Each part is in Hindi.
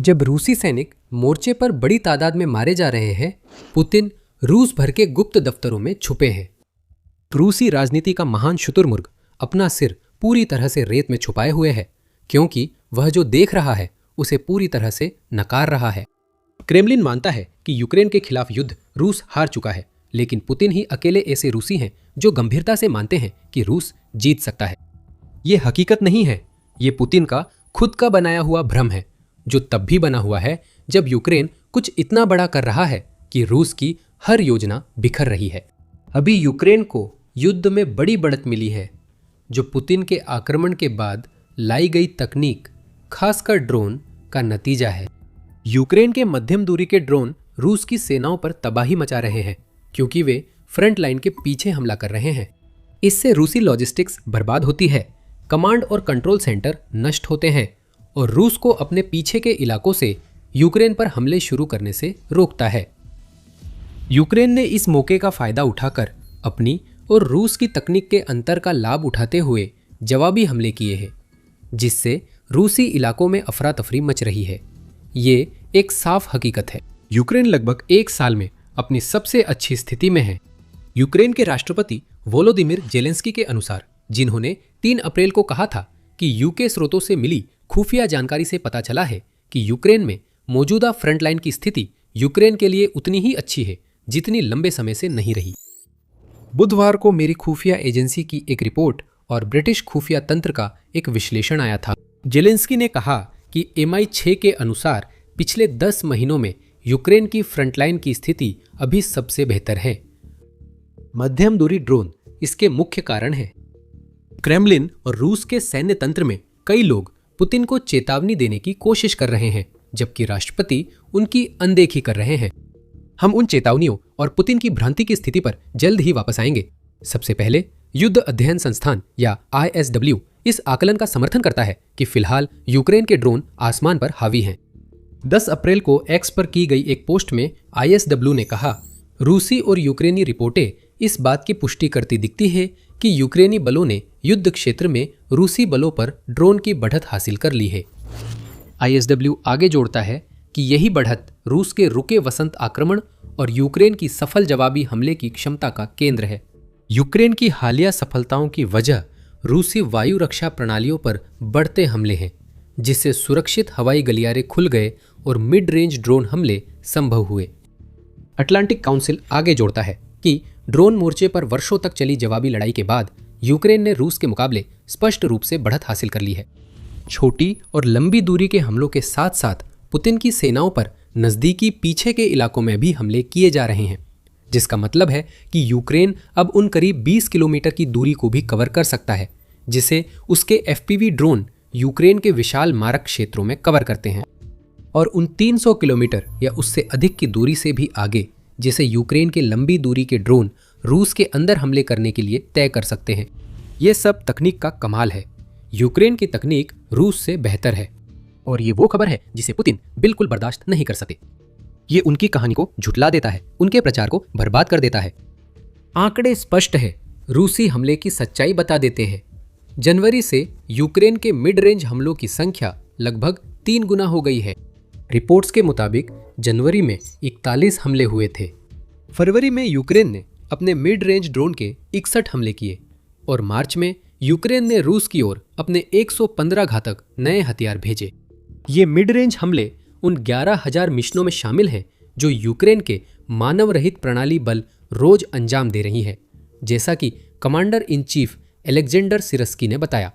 जब रूसी सैनिक मोर्चे पर बड़ी तादाद में मारे जा रहे हैं, पुतिन रूस भर के गुप्त दफ्तरों में छुपे हैं। रूसी राजनीति का महान शुतुरमुर्ग अपना सिर पूरी तरह से रेत में छुपाए हुए है, क्योंकि वह जो देख रहा है उसे पूरी तरह से नकार रहा है। क्रेमलिन मानता है कि यूक्रेन के खिलाफ युद्ध रूस हार चुका है, लेकिन पुतिन ही अकेले ऐसे रूसी हैं जो गंभीरता से मानते हैं कि रूस जीत सकता है। ये हकीकत नहीं है, ये पुतिन का खुद का बनाया हुआ भ्रम है, जो तब भी बना हुआ है जब यूक्रेन कुछ इतना बड़ा कर रहा है कि रूस की हर योजना बिखर रही है। अभी यूक्रेन को युद्ध में बड़ी बढ़त मिली है, जो पुतिन के आक्रमण के बाद लाई गई तकनीक, खासकर ड्रोन का नतीजा है। यूक्रेन के मध्यम दूरी के ड्रोन रूस की सेनाओं पर तबाही मचा रहे हैं, क्योंकि वे फ्रंट लाइन के पीछे हमला कर रहे हैं। इससे रूसी लॉजिस्टिक्स बर्बाद होती है, कमांड और कंट्रोल सेंटर नष्ट होते हैं और रूस को अपने पीछे के इलाकों से यूक्रेन पर हमले शुरू करने से रोकता है। यूक्रेन ने इस मौके का फायदा उठाकर अपनी और रूस की तकनीक के अंतर का लाभ उठाते हुए जवाबी हमले किए हैं, जिससे रूसी इलाकों में अफरा तफरी मच रही है। ये एक साफ हकीकत है। यूक्रेन लगभग एक साल में अपनी सबसे अच्छी स्थिति में है। यूक्रेन के राष्ट्रपति वोलोदिमिर जेलेंस्की के अनुसार, जिन्होंने 3 अप्रैल को कहा था कि यूके स्रोतों से मिली खुफिया जानकारी से पता चला है कि यूक्रेन में मौजूदा फ्रंटलाइन की स्थिति यूक्रेन के लिए उतनी ही अच्छी है जितनी लंबे समय से नहीं रही। बुधवार को मेरी खुफिया एजेंसी की एक रिपोर्ट और ब्रिटिश खुफिया तंत्र का एक विश्लेषण आया था। जेलेंस्की ने कहा कि MI6 के अनुसार पिछले 10 महीनों में यूक्रेन की फ्रंटलाइन की स्थिति अभी सबसे बेहतर है। मध्यम दूरी ड्रोन इसके मुख्य कारण है। क्रेमलिन और रूस के सैन्य तंत्र में कई लोग पुतिन को चेतावनी देने की कोशिश कर रहे हैं, जबकि राष्ट्रपति उनकी अनदेखी कर रहे हैं। हम उन चेतावनियों और पुतिन की भ्रांति की स्थिति पर जल्द ही वापस आएंगे। सबसे पहले युद्ध अध्ययन संस्थान या ISW इस आकलन का समर्थन करता है कि फिलहाल यूक्रेन के ड्रोन आसमान पर हावी हैं। 10 अप्रैल को एक्स पर की गई एक पोस्ट में ISW ने कहा, रूसी और यूक्रेनी रिपोर्टें इस बात की पुष्टि करती दिखती है कि यूक्रेनी बलों ने युद्ध क्षेत्र में रूसी बलों पर ड्रोन की बढ़त हासिल कर ली है। ISW आगे जोड़ता है कि यही बढ़त रूस के रुके वसंत आक्रमण और यूक्रेन की सफल जवाबी हमले की क्षमता का केंद्र है। यूक्रेन की हालिया सफलताओं की वजह रूसी वायु रक्षा प्रणालियों पर बढ़ते हमले हैं, जिससे सुरक्षित हवाई गलियारे खुल गए और मिड रेंज ड्रोन हमले संभव हुए। अटलांटिक काउंसिल आगे जोड़ता है कि ड्रोन मोर्चे पर वर्षों तक चली जवाबी लड़ाई के बाद यूक्रेन ने रूस के मुकाबले स्पष्ट रूप से बढ़त हासिल कर ली है। छोटी और लंबी दूरी के हमलों के साथ साथ पुतिन की सेनाओं पर नजदीकी पीछे के इलाकों में भी हमले किए जा रहे हैं, जिसका मतलब है कि यूक्रेन अब उन करीब 20 किलोमीटर की दूरी को भी कवर कर सकता है, जिसे उसके FPV ड्रोन यूक्रेन के विशाल मारक क्षेत्रों में कवर करते हैं, और उन 300 किलोमीटर या उससे अधिक की दूरी से भी आगे, जिसे यूक्रेन के लंबी दूरी के ड्रोन रूस के अंदर हमले करने के लिए तय कर सकते हैं। ये सब तकनीक का कमाल है। यूक्रेन की तकनीक रूस से बेहतर है, और ये वो खबर है जिसे पुतिन बिल्कुल बर्दाश्त नहीं कर सकते। ये उनकी कहानी को झुठला देता है, उनके प्रचार को बर्बाद कर देता है। आंकड़े स्पष्ट है, रूसी हमले की सच्चाई बता देते हैं। जनवरी से यूक्रेन के मिड रेंज हमलों की संख्या लगभग 3 गुना हो गई है। रिपोर्ट्स के मुताबिक जनवरी में 41 हमले हुए थे। फरवरी में यूक्रेन ने अपने मिड रेंज ड्रोन के 61 हमले किए, और मार्च में यूक्रेन ने रूस की ओर अपने 115 घातक नए हथियार भेजे। ये मिड रेंज हमले उन 11,000 मिशनों में शामिल हैं जो यूक्रेन के मानव रहित प्रणाली बल रोज अंजाम दे रही है, जैसा कि कमांडर इन चीफ एलेक्जेंडर सिरस्की ने बताया।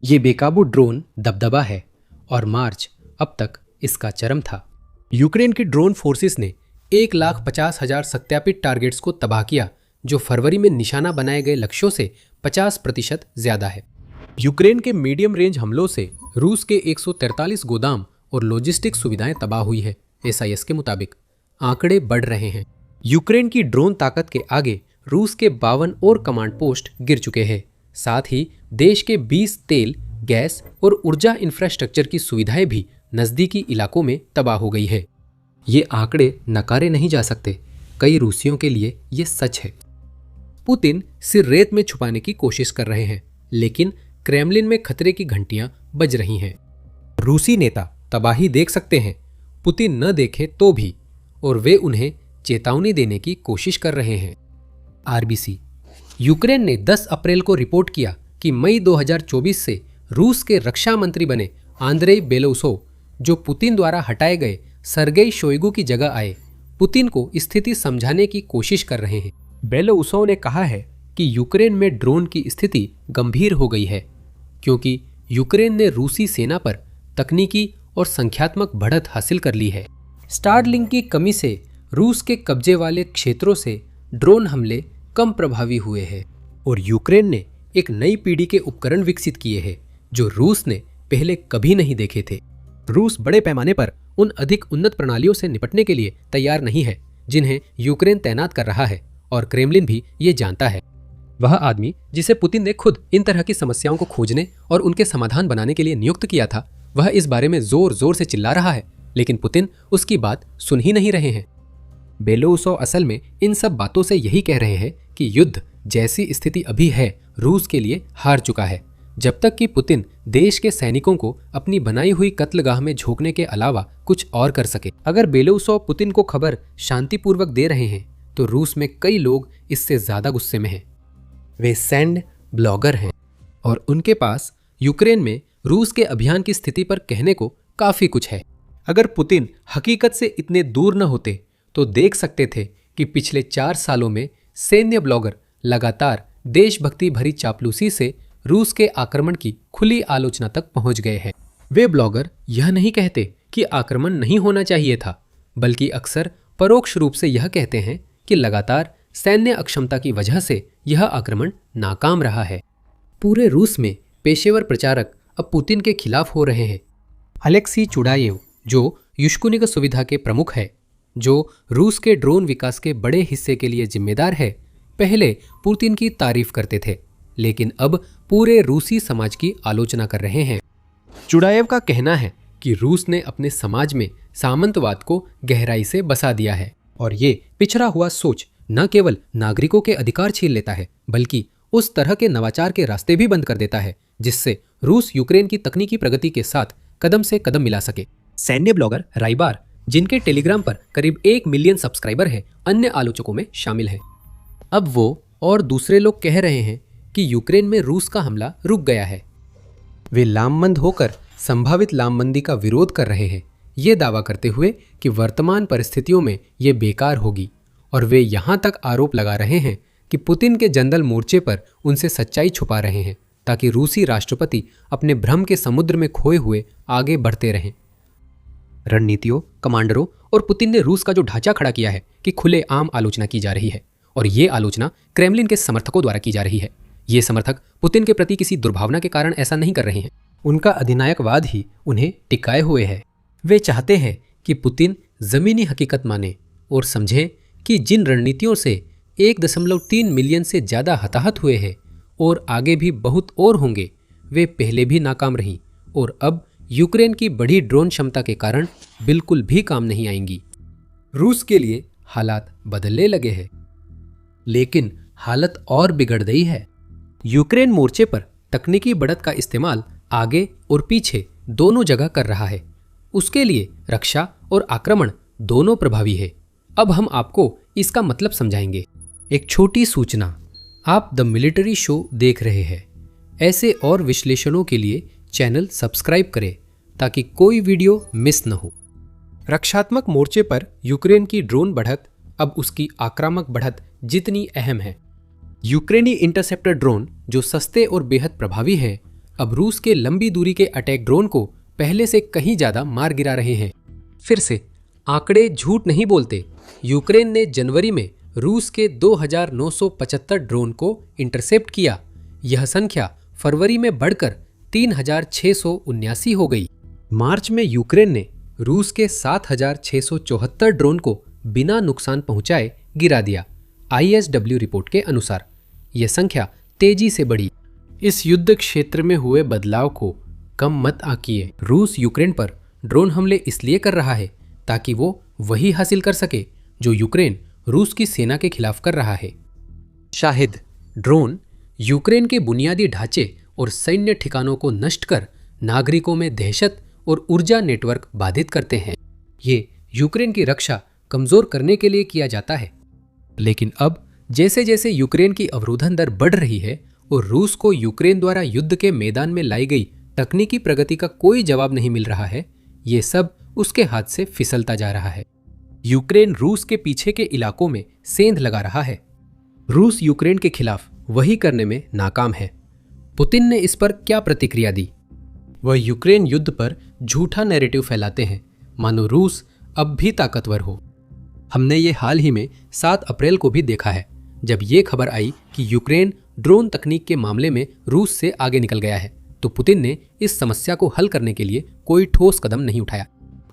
ये बेकाबू ड्रोन दबदबा है, और मार्च अब तक इसका चरम था। यूक्रेन की ड्रोन फोर्सेस ने 1,50,000 सत्यापित टारगेट्स को तबाह किया, जो फरवरी में निशाना बनाए गए लक्ष्यों से 50% ज्यादा है। यूक्रेन के मीडियम रेंज हमलों से रूस के 143 गोदाम और लॉजिस्टिक सुविधाएं तबाह हुई है। SIS के मुताबिक आंकड़े बढ़ रहे हैं। यूक्रेन की ड्रोन ताकत के आगे रूस के 52 और कमांड पोस्ट गिर चुके हैं। साथ ही देश के 20 तेल, गैस और ऊर्जा इंफ्रास्ट्रक्चर की सुविधाएं भी नजदीकी इलाकों में तबाह हो गई है। ये आंकड़े नकारे नहीं जा सकते। कई रूसियों के लिए ये सच है। पुतिन सिर रेत में छुपाने की कोशिश कर रहे हैं, लेकिन क्रेमलिन में खतरे की घंटियां बज रही हैं। रूसी नेता तबाही देख सकते हैं, पुतिन न देखे तो भी, और वे उन्हें चेतावनी देने की कोशिश कर रहे हैं। आरबीसी। यूक्रेन ने 10 अप्रैल को रिपोर्ट किया कि मई 2024 से रूस के रक्षा मंत्री बने आंद्रेई बेलोउसोव, जो पुतिन द्वारा हटाए गए सर्गेई शोइगु की जगह आए, पुतिन को स्थिति समझाने की कोशिश कर रहे हैं। बेलोउसोव ने कहा है कि यूक्रेन में ड्रोन की स्थिति गंभीर हो गई है, क्योंकि यूक्रेन ने रूसी सेना पर तकनीकी और संख्यात्मक बढ़त हासिल कर ली है। स्टारलिंक की कमी से रूस के कब्जे वाले क्षेत्रों से ड्रोन हमले कम प्रभावी हुए हैं, और यूक्रेन ने एक नई पीढ़ी के उपकरण विकसित किए हैं जो रूस ने पहले कभी नहीं देखे थे। रूस बड़े पैमाने पर उन अधिक उन्नत प्रणालियों से निपटने के लिए तैयार नहीं है जिन्हें यूक्रेन तैनात कर रहा है, और क्रेमलिन भी ये जानता है। वह आदमी जिसे पुतिन ने खुद इन तरह की समस्याओं को खोजने और उनके समाधान बनाने के लिए नियुक्त किया था, वह इस बारे में जोर जोर से चिल्ला रहा है, लेकिन पुतिन उसकी बात सुन ही नहीं रहे हैं। बेलोउसोव असल में इन सब बातों से यही कह रहे हैं कि युद्ध जैसी स्थिति अभी है रूस के लिए हार चुका है, जब तक कि पुतिन देश के सैनिकों को अपनी बनाई हुई कत्लगाह में झोंकने के अलावा कुछ और कर सके। अगर बेलोउसोव पुतिन को खबर शांतिपूर्वक दे रहे हैं तो रूस में कई लोग इससे ज्यादा गुस्से में हैं। वे सैंड ब्लॉगर हैं और उनके पास यूक्रेन में रूस के अभियान की स्थिति पर कहने को काफी कुछ है। अगर पुतिन हकीकत से इतने दूर न होते तो देख सकते थे कि पिछले 4 सालों में सैन्य ब्लॉगर लगातार देशभक्ति भरी चापलूसी से रूस के आक्रमण की खुली आलोचना तक पहुंच गए हैं। वे ब्लॉगर यह नहीं कहते कि आक्रमण नहीं होना चाहिए था, बल्कि अक्सर परोक्ष रूप से यह कहते हैं कि लगातार सैन्य अक्षमता की वजह से यह आक्रमण नाकाम रहा है। पूरे रूस में पेशेवर प्रचारक अब पुतिन के खिलाफ हो रहे हैं। अलेक्सी चुडायेव, जो युश्कुनिक सुविधा के प्रमुख है, जो रूस के ड्रोन विकास के बड़े हिस्से के लिए जिम्मेदार है, पहले पुतिन की तारीफ करते थे, लेकिन अब पूरे रूसी समाज की आलोचना कर रहे हैं। चुडायेव का कहना है कि रूस ने अपने समाज में सामंतवाद को गहराई से बसा दिया है, और ये पिछड़ा हुआ सोच न केवल नागरिकों के अधिकार छीन लेता है, बल्कि उस तरह के नवाचार के रास्ते भी बंद कर देता है जिससे रूस यूक्रेन की तकनीकी प्रगति के साथ कदम से कदम मिला सके। सैन्य ब्लॉगर राइबार, जिनके टेलीग्राम पर करीब 1 मिलियन सब्सक्राइबर हैं, अन्य आलोचकों में शामिल हैं। अब वो और दूसरे लोग कह रहे हैं कि यूक्रेन में रूस का हमला रुक गया है। वे लामबंद होकर संभावित लामबंदी का विरोध कर रहे हैं, ये दावा करते हुए कि वर्तमान परिस्थितियों में ये बेकार होगी, और वे यहाँ तक आरोप लगा रहे हैं कि पुतिन के जनरल मोर्चे पर उनसे सच्चाई छुपा रहे हैं ताकि रूसी राष्ट्रपति अपने भ्रम के समुद्र में खोए हुए आगे बढ़ते रहें। रणनीतियों, कमांडरों और पुतिन ने रूस का जो ढांचा खड़ा किया है कि खुलेआम आलोचना की जा रही है, और ये आलोचना क्रेमलिन के समर्थकों द्वारा की जा रही है। ये समर्थक पुतिन के प्रति किसी दुर्भावना के कारण ऐसा नहीं कर रहे हैं, उनका अधिनायकवाद ही उन्हें टिकाए हुए है। वे चाहते हैं कि पुतिन जमीनी हकीकत माने और समझें कि जिन रणनीतियों से 1.3 मिलियन से ज़्यादा हताहत हुए हैं और आगे भी बहुत और होंगे, वे पहले भी नाकाम रहीं और अब यूक्रेन की बड़ी ड्रोन क्षमता के कारण बिल्कुल भी काम नहीं आएंगी। रूस के लिए हालात बदलने लगे हैं, लेकिन हालत और बिगड़ गई है। यूक्रेन मोर्चे पर तकनीकी बढ़त का इस्तेमाल आगे और पीछे दोनों जगह कर रहा है। उसके लिए रक्षा और आक्रमण दोनों प्रभावी है। अब हम आपको इसका मतलब समझाएंगे। एक छोटी सूचना, आप द मिलिट्री शो देख रहे हैं। ऐसे और विश्लेषणों के लिए चैनल सब्सक्राइब करें ताकि कोई वीडियो मिस न हो। रक्षात्मक मोर्चे पर यूक्रेन की ड्रोन बढ़त अब उसकी आक्रामक बढ़त जितनी अहम है। यूक्रेनी इंटरसेप्टर ड्रोन, जो सस्ते और बेहद प्रभावी हैं, अब रूस के लंबी दूरी के अटैक ड्रोन को पहले से कहीं ज़्यादा मार गिरा रहे हैं। फिर से आंकड़े झूठ नहीं बोलते। यूक्रेन ने जनवरी में रूस के 2,975 ड्रोन को इंटरसेप्ट किया। यह संख्या फरवरी में बढ़कर 3,679 हो गई। मार्च में यूक्रेन ने रूस के 7,674 ड्रोन को बिना नुकसान पहुंचाए गिरा दिया। ISW रिपोर्ट के अनुसार यह संख्या तेजी से बढ़ी। इस युद्ध क्षेत्र में हुए बदलाव को कम मत आंकिए। रूस यूक्रेन पर ड्रोन हमले इसलिए कर रहा है ताकि वो वही हासिल कर सके जो यूक्रेन रूस की सेना के खिलाफ कर रहा है। शाहिद ड्रोन यूक्रेन के बुनियादी ढांचे और सैन्य ठिकानों को नष्ट कर नागरिकों में दहशत और ऊर्जा नेटवर्क बाधित करते हैं। ये यूक्रेन की रक्षा कमजोर करने के लिए किया जाता है। लेकिन अब जैसे जैसे यूक्रेन की अवरोधन दर बढ़ रही है और रूस को यूक्रेन द्वारा युद्ध के मैदान में लाई गई तकनीकी प्रगति का कोई जवाब नहीं मिल रहा है, ये सब उसके हाथ से फिसलता जा रहा है। यूक्रेन रूस के पीछे के इलाकों में सेंध लगा रहा है। रूस यूक्रेन के खिलाफ वही करने में नाकाम है। पुतिन ने इस पर क्या प्रतिक्रिया दी? वह यूक्रेन युद्ध पर झूठा नैरेटिव फैलाते हैं, मानो रूस अब भी ताकतवर हो। हमने ये हाल ही में 7 अप्रैल को भी देखा है, जब ये खबर आई कि यूक्रेन ड्रोन तकनीक के मामले में रूस से आगे निकल गया है, तो पुतिन ने इस समस्या को हल करने के लिए कोई ठोस कदम नहीं उठाया।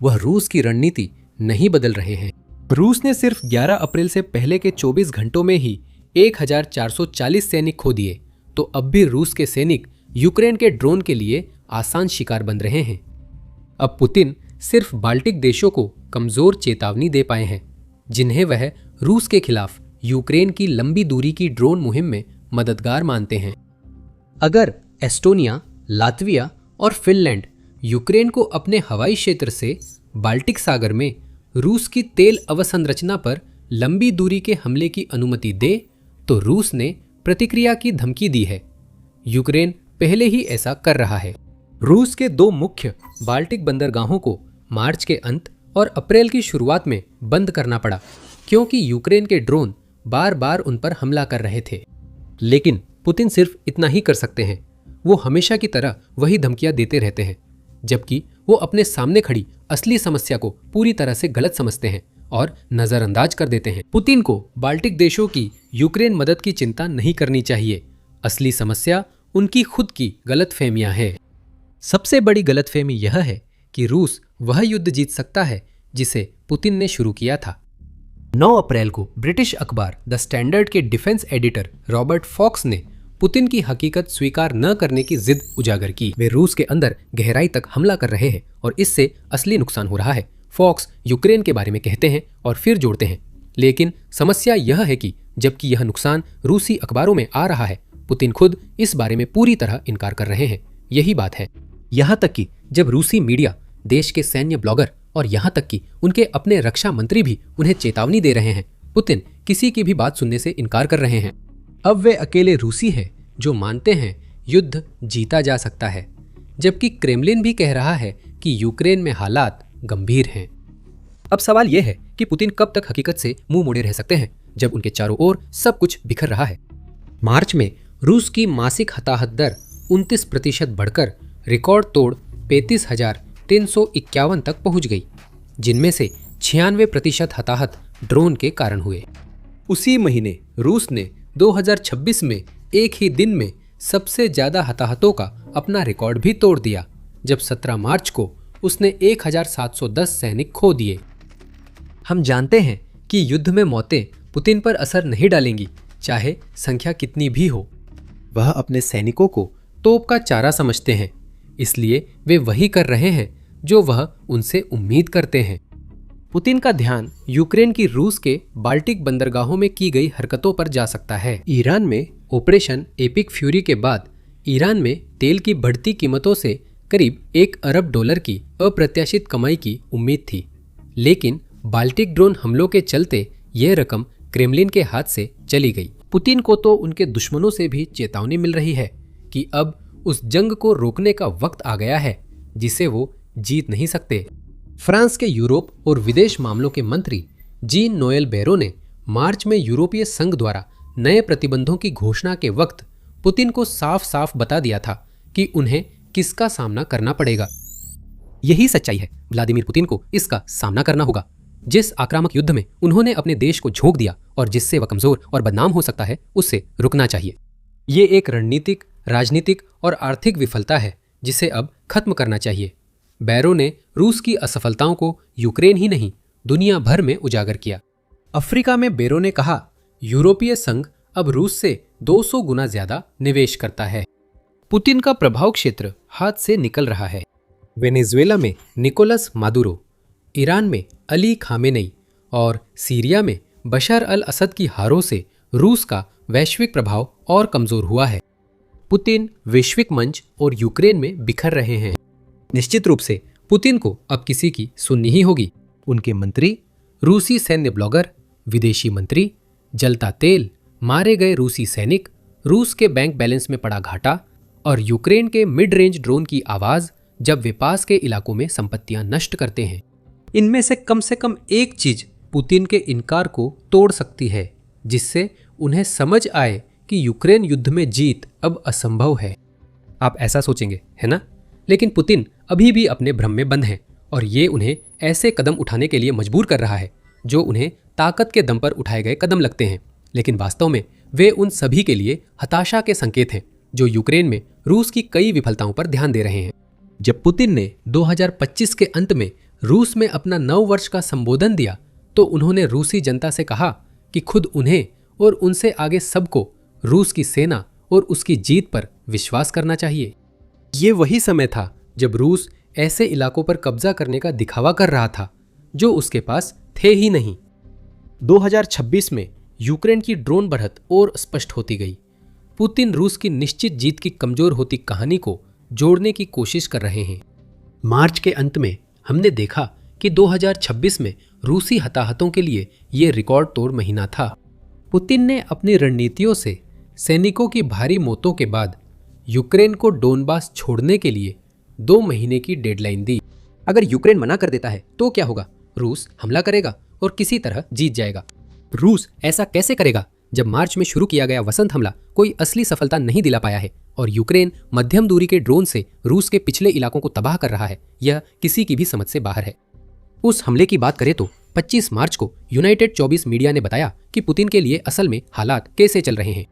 वह रूस की रणनीति नहीं बदल रहे हैं। रूस ने सिर्फ 11 अप्रैल से पहले के 24 घंटों में ही 1440 सैनिक खो दिए, तो अब भी रूस के सैनिक यूक्रेन के ड्रोन के लिए आसान शिकार बन रहे हैं। अब पुतिन सिर्फ बाल्टिक देशों को कमजोर चेतावनी दे पाए हैं, जिन्हें वह रूस के खिलाफ यूक्रेन की लंबी दूरी की ड्रोन मुहिम में मददगार मानते हैं। अगर एस्टोनिया, लातविया और फिनलैंड यूक्रेन को अपने हवाई क्षेत्र से बाल्टिक सागर में रूस की तेल अवसंरचना पर लंबी दूरी के हमले की अनुमति दे, तो रूस ने प्रतिक्रिया की धमकी दी है। यूक्रेन पहले ही ऐसा कर रहा है। रूस के 2 मुख्य बाल्टिक बंदरगाहों को मार्च के अंत और अप्रैल की शुरुआत में बंद करना पड़ा, क्योंकि यूक्रेन के ड्रोन बार बार उन पर हमला कर रहे थे। लेकिन पुतिन सिर्फ इतना ही कर सकते हैं। वो हमेशा की तरह वही धमकियां देते रहते हैं, जबकि वो अपने सामने खड़ी असली समस्या को पूरी तरह से गलत समझते हैं और नजरअंदाज कर देते हैं। पुतिन को बाल्टिक देशों की यूक्रेन मदद की चिंता नहीं करनी चाहिए। असली समस्या उनकी खुद की गलतफहमियां है। सबसे बड़ी गलतफहमी यह है कि रूस वह युद्ध जीत सकता है जिसे पुतिन ने शुरू किया था। 9 अप्रैल को ब्रिटिश अखबार द स्टैंडर्ड के डिफेंस एडिटर रॉबर्ट फॉक्स ने पुतिन की हकीकत स्वीकार न करने की जिद उजागर की। वे रूस के अंदर गहराई तक हमला कर रहे हैं और इससे असली नुकसान हो रहा है। फॉक्स यूक्रेन के बारे में कहते हैं और फिर जोड़ते हैं, लेकिन समस्या यह है कि जबकि यह नुकसान रूसी अखबारों में आ रहा है, पुतिन खुद इस बारे में पूरी तरह इनकार कर रहे हैं। यही बात है। यहाँ तक कि जब रूसी मीडिया, देश के सैन्य ब्लॉगर और यहाँ तक कि उनके अपने रक्षा मंत्री भी उन्हें चेतावनी दे रहे हैं, पुतिन किसी की भी बात सुनने से इनकार कर रहे हैं। अब वे अकेले रूसी हैं जो मानते हैं युद्ध जीता जा सकता है, जबकि क्रेमलिन भी कह रहा है कि यूक्रेन में हालात गंभीर हैं। अब सवाल यह है कि पुतिन कब तक हकीकत से मुंह मोड़े रह सकते हैं, जब उनके चारों ओर सब कुछ बिखर रहा है। मार्च में रूस की मासिक हताहत दर 29% बढ़कर रिकॉर्ड तोड़ 35,351 तक पहुंच गई, जिनमें से 96% हताहत ड्रोन के कारण हुए। उसी महीने रूस ने 2026 में एक ही दिन में सबसे ज्यादा हताहतों का अपना रिकॉर्ड भी तोड़ दिया, जब 17 मार्च को उसने 1710 सैनिक खो दिए। हम जानते हैं कि युद्ध में मौतें पुतिन पर असर नहीं डालेंगी, चाहे संख्या कितनी भी हो। वह अपने सैनिकों को तोप का चारा समझते हैं, इसलिए वे वही कर रहे हैं जो वह उनसे उम्मीद करते हैं। पुतिन का ध्यान यूक्रेन की रूस के बाल्टिक बंदरगाहों में की गई हरकतों पर जा सकता है। ईरान में ऑपरेशन एपिक फ्यूरी के बाद ईरान में तेल की बढ़ती कीमतों से करीब $1 अरब की अप्रत्याशित कमाई की उम्मीद थी, लेकिन बाल्टिक ड्रोन हमलों के चलते यह रकम क्रेमलिन के हाथ से चली गई। पुतिन को तो उनके दुश्मनों से भी चेतावनी मिल रही है कि अब उस जंग को रोकने का वक्त आ गया है जिसे वो जीत नहीं सकते। फ्रांस के यूरोप और विदेश मामलों के मंत्री जीन नोएल बैरो ने मार्च में यूरोपीय संघ द्वारा नए प्रतिबंधों की घोषणा के वक्त पुतिन को साफ साफ बता दिया था कि उन्हें किसका सामना करना पड़ेगा। यही सच्चाई है। व्लादिमीर पुतिन को इसका सामना करना होगा। जिस आक्रामक युद्ध में उन्होंने अपने देश को झोंक दिया और जिससे वह कमजोर और बदनाम हो सकता है, उससे रुकना चाहिए। ये एक रणनीतिक, राजनीतिक और आर्थिक विफलता है जिसे अब खत्म करना चाहिए। बैरो ने रूस की असफलताओं को यूक्रेन ही नहीं, दुनिया भर में उजागर किया। अफ्रीका में बैरो ने कहा, यूरोपीय संघ अब रूस से 200 गुना ज्यादा निवेश करता है। पुतिन का प्रभाव क्षेत्र हाथ से निकल रहा है। वेनेजुएला में निकोलस मादुरो, ईरान में अली खामेनेई और सीरिया में बशर अल असद की हारों से रूस का वैश्विक प्रभाव और कमजोर हुआ है। पुतिन वैश्विक मंच और यूक्रेन में बिखर रहे हैं। निश्चित रूप से पुतिन को अब किसी की सुननी ही होगी। उनके मंत्री, रूसी सैन्य ब्लॉगर, विदेशी मंत्री, जलता तेल, मारे गए रूसी सैनिक, रूस के बैंक बैलेंस में पड़ा घाटा और यूक्रेन के मिड रेंज ड्रोन की आवाज जब वे पास के इलाकों में संपत्तियां नष्ट करते हैं। इनमें से कम एक चीज पुतिन के इनकार को तोड़ सकती है, जिससे उन्हें समझ आए कि यूक्रेन युद्ध में जीत अब असंभव है। आप ऐसा सोचेंगे, है ना? लेकिन पुतिन अभी भी अपने भ्रम में बंद हैं और ये उन्हें ऐसे कदम उठाने के लिए मजबूर कर रहा है जो उन्हें ताकत के दम पर उठाए गए कदम लगते हैं, लेकिन वास्तव में वे उन सभी के लिए हताशा के संकेत हैं जो यूक्रेन में रूस की कई विफलताओं पर ध्यान दे रहे हैं। जब पुतिन ने 2025 के अंत में रूस में अपना नव वर्ष का संबोधन दिया तो उन्होंने रूसी जनता से कहा कि खुद उन्हें और उनसे आगे सबको रूस की सेना और उसकी जीत पर विश्वास करना चाहिए। ये वही समय था जब रूस ऐसे इलाकों पर कब्जा करने का दिखावा कर रहा था जो उसके पास थे ही नहीं। 2026 में यूक्रेन की ड्रोन बढ़त और स्पष्ट होती गई। पुतिन रूस की निश्चित जीत की कमजोर होती कहानी को जोड़ने की कोशिश कर रहे हैं। मार्च के अंत में हमने देखा कि 2026 में रूसी हताहतों के लिए यह रिकॉर्ड तोड़ महीना था। पुतिन ने अपनी रणनीतियों से सैनिकों की भारी मौतों के बाद यूक्रेन को डोनबास छोड़ने के लिए 2 महीने की डेडलाइन दी। अगर यूक्रेन मना कर देता है तो क्या होगा? रूस हमला करेगा और किसी तरह जीत जाएगा। रूस ऐसा कैसे करेगा जब मार्च में शुरू किया गया वसंत हमला कोई असली सफलता नहीं दिला पाया है और यूक्रेन मध्यम दूरी के ड्रोन से रूस के पिछले इलाकों को तबाह कर रहा है? यह किसी की भी समझ से बाहर है। उस हमले की बात करें तो 25 मार्च को यूनाइटेड 24 मीडिया ने बताया कि पुतिन के लिए असल में हालात कैसे चल रहे हैं।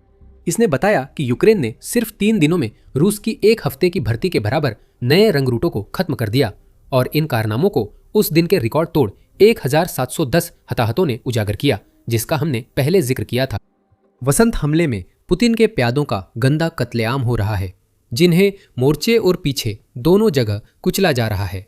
इसने बताया कि यूक्रेन ने सिर्फ 3 दिनों में रूस की 1 हफ्ते की भर्ती के बराबर नए रंग रूटों को खत्म कर दिया और इन कारनामों को उस दिन के रिकॉर्ड तोड़ 1710 हताहतों ने उजागर किया, जिसका हमने पहले जिक्र किया था। वसंत हमले में पुतिन के प्यादों का गंदा कत्लेआम हो रहा है, जिन्हें मोर्चे और पीछे दोनों जगह कुचला जा रहा है।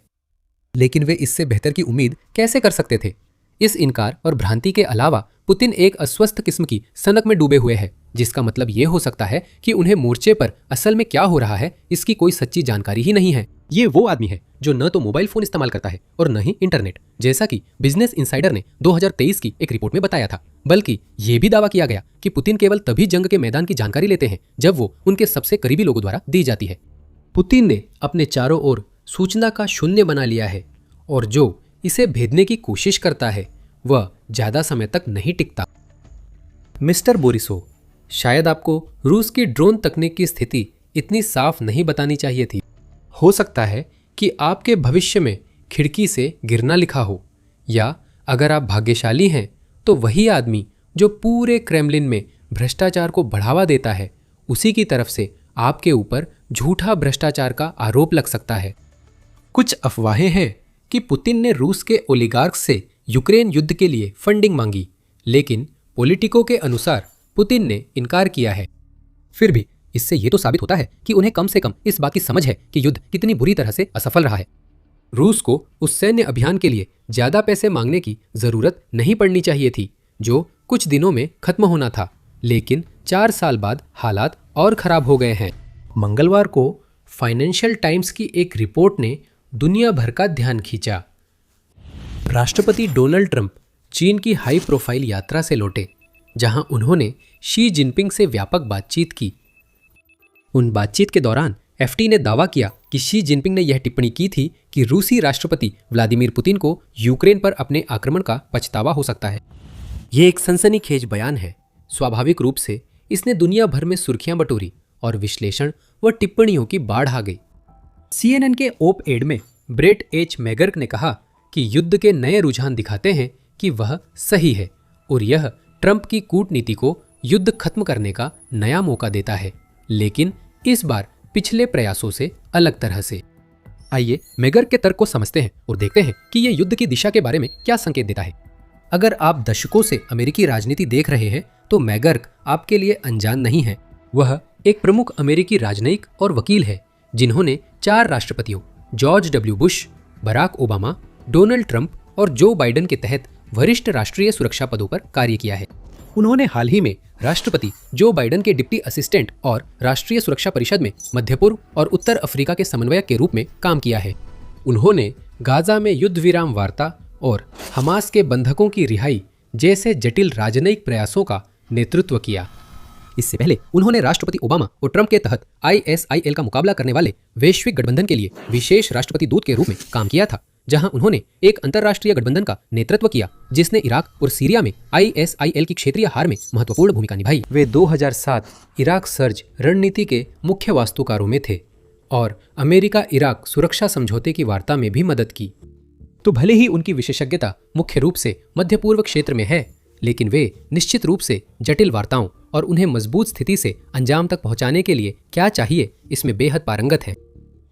लेकिन वे इससे बेहतर की उम्मीद कैसे कर सकते थे? इस इनकार और भ्रांति के अलावा पुतिन एक अस्वस्थ किस्म की सनक में डूबे हुए हैं, जिसका मतलब ये हो सकता है कि उन्हें मोर्चे पर असल में क्या हो रहा है इसकी कोई सच्ची जानकारी ही नहीं है। ये वो आदमी है जो न तो मोबाइल फोन इस्तेमाल करता है और न ही इंटरनेट, जैसा कि बिजनेस इनसाइडर ने 2023 की एक रिपोर्ट में बताया था। बल्कि ये भी दावा किया गया कि पुतिन केवल तभी जंग के मैदान की जानकारी लेते हैं जब वो उनके सबसे करीबी लोगों द्वारा दी जाती है। पुतिन ने अपने चारों ओर सूचना का शून्य बना लिया है और जो इसे भेदने की कोशिश करता है वह ज्यादा समय तक नहीं टिकता। मिस्टर बोरिसोव, शायद आपको रूस की ड्रोन तकनीक की स्थिति इतनी साफ नहीं बतानी चाहिए थी। हो सकता है कि आपके भविष्य में खिड़की से गिरना लिखा हो, या अगर आप भाग्यशाली हैं तो वही आदमी जो पूरे क्रेमलिन में भ्रष्टाचार को बढ़ावा देता है उसी की तरफ से आपके ऊपर झूठा भ्रष्टाचार का आरोप लग सकता है। कुछ अफवाहें हैं कि पुतिन ने रूस के ओलिगार्क से यूक्रेन युद्ध के लिए फंडिंग मांगी, लेकिन पॉलिटिको के अनुसार पुतिन ने इनकार किया है। फिर भी इससे यह तो साबित होता है कि उन्हें कम से कम इस बात की समझ है कि युद्ध कितनी बुरी तरह से असफल रहा है। रूस को उस सैन्य अभियान के लिए ज्यादा पैसे मांगने की जरूरत नहीं पड़नी चाहिए थी जो कुछ दिनों में खत्म होना था, लेकिन 4 साल बाद हालात और खराब हो गए हैं। मंगलवार को फाइनेंशियल टाइम्स की एक रिपोर्ट ने दुनिया भर का ध्यान खींचा। राष्ट्रपति डोनाल्ड ट्रंप चीन की हाई प्रोफाइल यात्रा से लौटे, जहां उन्होंने शी जिनपिंग से व्यापक बातचीत की। उन बातचीत के दौरान एफटी ने दावा किया कि शी जिनपिंग ने यह टिप्पणी की थी कि रूसी राष्ट्रपति व्लादिमीर पुतिन को यूक्रेन पर अपने आक्रमण का पछतावा हो सकता है। यह एक सनसनीखेज बयान है। स्वाभाविक रूप से इसने दुनिया भर में सुर्खियां बटोरी और विश्लेषण व टिप्पणियों की बाढ़ आ गई। CNN के ओप एड में ब्रेट एच मैगर्क ने कहा कि युद्ध के नए रुझान दिखाते हैं कि वह सही है और यह ट्रंप की कूटनीति को युद्ध खत्म करने का नया मौका देता है, लेकिन इस बार पिछले प्रयासों से अलग तरह से। आइए मैगर्क के तर्क को समझते हैं और देखते हैं कि यह युद्ध की दिशा के बारे में क्या संकेत देता है। अगर आप दशकों से अमेरिकी राजनीति देख रहे हैं तो मैगर्क आपके लिए अनजान नहीं है। वह एक प्रमुख अमेरिकी राजनयिक और वकील है जिन्होंने 4 राष्ट्रपतियों George W Bush, Barack Obama, Donald Trump और जो बाइडेन के तहत वरिष्ठ राष्ट्रीय सुरक्षा पदों पर कार्य किया है। उन्होंने हाल ही में राष्ट्रपति जो बाइडेन के डिप्टी असिस्टेंट और राष्ट्रीय सुरक्षा परिषद में मध्य पूर्व और उत्तर अफ्रीका के समन्वयक के रूप में काम किया है। उन्होंने गाजा में युद्ध विराम वार्ता और हमास के बंधकों की रिहाई जैसे जटिल राजनयिक प्रयासों का नेतृत्व किया। इससे पहले उन्होंने राष्ट्रपति ओबामा और ट्रंप के तहत ISIL का मुकाबला करने वाले वैश्विक गठबंधन के लिए विशेष राष्ट्रपति दूत के रूप में काम किया था, जहां उन्होंने एक अंतर्राष्ट्रीय गठबंधन का नेतृत्व किया जिसने इराक और सीरिया में ISIL की क्षेत्रीय हार में महत्वपूर्ण भूमिका निभाई। वे 2007 इराक सर्ज रणनीति के मुख्य वास्तुकारों में थे और अमेरिका इराक सुरक्षा समझौते की वार्ता में भी मदद की। तो भले ही उनकी विशेषज्ञता मुख्य रूप से मध्य पूर्व क्षेत्र में है, लेकिन वे निश्चित रूप से जटिल वार्ताओं और उन्हें मजबूत स्थिति से अंजाम तक पहुंचाने के लिए क्या चाहिए इसमें बेहद पारंगत है।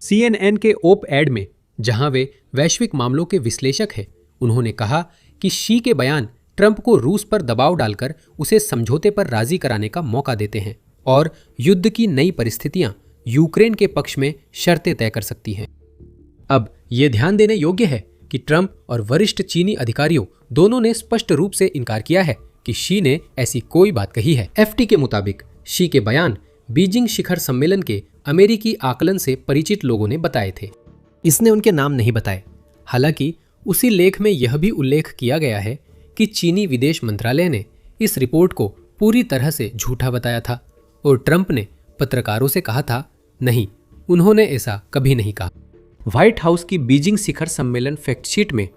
CNN के ओप एड में, जहां वे वैश्विक मामलों के विश्लेषक हैं, उन्होंने कहा कि शी के बयान ट्रंप को रूस पर दबाव डालकर उसे समझौते पर राजी कराने का मौका देते हैं और युद्ध की नई परिस्थितियां यूक्रेन के पक्ष में शर्तें तय कर सकती हैं। अब ये ध्यान देने योग्य है कि ट्रंप और वरिष्ठ चीनी अधिकारियों दोनों ने स्पष्ट रूप से इनकार किया है कि शी ने ऐसी कोई बात कही है। FT के मुताबिक शी के बयान बीजिंग शिखर सम्मेलन के अमेरिकी आकलन से परिचित लोगों ने बताए थे। इसने उनके नाम नहीं बताए। हालांकि उसी लेख में यह भी उल्लेख किया गया है कि चीनी विदेश मंत्रालय ने इस रिपोर्ट को पूरी तरह से झूठा बताया था और ट्रंप ने पत्रकारों से कहा था, नहीं, उन्होंने ऐसा कभी नहीं कहा। व्हाइट हाउस की बीजिंग शिखर सम्मेलन फैक्टशीट में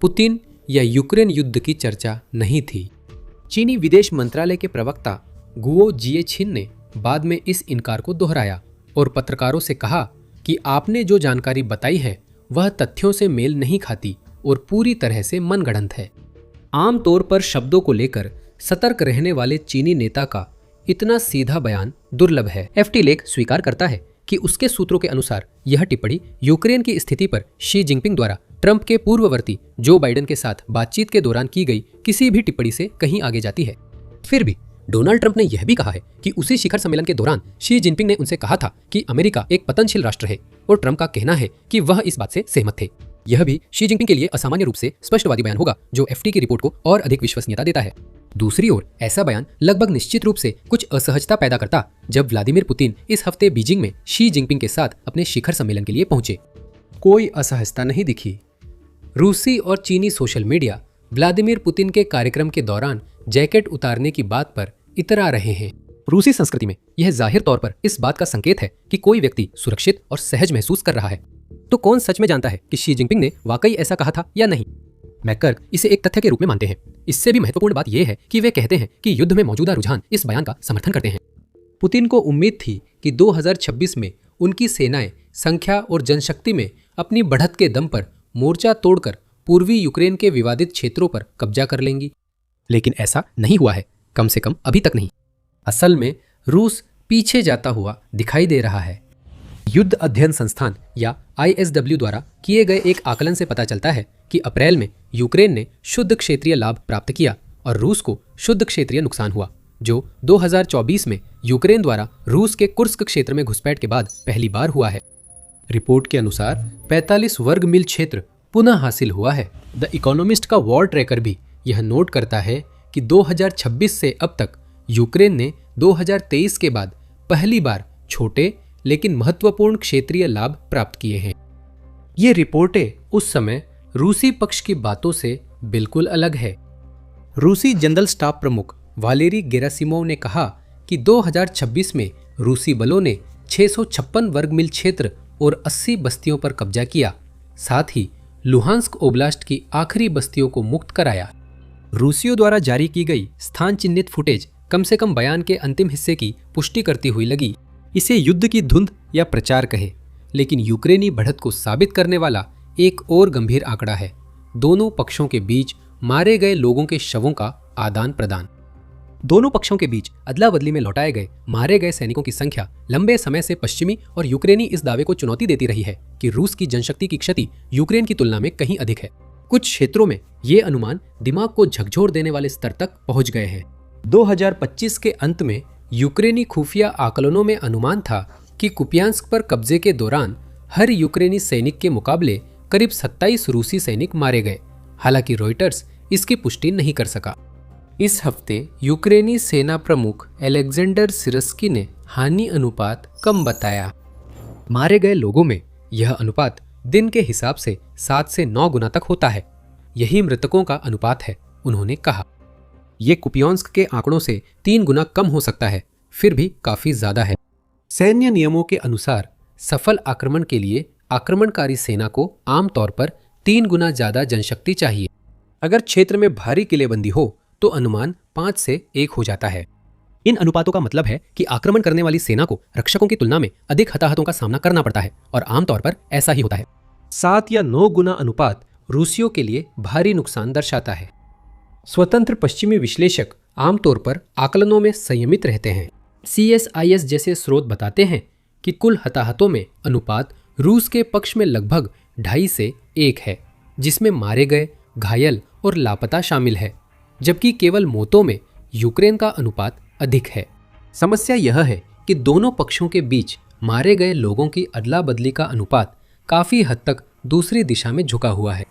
पुतिन या यूक्रेन युद्ध की चर्चा नहीं थी। चीनी विदेश मंत्रालय के प्रवक्ता गुओ जिएछिन ने बाद में इस इनकार को दोहराया और पत्रकारों से कहा कि आपने जो जानकारी बताई है वह तथ्यों से मेल नहीं खाती और पूरी तरह से मनगढ़ंत है। आमतौर पर शब्दों को लेकर सतर्क रहने वाले चीनी नेता का इतना सीधा बयान दुर्लभ है। FT लेख स्वीकार करता है कि उसके सूत्रों के अनुसार यह टिप्पणी यूक्रेन की स्थिति पर शी जिनपिंग द्वारा ट्रंप के पूर्ववर्ती जो बाइडेन के साथ बातचीत के दौरान की गई किसी भी टिप्पणी से कहीं आगे जाती है। फिर भी डोनाल्ड ट्रंप ने यह भी कहा है कि उसी शिखर सम्मेलन के दौरान शी जिनपिंग ने उनसे कहा था कि अमेरिका एक पतनशील राष्ट्र है और ट्रंप का कहना है कि वह इस बात से सहमत थे। यह भी शी जिनपिंग के लिए असामान्य रूप से स्पष्टवादी बयान होगा, जो FT की रिपोर्ट को और अधिक विश्वसनीयता देता है। दूसरी ओर ऐसा बयान लगभग निश्चित रूप से कुछ असहजता पैदा करता जब व्लादिमीर पुतिन इस हफ्ते बीजिंग में शी जिनपिंग के साथ अपने शिखर सम्मेलन के लिए पहुंचे। कोई असहजता नहीं दिखी। रूसी और चीनी सोशल मीडिया व्लादिमीर पुतिन के कार्यक्रम के दौरान जैकेट उतारने की बात पर इतरा रहे हैं। रूसी संस्कृति में यह जाहिर तौर पर इस बात का संकेत है कि कोई व्यक्ति सुरक्षित और सहज महसूस कर रहा है। तो कौन सच में जानता है कि शी जिनपिंग ने वाकई ऐसा कहा था या नहीं? मैककर्क इसे एक तथ्य के रूप में मानते हैं। इससे भी महत्वपूर्ण बात यह है कि वे कहते हैं कि युद्ध में मौजूदा रुझान इस बयान का समर्थन करते हैं। पुतिन को उम्मीद थी कि 2026 में उनकी सेनाएं संख्या और जनशक्ति में अपनी बढ़त के दम पर मोर्चा तोड़कर पूर्वी यूक्रेन के विवादित क्षेत्रों पर कब्जा कर लेंगी, लेकिन ऐसा नहीं हुआ है, कम से कम अभी तक नहीं। असल में रूस पीछे जाता हुआ दिखाई दे रहा है। युद्ध अध्ययन संस्थान या ISW द्वारा किए गए एक आकलन से पता चलता है कि अप्रैल में यूक्रेन ने शुद्ध क्षेत्रीय लाभ प्राप्त किया और रूस को शुद्ध क्षेत्रीय नुकसान हुआ, जो 2024 में यूक्रेन द्वारा रूस के कुर्स्क क्षेत्र में घुसपैठ के बाद पहली बार हुआ है। रिपोर्ट के अनुसार 45 वर्ग मील क्षेत्र पुनः हासिल हुआ है। द इकोनॉमिस्ट का वॉर ट्रैकर भी यह नोट करता है कि 2026 से अब तक यूक्रेन ने 2023 के बाद पहली बार छोटे लेकिन महत्वपूर्ण क्षेत्रीय लाभ प्राप्त किए हैं। ये रिपोर्टें उस समय रूसी पक्ष की बातों से बिल्कुल अलग है। रूसी जनरल स्टाफ प्रमुख वालेरी गेरासिमोव ने कहा कि 2026 में रूसी बलों ने 656 वर्ग मील क्षेत्र और 80 बस्तियों पर कब्जा किया, साथ ही लुहांस्क ओब्लास्ट की आखिरी बस्तियों को मुक्त कराया। रूसियों द्वारा जारी की गई स्थान चिन्हित फुटेज कम से कम बयान के अंतिम हिस्से की पुष्टि करती हुई लगी। इसे युद्ध की धुंध या प्रचार कहे, लेकिन यूक्रेनी बढ़त को साबित करने वाला एक और गंभीर आंकड़ा है दोनों पक्षों के बीच मारे गए लोगों के शवों का आदान प्रदान। दोनों पक्षों के बीच अदला बदली में लौटाए गए मारे गए सैनिकों की संख्या लंबे समय से पश्चिमी और यूक्रेनी इस दावे को चुनौती देती रही है कि रूस की जनशक्ति की क्षति यूक्रेन की तुलना में कहीं अधिक है। कुछ क्षेत्रों में ये अनुमान दिमाग को झकझोर देने वाले स्तर तक पहुंच गए हैं। 2025 के अंत में यूक्रेनी खुफिया आकलनों में अनुमान था कि कुपियांस्क पर कब्जे के दौरान हर यूक्रेनी सैनिक के मुकाबले करीब 27 रूसी सैनिक मारे गए। हालांकि रॉयटर्स इसकी पुष्टि नहीं कर सका। इस हफ्ते यूक्रेनी सेना प्रमुख अलेक्जेंडर सिरस्की ने हानि अनुपात कम बताया। मारे गए लोगों में यह अनुपात दिन के हिसाब से 7 से 9 गुना तक होता है। यही मृतकों का अनुपात है, उन्होंने कहा। यह कुपियोंस्क के आंकड़ों से 3 गुना कम हो सकता है, फिर भी काफी ज्यादा है। सैन्य नियमों के अनुसार सफल आक्रमण के लिए आक्रमणकारी सेना को आमतौर पर 3 गुना ज्यादा जनशक्ति चाहिए। अगर क्षेत्र में भारी किलेबंदी हो तो अनुमान 5 से 1 हो जाता है। इन अनुपातों का मतलब है कि आक्रमण करने वाली सेना को रक्षकों की तुलना में अधिक हताहतों का सामना करना पड़ता है, और आमतौर पर ऐसा ही होता है। 7 या 9 गुना अनुपात रूसियों के लिए भारी नुकसान दर्शाता है। स्वतंत्र पश्चिमी विश्लेषक आमतौर पर आकलनों में संयमित रहते हैं। CSIS जैसे स्रोत बताते हैं कि कुल हताहतों में अनुपात रूस के पक्ष में लगभग 2.5 से 1 है, जिसमें मारे गए, घायल और लापता शामिल है, जबकि केवल मौतों में यूक्रेन का अनुपात अधिक है। समस्या यह है कि दोनों पक्षों के बीच मारे गए लोगों की अदला बदली का अनुपात काफी हद तक दूसरी दिशा में झुका हुआ है।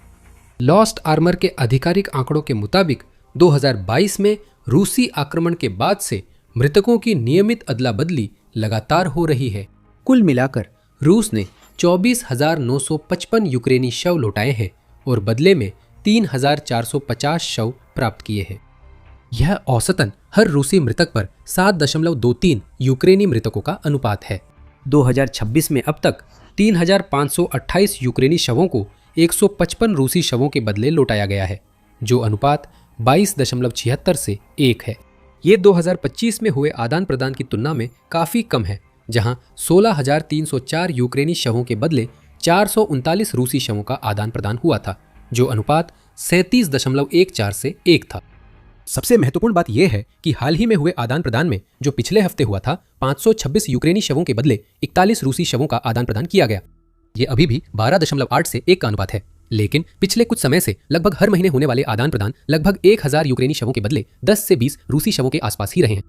लॉस्ट आर्मर के आधिकारिक आंकड़ों के मुताबिक 2022 में रूसी आक्रमण के बाद से मृतकों की नियमित अदला बदली लगातार हो रही है। कुल मिलाकर रूस ने 24,955 यूक्रेनी शव लौटाए हैं और बदले में 3,450 शव प्राप्त किए हैं। यह औसतन हर रूसी मृतक पर 7.23 यूक्रेनी मृतकों का अनुपात है। 2026 में अब तक 3,528 यूक्रेनी शवों को 155 रूसी शवों के बदले लौटाया गया है, जो अनुपात 22.76 से 1 है। ये 2025 में हुए आदान प्रदान की तुलना में काफी कम है, जहां 16,304 यूक्रेनी शवों के बदले 439 रूसी शवों का आदान प्रदान हुआ था, जो अनुपात 37.14 से 1 था। सबसे महत्वपूर्ण बात यह है कि हाल ही में हुए आदान प्रदान में, जो पिछले हफ्ते हुआ था, 526 यूक्रेनी शवों के बदले 41 रूसी शवों का आदान प्रदान किया गया। ये अभी भी 12.8 से 1 का अनुपात है, लेकिन पिछले कुछ समय से लगभग हर महीने होने वाले आदान प्रदान लगभग 1000 यूक्रेनी शवों के बदले 10 से 20 रूसी शवों के आसपास ही रहे हैं।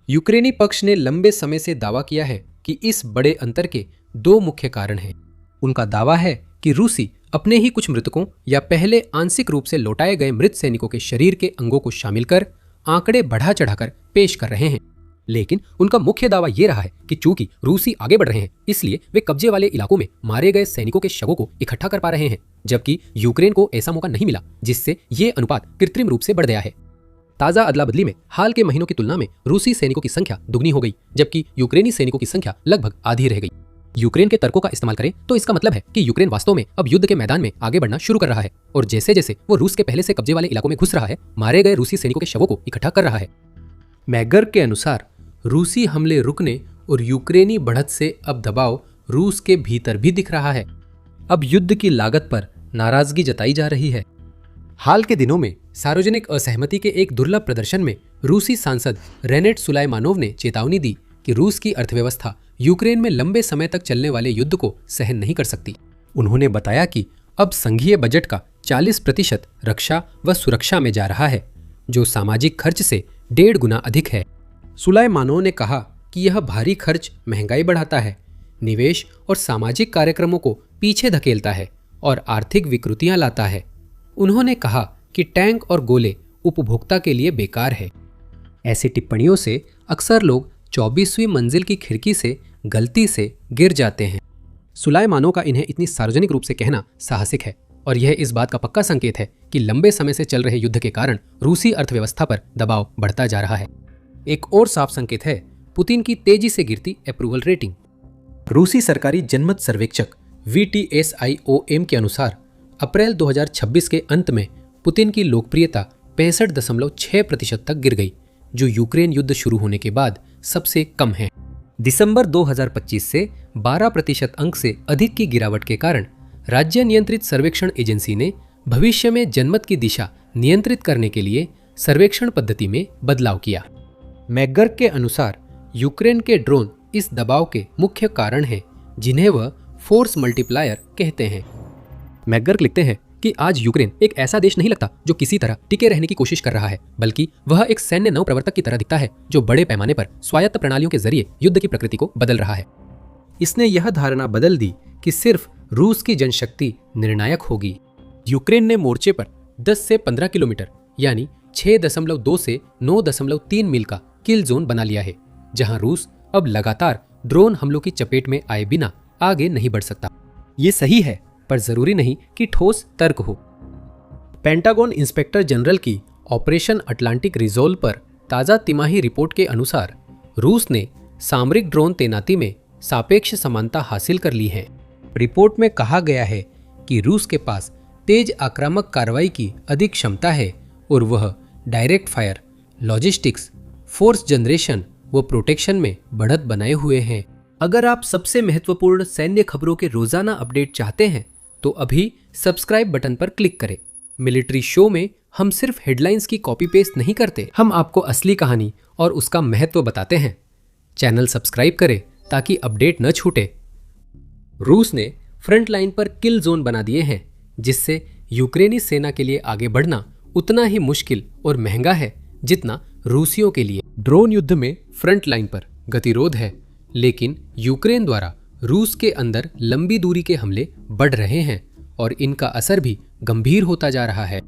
यूक्रेनी पक्ष ने लंबे समय से दावा किया है कि इस बड़े अंतर के 2 मुख्य कारण हैं। उनका दावा है कि रूसी अपने ही कुछ मृतकों या पहले आंशिक रूप से लौटाए गए मृत सैनिकों के शरीर के अंगों को शामिल कर आंकड़े बढ़ा चढ़ाकर पेश कर रहे हैं, लेकिन उनका मुख्य दावा यह रहा है कि चूंकि रूसी आगे बढ़ रहे हैं, इसलिए वे कब्जे वाले इलाकों में मारे गए सैनिकों के शवों को इकट्ठा कर पा रहे हैं, जबकि यूक्रेन को ऐसा मौका नहीं मिला, जिससे ये अनुपात कृत्रिम रूप से बढ़ गया है। ताजा अदला बदली में हाल के महीनों की तुलना में रूसी सैनिकों की संख्या दुगनी हो गई, जबकि यूक्रेनी सैनिकों की संख्या लगभग आधी रह गई। यूक्रेन के तर्कों का इस्तेमाल करें तो इसका मतलब है कि यूक्रेन वास्तव में अब युद्ध के मैदान में आगे बढ़ना शुरू कर रहा है, और जैसे जैसे वो रूस के पहले से कब्जे वाले इलाकों में घुस रहा है, मारे गए रूसी सैनिकों के शवों को इकट्ठा कर रहा है। मैगर के अनुसार रूसी हमले रुकने और यूक्रेनी बढ़त से अब दबाव रूस के भीतर भी दिख रहा है। अब युद्ध की लागत पर नाराजगी जताई जा रही है। हाल के दिनों में सार्वजनिक असहमति के एक दुर्लभ प्रदर्शन में रूसी सांसद रेनेट सुलाइमानोव ने चेतावनी दी कि रूस की अर्थव्यवस्था यूक्रेन में लंबे समय तक चलने वाले युद्ध को सहन नहीं कर सकती। उन्होंने बताया कि अब संघीय बजट का 40% रक्षा व सुरक्षा में जा रहा है, जो सामाजिक खर्च से 1.5 गुना अधिक है। सुलाइमानोव ने कहा कि यह भारी खर्च महंगाई बढ़ाता है, निवेश और सामाजिक कार्यक्रमों को पीछे धकेलता है और आर्थिक विकृतियां लाता है। उन्होंने कहा कि टैंक और गोले उपभोक्ता के लिए बेकार है। ऐसी टिप्पणियों से अक्सर लोग 24वीं मंजिल की खिड़की से गलती से गिर जाते हैं। सुलाइमानोव का इन्हें इतनी सार्वजनिक रूप से कहना साहसिक है, और यह इस बात का पक्का संकेत है कि लंबे समय से चल रहे युद्ध के कारण रूसी अर्थव्यवस्था पर दबाव बढ़ता जा रहा है। एक और साफ संकेत है पुतिन की तेजी से गिरती अप्रूवल रेटिंग। रूसी सरकारी जनमत सर्वेक्षक VTSIOM के अनुसार अप्रैल 2026 के अंत में पुतिन की लोकप्रियता 65.6% तक गिर गई, जो यूक्रेन युद्ध शुरू होने के बाद सबसे कम है। दिसंबर 2025 से 12% अंक से अधिक की गिरावट के कारण राज्य नियंत्रित सर्वेक्षण एजेंसी ने भविष्य में जनमत की दिशा नियंत्रित करने के लिए सर्वेक्षण पद्धति में बदलाव किया। मैगर के अनुसार यूक्रेन के ड्रोन इस दबाव के मुख्य कारण हैं, जिन्हें वह फोर्स मल्टीप्लायर कहते हैं। मैगर लिखते हैं कि आज यूक्रेन एक ऐसा देश नहीं लगता जो किसी तरह टिके रहने की कोशिश कर रहा है, बल्कि वह एक सैन्य नवप्रवर्तक की तरह दिखता है जो बड़े पैमाने पर स्वायत्त प्रणालियों के जरिए युद्ध की प्रकृति को बदल रहा है। इसने यह धारणा बदल दी कि सिर्फ रूस की जनशक्ति निर्णायक होगी। यूक्रेन ने मोर्चे पर 10 से 15 किलोमीटर यानी 6.2 से 9.3 मील का किल जोन बना लिया है, जहां रूस अब लगातार ड्रोन हमलों की चपेट में आए बिना आगे नहीं बढ़ सकता। ये सही है, पर जरूरी नहीं कि ठोस तर्क हो। पेंटागन इंस्पेक्टर जनरल की ऑपरेशन अटलांटिक रिजोल्व पर ताज़ा तिमाही रिपोर्ट के अनुसार रूस ने सामरिक ड्रोन तैनाती में सापेक्ष समानता हासिल कर ली है। रिपोर्ट में कहा गया है कि रूस के पास तेज आक्रामक कार्रवाई की अधिक क्षमता है और वह direct fire, logistics, force generation व प्रोटेक्शन में बढ़त बनाए हुए हैं। अगर आप सबसे महत्वपूर्ण सैन्य खबरों के रोजाना अपडेट चाहते हैं तो अभी सब्सक्राइब बटन पर क्लिक करें। मिलिट्री शो में हम सिर्फ हेडलाइंस की कॉपी पेस्ट नहीं करते, हम आपको असली कहानी और उसका महत्व बताते हैं। चैनल सब्सक्राइब करें ताकि अपडेट न छूटे। रूस ने फ्रंट लाइन पर किल जोन बना दिए हैं, जिससे यूक्रेनी सेना के लिए आगे बढ़ना उतना ही मुश्किल और महंगा है जितना रूसियों के लिए। ड्रोन युद्ध में फ्रंट लाइन पर गतिरोध है, लेकिन यूक्रेन द्वारा रूस के अंदर लंबी दूरी के हमले बढ़ रहे हैं और इनका असर भी गंभीर होता जा रहा है।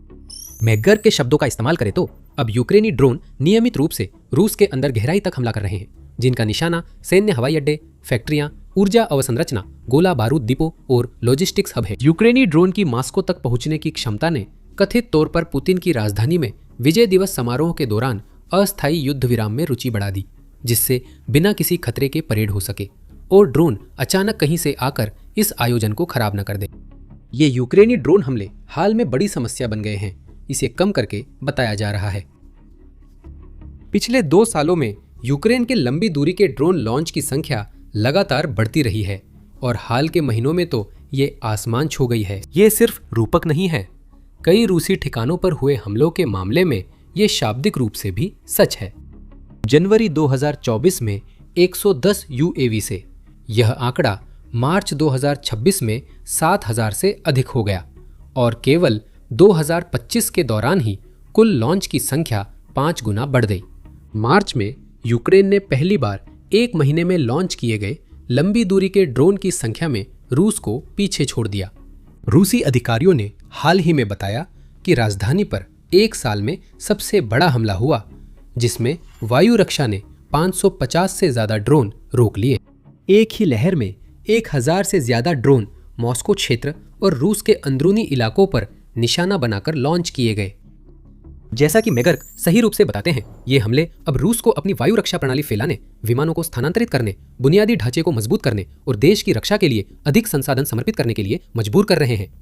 मैगर के शब्दों का इस्तेमाल करें तो अब यूक्रेनी ड्रोन नियमित रूप से रूस के अंदर गहराई तक हमला कर रहे हैं, जिनका निशाना सैन्य हवाई अड्डे, फैक्ट्रियां, ऊर्जा अवसंरचना, गोला बारूद डिपो और लॉजिस्टिक्स हब है। यूक्रेनी ड्रोन की मॉस्को तक पहुंचने की क्षमता ने कथित तौर पर पुतिन की राजधानी में विजय दिवस समारोह के दौरान अस्थायी युद्ध विराम में रुचि बढ़ा दी, जिससे बिना किसी खतरे के परेड हो सके और ड्रोन अचानक कहीं से आकर इस आयोजन को खराब न कर दे। ये यूक्रेनी ड्रोन हमले हाल में बड़ी समस्या बन गए हैं, इसे कम करके बताया जा रहा है। पिछले 2 सालों में यूक्रेन के लंबी दूरी के ड्रोन लॉन्च की संख्या लगातार बढ़ती रही है और हाल के महीनों में तो ये आसमान छू गई है। ये सिर्फ रूपक नहीं है, कई रूसी ठिकानों पर हुए हमलों के मामले में ये शाब्दिक रूप से भी सच है। जनवरी 2024 में 110 यूएवी से यह आंकड़ा मार्च 2026 में 7000 से अधिक हो गया और केवल 2025 के दौरान ही कुल लॉन्च की संख्या 5 गुना बढ़ गई। मार्च में यूक्रेन ने पहली बार एक महीने में लॉन्च किए गए लंबी दूरी के ड्रोन की संख्या में रूस को पीछे छोड़ दिया। रूसी अधिकारियों ने हाल ही में बताया कि राजधानी पर एक साल में सबसे बड़ा हमला हुआ, जिसमें वायु रक्षा ने 550 से ज्यादा ड्रोन रोक लिए। एक ही लहर में 1000 से ज्यादा ड्रोन मॉस्को क्षेत्र और रूस के अंदरूनी इलाकों पर निशाना बनाकर लॉन्च किए गए। जैसा कि मैगर सही रूप से बताते हैं, ये हमले अब रूस को अपनी वायु रक्षा प्रणाली फैलाने, विमानों को स्थानांतरित करने, बुनियादी ढांचे को मजबूत करने और देश की रक्षा के लिए अधिक संसाधन समर्पित करने के लिए मजबूर कर रहे हैं।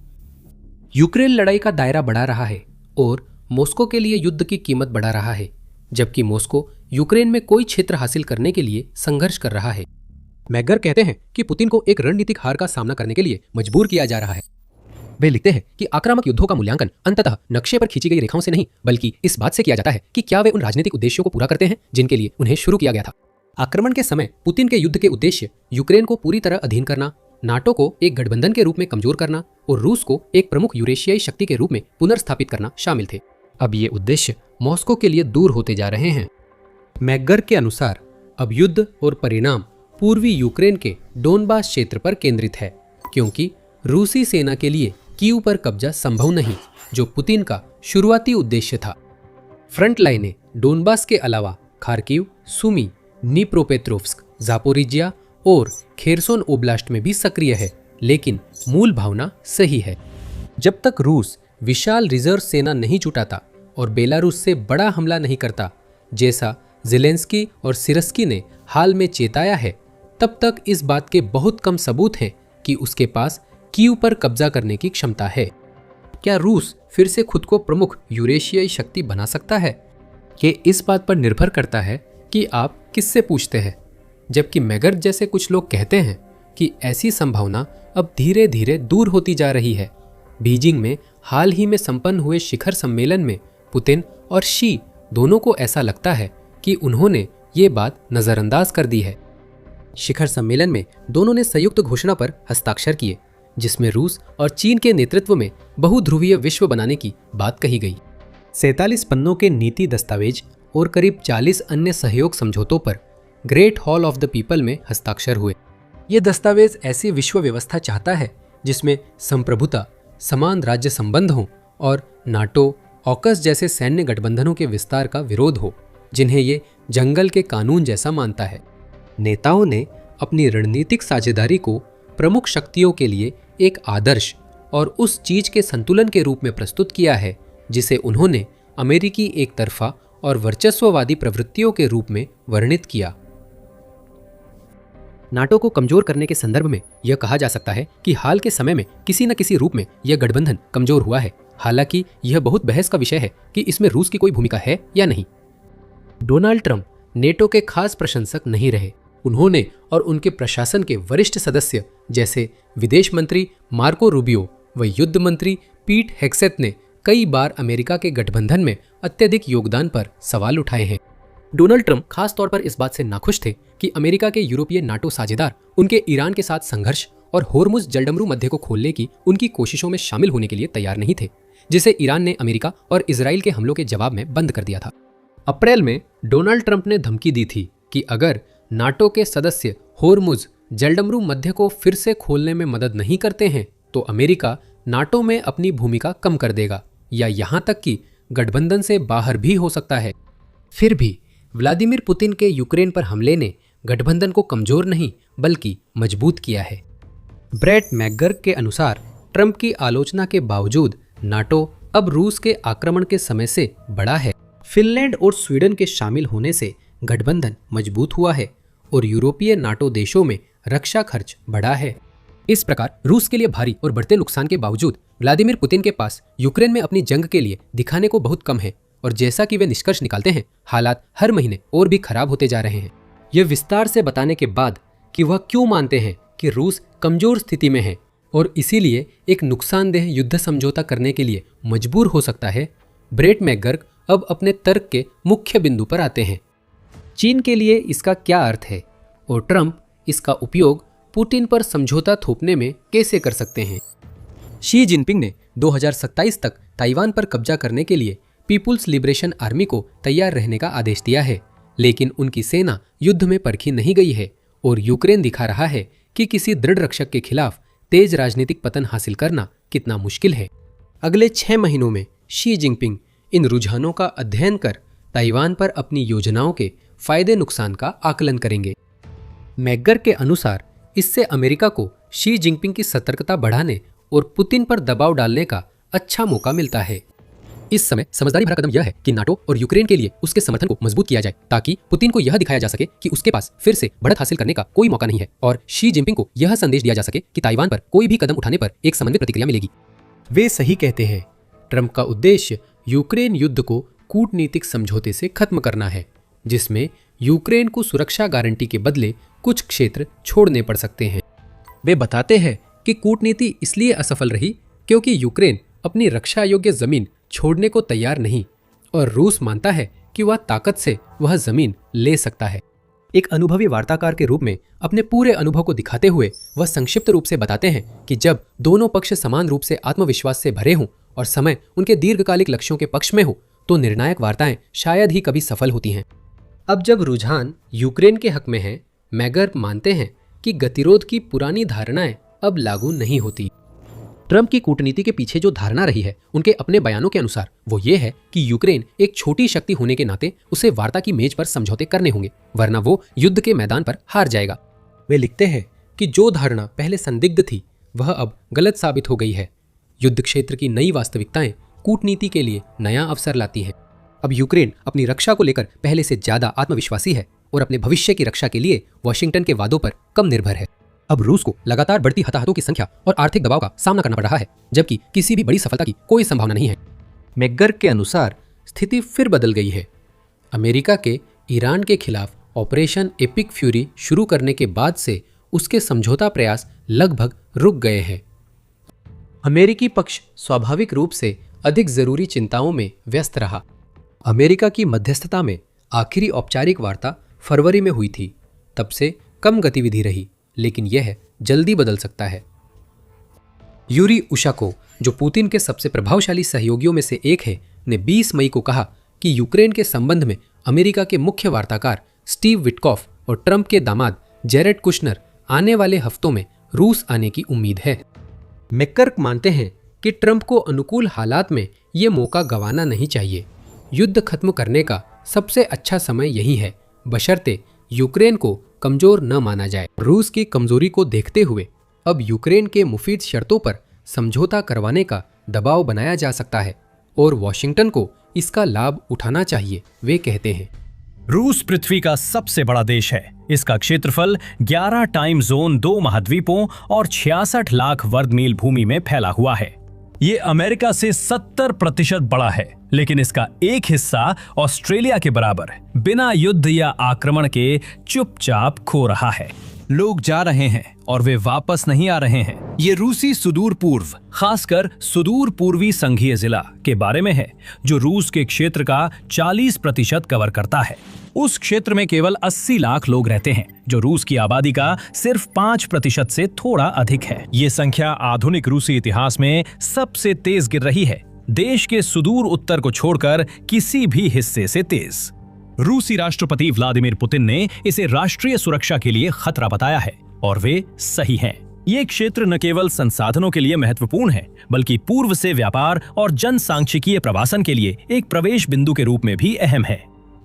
यूक्रेन लड़ाई का दायरा बढ़ा रहा है और मॉस्को के लिए युद्ध की कीमत बढ़ा रहा है, जबकि मॉस्को यूक्रेन में कोई क्षेत्र हासिल करने के लिए संघर्ष कर रहा है। मैगर कहते हैं कि पुतिन को एक रणनीतिक हार का सामना करने के लिए मजबूर किया जा रहा है। वे लिखते हैं कि आक्रामक युद्धों का मूल्यांकन अंततः नक्शे पर खींची गई रेखाओं से नहीं, बल्कि इस बात से किया जाता है कि क्या वे उन राजनीतिक उद्देश्यों को पूरा करते हैं जिनके लिए उन्हें शुरू किया गया था। आक्रमण के समय पुतिन के युद्ध के उद्देश्य यूक्रेन को पूरी तरह अधीन करना, नाटो को एक गठबंधन के रूप में कमजोर करना और रूस को एक प्रमुख यूरेशियाई शक्ति के रूप में पुनर्स्थापित करना शामिल थे। अब ये उद्देश्य मॉस्को के लिए दूर होते जा रहे हैं। मैगर के अनुसार अब युद्ध और परिणाम पूर्वी यूक्रेन के डोनबास क्षेत्र पर केंद्रित है, क्योंकि रूसी सेना के लिए कीव पर कब्जा संभव नहीं, जो पुतिन का शुरुआती उद्देश्य था। फ्रंट लाइनें डोनबास के अलावा खार्किव, सुमी, निप्रोपेट्रोव्स्क, जापोरिजिया और खेरसोन ओब्लास्ट में भी सक्रिय है, लेकिन मूल भावना सही है। जब तक रूस विशाल रिजर्व सेना नहीं जुटाता और बेलारूस से बड़ा हमला नहीं करता, जैसा ज़ेलेंस्की और सिरस्की ने हाल में चेताया है, तब तक इस बात के बहुत कम सबूत हैं कि उसके पास कीव पर कब्जा करने की क्षमता है। क्या रूस फिर से खुद को प्रमुख यूरेशियाई शक्ति बना सकता है? ये इस बात पर निर्भर करता है कि आप किससे पूछते हैं, जबकि मैगर जैसे कुछ लोग कहते हैं कि ऐसी संभावना अब धीरे धीरे दूर होती जा रही है। बीजिंग में हाल ही में संपन्न हुए शिखर सम्मेलन में पुतिन और शी दोनों को ऐसा लगता है कि उन्होंने ये बात नज़रअंदाज कर दी है। शिखर सम्मेलन में दोनों ने संयुक्त घोषणा पर हस्ताक्षर किए, जिसमें रूस और चीन के नेतृत्व में बहुध्रुवीय विश्व बनाने की बात कही गई। 47 पन्नों के नीति दस्तावेज और करीब 40 अन्य सहयोग समझौतों पर great hall of the people में हस्ताक्षर हुए। ये दस्तावेज ऐसी विश्व व्यवस्था चाहता है जिसमें संप्रभुता, समान राज्य संबंध हों और नाटो, ऑकस जैसे सैन्य गठबंधनों के विस्तार का विरोध हो, जिन्हें ये जंगल के कानून जैसा मानता है। नेताओं ने अपनी रणनीतिक साझेदारी को प्रमुख शक्तियों के लिए एक आदर्श और उस चीज के संतुलन के रूप में प्रस्तुत किया है जिसे उन्होंने अमेरिकी एक तरफा और वर्चस्ववादी प्रवृत्तियों के रूप में वर्णित किया। नाटो को कमजोर करने के संदर्भ में यह कहा जा सकता है कि हाल के समय में किसी न किसी रूप में यह गठबंधन कमजोर हुआ है। हालांकि यह बहुत बहस का विषय है कि इसमें रूस की कोई भूमिका है या नहीं। डोनाल्ड ट्रंप नेटो के खास प्रशंसक नहीं रहे। उन्होंने और उनके प्रशासन के वरिष्ठ सदस्य जैसे विदेश मंत्री मार्को रूबियो व युद्ध मंत्री पीट हेग्सेथ ने कई बार अमेरिका के गठबंधन में अत्यधिक योगदान पर सवाल उठाए हैं। डोनाल्ड ट्रंप खास तौर पर इस बात से नाखुश थे कि अमेरिका के यूरोपीय नाटो साझेदार उनके ईरान के साथ संघर्ष और होर्मुज जलडमरू मध्य को खोलने की उनकी कोशिशों में शामिल होने के लिए तैयार नहीं थे, जिसे ईरान ने अमेरिका और इजराइल के हमलों के जवाब में बंद कर दिया था। अप्रैल में डोनाल्ड ट्रंप ने धमकी दी थी कि अगर नाटो के सदस्य होर्मुज जलडमरू मध्य को फिर से खोलने में मदद नहीं करते हैं तो अमेरिका नाटो में अपनी भूमिका कम कर देगा या यहां तक कि गठबंधन से बाहर भी हो सकता है। फिर भी व्लादिमीर पुतिन के यूक्रेन पर हमले ने गठबंधन को कमजोर नहीं बल्कि मजबूत किया है। ब्रेट मैकगर्ग के अनुसार ट्रंप की आलोचना के बावजूद नाटो अब रूस के आक्रमण के समय से बड़ा है। फिनलैंड और स्वीडन के शामिल होने से गठबंधन मजबूत हुआ है और यूरोपीय नाटो देशों में रक्षा खर्च बढ़ा है। इस प्रकार रूस के लिए भारी और बढ़ते नुकसान के बावजूद व्लादिमीर पुतिन के पास यूक्रेन में अपनी जंग के लिए दिखाने को बहुत कम है और जैसा कि वे निष्कर्ष निकालते हैं, हालात हर महीने और भी खराब होते जा रहे हैं। यह विस्तार से बताने के बाद कि वह क्यों मानते हैं कि रूस कमजोर स्थिति में है और इसीलिए एक नुकसानदेह युद्ध समझौता करने के लिए मजबूर हो सकता है, ब्रेट मैकगर्ग अब अपने तर्क के मुख्य बिंदु पर आते हैं। चीन के लिए इसका क्या अर्थ है और ट्रंप इसका उपयोग पुतिन पर समझौता थोपने में कैसे कर सकते हैं। शी जिनपिंग ने 2027 तक ताइवान पर कब्जा करने के लिए पीपुल्स लिबरेशन आर्मी को तैयार रहने का आदेश दिया है, लेकिन उनकी सेना युद्ध में परखी नहीं गई है और यूक्रेन दिखा रहा है कि किसी दृढ़ रक्षक के खिलाफ तेज राजनीतिक पतन हासिल करना कितना मुश्किल है। अगले 6 महीनों में शी जिनपिंग इन रुझानों का अध्ययन कर ताइवान पर अपनी योजनाओं के फायदे नुकसान का आकलन करेंगे। मैकगर्ग के अनुसार इससे अमेरिका को शी जिनपिंग की सतर्कता बढ़ाने और पुतिन पर दबाव डालने का अच्छा मौका मिलता है। इस समय समझदारी भरा कदम यह है कि नाटो और यूक्रेन के लिए उसके समर्थन को मजबूत किया जाए ताकि पुतिन को यह दिखाया जा सके कि उसके पास फिर से बढ़त हासिल करने का कोई मौका नहीं है और शी जिनपिंग को यह संदेश दिया जा सके कि ताइवान पर कोई भी कदम उठाने पर एक समन्वित प्रतिक्रिया मिलेगी। वे सही कहते हैं। ट्रंप का उद्देश्य यूक्रेन युद्ध को कूटनीतिक समझौते से खत्म करना है, जिसमें यूक्रेन को सुरक्षा गारंटी के बदले कुछ क्षेत्र छोड़ने पड़ सकते हैं। वे बताते हैं कि कूटनीति इसलिए असफल रही क्योंकि यूक्रेन अपनी रक्षा योग्य जमीन छोड़ने को तैयार नहीं और रूस मानता है कि वह ताकत से वह जमीन ले सकता है। एक अनुभवी वार्ताकार के रूप में अपने पूरे अनुभव को दिखाते हुए वह संक्षिप्त रूप से बताते हैं कि जब दोनों पक्ष समान रूप से आत्मविश्वास से भरे हों और समय उनके दीर्घकालिक लक्ष्यों के पक्ष में हो तो निर्णायक वार्ताएं शायद ही कभी सफल होती हैं। अब जब रुझान यूक्रेन के हक में है, मैकगर्ग मानते हैं कि गतिरोध की पुरानी धारणाएं अब लागू नहीं होती। ट्रंप की कूटनीति के पीछे जो धारणा रही है उनके अपने बयानों के अनुसार वो ये है कि यूक्रेन एक छोटी शक्ति होने के नाते उसे वार्ता की मेज पर समझौते करने होंगे, वरना वो युद्ध के मैदान पर हार जाएगा। वे लिखते हैं कि जो धारणा पहले संदिग्ध थी वह अब गलत साबित हो गई है। युद्ध क्षेत्र की नई वास्तविकताएं कूटनीति के लिए नया अवसर लाती हैं। अब यूक्रेन अपनी रक्षा को लेकर पहले से ज्यादा आत्मविश्वासी है और अपने भविष्य की रक्षा के लिए वॉशिंगटन के वादों पर कम निर्भर है। अब रूस को लगातार बढ़ती हताहतों की संख्या और आर्थिक दबाव का सामना करना पड़ रहा है, जबकि किसी भी बड़ी सफलता की कोई संभावना नहीं है। मैकगर्ग के अनुसार स्थिति फिर बदल गई है। अमेरिका के ईरान के खिलाफ ऑपरेशन एपिक फ्यूरी शुरू करने के बाद से उसके समझौता प्रयास लगभग रुक गए हैं। अमेरिकी पक्ष स्वाभाविक रूप से अधिक जरूरी चिंताओं में व्यस्त रहा। अमेरिका की मध्यस्थता में आखिरी औपचारिक वार्ता फरवरी में हुई थी। तब से कम गतिविधि रही, लेकिन यह जल्दी बदल सकता है। यूरी उशाको, जो पुतिन के सबसे प्रभावशाली सहयोगियों में से एक है, ने 20 मई को कहा कि यूक्रेन के संबंध में अमेरिका के मुख्य वार्ताकार स्टीव विटकॉफ और ट्रंप के दामाद जेरेड कुशनर आने वाले हफ्तों में रूस आने की उम्मीद है। मैकगर्ग मानते हैं कि ट्रंप को अनुकूल हालात में ये मौका गंवाना नहीं चाहिए। युद्ध खत्म करने का सबसे अच्छा समय यही है, बशर्ते यूक्रेन को कमजोर न माना जाए। रूस की कमजोरी को देखते हुए अब यूक्रेन के मुफीद शर्तों पर समझौता करवाने का दबाव बनाया जा सकता है और वॉशिंगटन को इसका लाभ उठाना चाहिए, वे कहते हैं। रूस पृथ्वी का सबसे बड़ा देश है। इसका क्षेत्रफल 11 टाइम जोन, 2 महाद्वीपों और 66 लाख वर्ग मील भूमि में फैला हुआ है। ये अमेरिका से 70% बड़ा है, लेकिन इसका एक हिस्सा ऑस्ट्रेलिया के बराबर बिना युद्ध या आक्रमण के चुपचाप खो रहा है। लोग जा रहे हैं और वे वापस नहीं आ रहे हैं। ये रूसी सुदूर पूर्व, खासकर सुदूर पूर्वी संघीय जिला के बारे में है, जो रूस के क्षेत्र का 40% कवर करता है। उस क्षेत्र में केवल 80 लाख लोग रहते हैं, जो रूस की आबादी का सिर्फ 5% से थोड़ा अधिक है। ये संख्या आधुनिक रूसी इतिहास में सबसे तेज गिर रही है, देश के सुदूर उत्तर को छोड़कर किसी भी हिस्से से तेज। रूसी राष्ट्रपति व्लादिमीर पुतिन ने इसे राष्ट्रीय सुरक्षा के लिए खतरा बताया है, और वे सही हैं। ये क्षेत्र न केवल संसाधनों के लिए महत्वपूर्ण है, बल्कि पूर्व से व्यापार और जनसांख्यिकीय प्रवासन के लिए एक प्रवेश बिंदु के रूप में भी अहम है।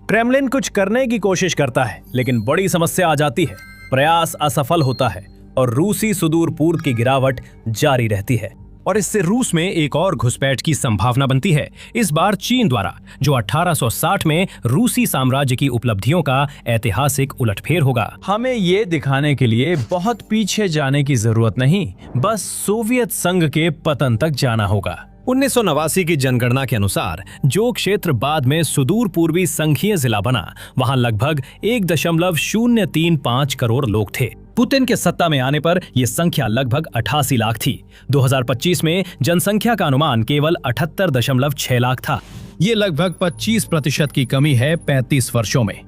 क्रेमलिन कुछ करने की कोशिश करता है, लेकिन बड़ी समस्या आ जाती है, प्रयास असफल होता है और रूसी सुदूर पूर्व की गिरावट जारी रहती है। और इससे रूस में एक और घुसपैठ की संभावना बनती है, इस बार चीन द्वारा, जो 1860 में रूसी साम्राज्य की उपलब्धियों का ऐतिहासिक उलटफेर होगा। हमें ये दिखाने के लिए बहुत पीछे जाने की जरूरत नहीं, बस सोवियत संघ के पतन तक जाना होगा। 1989 की जनगणना के अनुसार जो क्षेत्र बाद में सुदूर पूर्वी संघीय जिला बना, वहां लगभग 1.035 करोड़ लोग थे। पुतिन के सत्ता में आने पर यह संख्या लगभग 88 लाख थी। 2025 में जनसंख्या का अनुमान केवल 78.6 लाख था। ये लगभग 25% की कमी है 35 वर्षों में।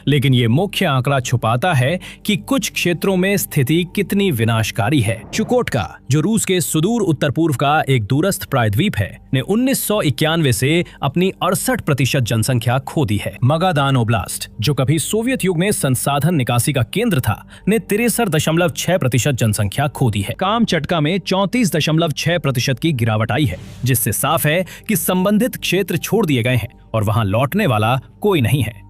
लेकिन ये मुख्य आंकड़ा छुपाता है कि कुछ क्षेत्रों में स्थिति कितनी विनाशकारी है। चुकोटका, जो रूस के सुदूर उत्तर पूर्व का एक दूरस्थ प्रायद्वीप है, ने 1991 से अपनी 68% जनसंख्या खो दी है। मगादान ओब्लास्ट, जो कभी सोवियत युग में संसाधन निकासी का केंद्र था, ने 63.6% जनसंख्या खो दी है। कामचटका में 34.6% की गिरावट आई है, जिससे साफ है कि संबंधित क्षेत्र छोड़ दिए गए हैं और वहां लौटने वाला कोई नहीं है।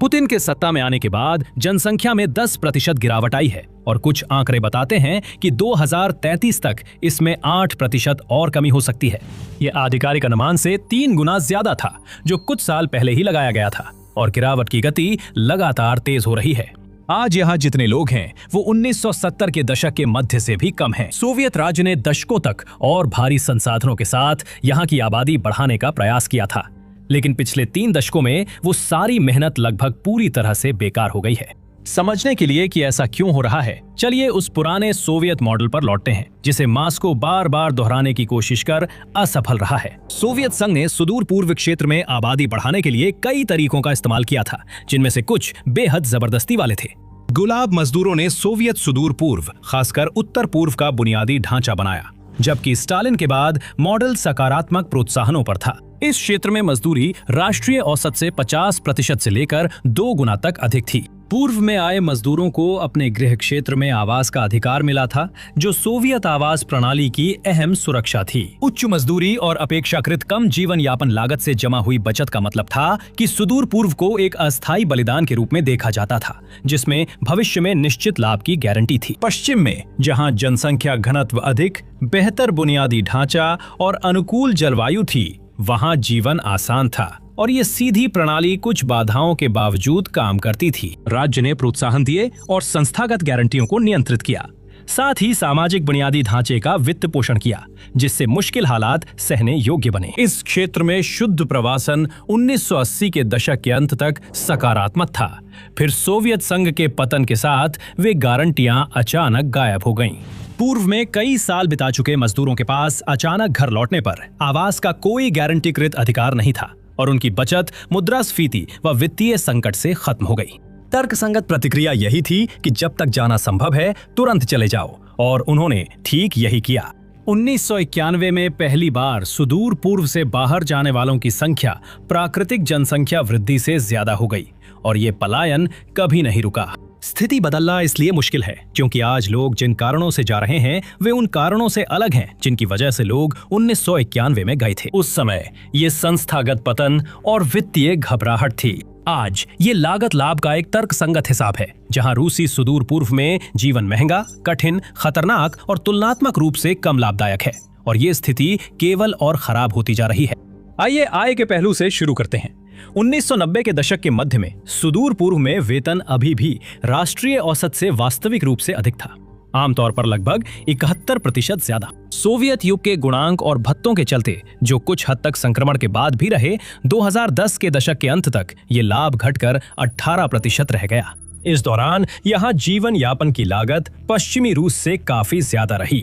पुतिन के सत्ता में आने के बाद जनसंख्या में 10% गिरावट आई है और कुछ आंकड़े बताते हैं कि 2033 तक इसमें 8% और कमी हो सकती है। यह आधिकारिक अनुमान से 3 गुना ज्यादा था, जो कुछ साल पहले ही लगाया गया था, और गिरावट की गति लगातार तेज हो रही है। आज यहाँ जितने लोग हैं वो 1970 के दशक के मध्य से भी कम हैं। सोवियत राज्य ने दशकों तक और भारी संसाधनों के साथ यहाँ की आबादी बढ़ाने का प्रयास किया था, लेकिन पिछले 3 दशकों में वो सारी मेहनत लगभग पूरी तरह से बेकार हो गई है। समझने के लिए कि ऐसा क्यों हो रहा है, चलिए उस पुराने सोवियत मॉडल पर लौटते हैं, जिसे मॉस्को बार बार दोहराने की कोशिश कर असफल रहा है। सोवियत संघ ने सुदूर पूर्व क्षेत्र में आबादी बढ़ाने के लिए कई तरीकों का इस्तेमाल किया था, जिनमें से कुछ बेहद जबरदस्ती वाले थे। गुलाब मजदूरों ने सोवियत सुदूर पूर्व, खासकर उत्तर पूर्व का बुनियादी ढांचा बनाया, जबकि स्टालिन के बाद मॉडल सकारात्मक प्रोत्साहनों पर था। इस क्षेत्र में मजदूरी राष्ट्रीय औसत से 50% से लेकर 2 गुना तक अधिक थी। पूर्व में आए मजदूरों को अपने गृह क्षेत्र में आवास का अधिकार मिला था, जो सोवियत आवास प्रणाली की अहम सुरक्षा थी। उच्च मजदूरी और अपेक्षाकृत कम जीवन यापन लागत से जमा हुई बचत का मतलब था कि सुदूर पूर्व को एक अस्थायी बलिदान के रूप में देखा जाता था, जिसमें भविष्य में निश्चित लाभ की गारंटी थी। पश्चिम में, जहाँ जनसंख्या घनत्व अधिक, बेहतर बुनियादी ढांचा और अनुकूल जलवायु थी, वहां जीवन आसान था और ये सीधी प्रणाली कुछ बाधाओं के बावजूद काम करती थी। राज्य ने प्रोत्साहन दिए और संस्थागत गारंटियों को नियंत्रित किया, साथ ही सामाजिक बुनियादी ढांचे का वित्त पोषण किया, जिससे मुश्किल हालात सहने योग्य बने। इस क्षेत्र में शुद्ध प्रवासन 1980 के दशक के अंत तक सकारात्मक था। फिर सोवियत संघ के पतन के साथ वे गारंटियां अचानक गायब हो गईं। पूर्व में कई साल बिता चुके मजदूरों के पास अचानक घर लौटने पर आवास का कोई गारंटीकृत अधिकार नहीं था और उनकी बचत मुद्रास्फीति व वित्तीय संकट से खत्म हो गई। तर्कसंगत प्रतिक्रिया यही थी कि जब तक जाना संभव है तुरंत चले जाओ, और उन्होंने ठीक यही किया। 1991 में पहली बार सुदूर पूर्व से बाहर जाने वालों की संख्या प्राकृतिक जनसंख्या वृद्धि से ज्यादा हो गई और ये पलायन कभी नहीं रुका। स्थिति बदलना इसलिए मुश्किल है क्योंकि आज लोग जिन कारणों से जा रहे हैं वे उन कारणों से अलग हैं जिनकी वजह से लोग 1991 में गए थे। उस समय ये संस्थागत पतन और वित्तीय घबराहट थी। आज ये लागत लाभ का एक तर्कसंगत हिसाब है, जहां रूसी सुदूर पूर्व में जीवन महंगा, कठिन, खतरनाक और तुलनात्मक रूप से कम लाभदायक है, और ये स्थिति केवल और खराब होती जा रही है। आइए आय के पहलू से शुरू करते हैं। 1990 के दशक के मध्य में सुदूर पूर्व में वेतन अभी भी राष्ट्रीय औसत से वास्तविक रूप से अधिक था, आमतौर पर लगभग 71% ज्यादा। सोवियत युग के गुणांक और भत्तों के चलते, जो कुछ हद तक संक्रमण के बाद भी रहे, 2010 के दशक के अंत तक ये लाभ घटकर 18% रह गया। इस दौरान यहाँ जीवन यापन की लागत पश्चिमी रूस से काफी ज्यादा रही।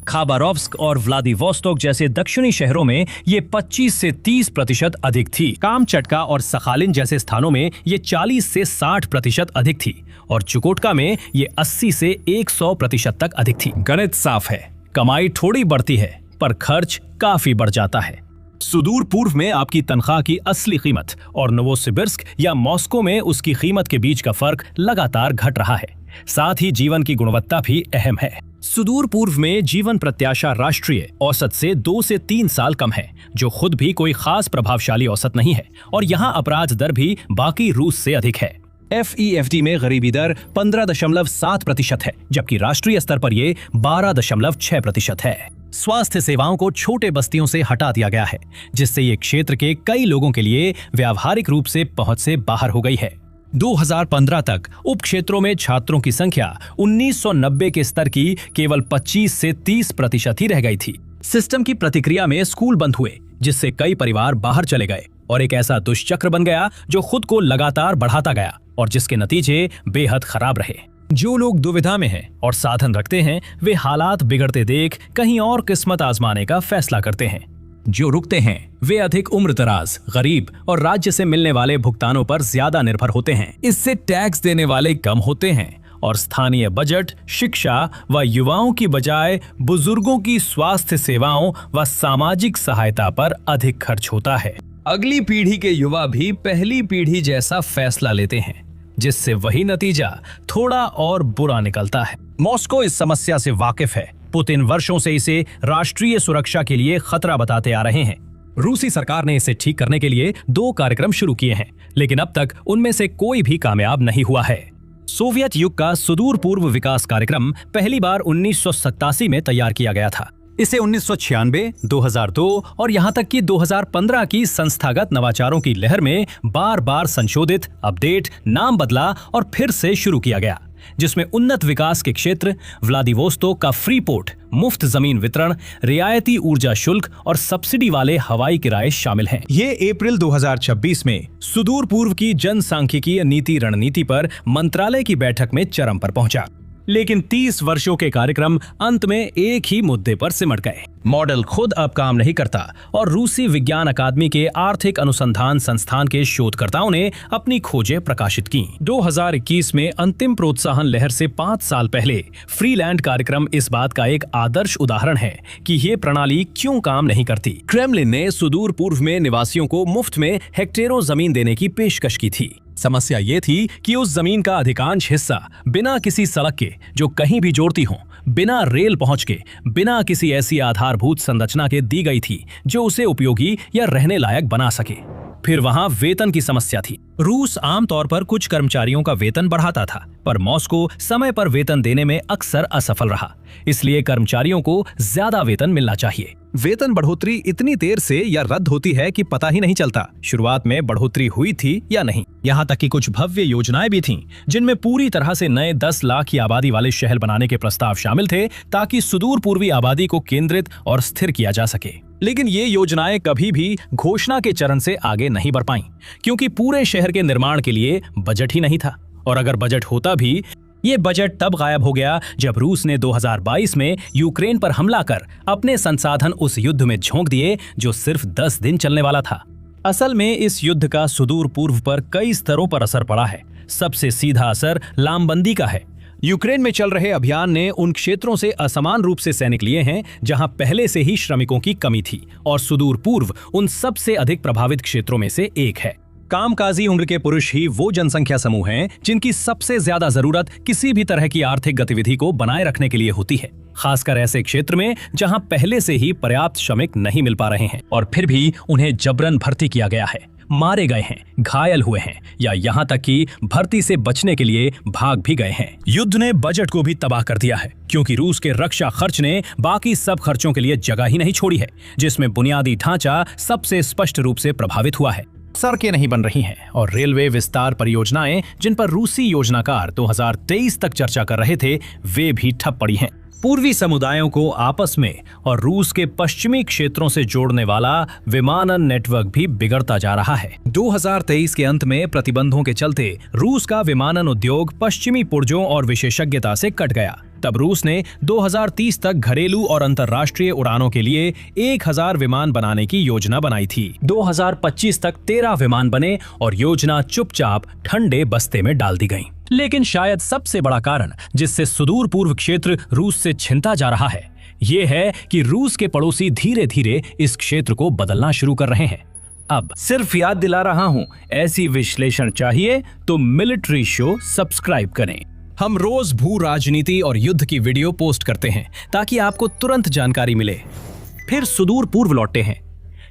खाबारोव्स्क और व्लादिवोस्तोक जैसे दक्षिणी शहरों में ये 25 से 30% अधिक थी। कामचटका और सखालिन जैसे स्थानों में ये 40 से 60% अधिक थी, और चुकोटका में ये 80 से 100% तक अधिक थी। गणित साफ है, कमाई थोड़ी बढ़ती है पर खर्च काफी बढ़ जाता है। सुदूर पूर्व में आपकी तनख्वाह की असली कीमत और नोवोसिबिर्स्क या मॉस्को में उसकी कीमत के बीच का फर्क लगातार घट रहा है। साथ ही जीवन की गुणवत्ता भी अहम है। सुदूर पूर्व में जीवन प्रत्याशा राष्ट्रीय औसत से 2 से 3 साल कम है, जो खुद भी कोई खास प्रभावशाली औसत नहीं है, और यहाँ अपराध दर भी बाकी रूस से अधिक है। FEFT में गरीबी दर 15.7% है, जबकि राष्ट्रीय स्तर पर ये 12.6% है। स्वास्थ्य सेवाओं को छोटे बस्तियों से हटा दिया गया है, जिससे ये क्षेत्र के कई लोगों के लिए व्यावहारिक रूप से पहुंच से बाहर हो गई है। 2015 तक उप क्षेत्रों में छात्रों की संख्या 1990 के स्तर की केवल 25 से 30% ही रह गई थी। सिस्टम की प्रतिक्रिया में स्कूल बंद हुए, जिससे कई परिवार बाहर चले गए, और एक ऐसा दुष्चक्र बन गया जो खुद को लगातार बढ़ाता गया और जिसके नतीजे बेहद खराब रहे। जो लोग दुविधा में हैं और साधन रखते हैं, वे हालात बिगड़ते देख कहीं और किस्मत आजमाने का फैसला करते हैं। जो रुकते हैं वे अधिक उम्रदराज, गरीब और राज्य से मिलने वाले भुगतानों पर ज्यादा निर्भर होते हैं। इससे टैक्स देने वाले कम होते हैं और स्थानीय बजट शिक्षा व युवाओं की बजाय बुजुर्गों की स्वास्थ्य सेवाओं व सामाजिक सहायता पर अधिक खर्च होता है। अगली पीढ़ी के युवा भी पहली पीढ़ी जैसा फैसला लेते हैं, जिससे वही नतीजा थोड़ा और बुरा निकलता है। मॉस्को इस समस्या से वाकिफ है। पुतिन वर्षों से इसे राष्ट्रीय सुरक्षा के लिए खतरा बताते आ रहे हैं। रूसी सरकार ने इसे ठीक करने के लिए 2 कार्यक्रम शुरू किए हैं, लेकिन अब तक उनमें से कोई भी कामयाब नहीं हुआ है। सोवियत युग का सुदूर पूर्व विकास कार्यक्रम पहली बार 1987 में तैयार किया गया था। इसे 1996, 2002 और यहाँ तक कि 2015 की संस्थागत नवाचारों की लहर में बार बार संशोधित, अपडेट, नाम बदला और फिर से शुरू किया गया, जिसमें उन्नत विकास के क्षेत्र, व्लादिवोस्तोक का फ्री पोर्ट, मुफ्त जमीन वितरण, रियायती ऊर्जा शुल्क और सब्सिडी वाले हवाई किराए शामिल हैं। ये अप्रैल 2026 में सुदूर पूर्व की जनसांख्यिकीय नीति रणनीति पर मंत्रालय की बैठक में चरम पर पहुंचा। लेकिन 30 वर्षों के कार्यक्रम अंत में एक ही मुद्दे पर सिमट गए। मॉडल खुद अब काम नहीं करता और रूसी विज्ञान अकादमी के आर्थिक अनुसंधान संस्थान के शोधकर्ताओं ने अपनी खोजें प्रकाशित की। 2021 में अंतिम प्रोत्साहन लहर से 5 साल पहले फ्रीलैंड कार्यक्रम इस बात का एक आदर्श उदाहरण है कि ये प्रणाली क्यों काम नहीं करती। क्रेमलिन ने सुदूर पूर्व में निवासियों को मुफ्त में हेक्टेरों जमीन देने की पेशकश की थी। समस्या ये थी कि उस जमीन का अधिकांश हिस्सा बिना किसी सड़क के, जो कहीं भी जोड़ती हो, बिना रेल पहुंच के, बिना किसी ऐसी आधारभूत संरचना के दी गई थी जो उसे उपयोगी या रहने लायक बना सके। फिर वहां वेतन की समस्या थी। रूस आमतौर पर कुछ कर्मचारियों का वेतन बढ़ाता था, पर मॉस्को समय पर वेतन देने में अक्सर असफल रहा। इसलिए कर्मचारियों को ज्यादा वेतन मिलना चाहिए। वेतन बढ़ोतरी इतनी देर से या रद्द होती है कि पता ही नहीं चलता शुरुआत में बढ़ोतरी हुई थी या नहीं। यहाँ तक कि कुछ भव्य योजनाएं भी थीं, जिनमें पूरी तरह से नए 10 लाख की आबादी वाले शहर बनाने के प्रस्ताव शामिल थे, ताकि सुदूर पूर्वी आबादी को केंद्रित और स्थिर किया जा सके। लेकिन ये योजनाएं कभी भी घोषणा के चरण से आगे नहीं बढ़ पाईं, क्योंकि पूरे शहर के निर्माण के लिए बजट ही नहीं था। और अगर बजट होता भी, ये बजट तब गायब हो गया जब रूस ने 2022 में यूक्रेन पर हमला कर अपने संसाधन उस युद्ध में झोंक दिए जो सिर्फ 10 दिन चलने वाला था। असल में इस युद्ध का सुदूर पूर्व पर कई स्तरों पर असर पड़ा है। सबसे सीधा असर लामबंदी का है। यूक्रेन में चल रहे अभियान ने उन क्षेत्रों से असमान रूप से सैनिक लिए हैं जहां पहले से ही श्रमिकों की कमी थी, और सुदूर पूर्व उन सबसे अधिक प्रभावित क्षेत्रों में से एक है। कामकाजी उम्र के पुरुष ही वो जनसंख्या समूह हैं जिनकी सबसे ज्यादा जरूरत किसी भी तरह की आर्थिक गतिविधि को बनाए रखने के लिए होती है, खासकर ऐसे क्षेत्र में जहां पहले से ही पर्याप्त श्रमिक नहीं मिल पा रहे हैं और फिर भी उन्हें जबरन भर्ती किया गया है। मारे गए हैं, घायल हुए हैं या यहाँ तक कि भर्ती से बचने के लिए भाग भी गए हैं। युद्ध ने बजट को भी तबाह कर दिया है, क्योंकि रूस के रक्षा खर्च ने बाकी सब खर्चों के लिए जगह ही नहीं छोड़ी है, जिसमें बुनियादी ढांचा सबसे स्पष्ट रूप से प्रभावित हुआ है। सड़कें नहीं बन रही हैं और रेलवे विस्तार परियोजनाएं, जिन पर रूसी योजनाकार 2023 तक चर्चा कर रहे थे, वे भी ठप पड़ी हैं। पूर्वी समुदायों को आपस में और रूस के पश्चिमी क्षेत्रों से जोड़ने वाला विमानन नेटवर्क भी बिगड़ता जा रहा है। 2023 के अंत में प्रतिबंधों के चलते रूस का विमानन उद्योग पश्चिमी पुर्जों और विशेषज्ञता से कट गया। तब रूस ने 2030 तक घरेलू और अंतर्राष्ट्रीय उड़ानों के लिए 1000 विमान बनाने की योजना बनाई थी। 2025 तक 13 विमान बने और योजना चुपचाप ठंडे बस्ते में डाल दी गई। लेकिन शायद सबसे बड़ा कारण जिससे सुदूर पूर्व क्षेत्र रूस से छिनता जा रहा है, ये है कि रूस के पड़ोसी धीरे धीरे इस क्षेत्र को बदलना शुरू कर रहे हैं। अब सिर्फ याद दिला रहा हूं, ऐसी विश्लेषण चाहिए तो मिलिट्री शो सब्सक्राइब करें। हम रोज भू राजनीति और युद्ध की वीडियो पोस्ट करते हैं ताकि आपको तुरंत जानकारी मिले। फिर सुदूर पूर्व लौटते हैं।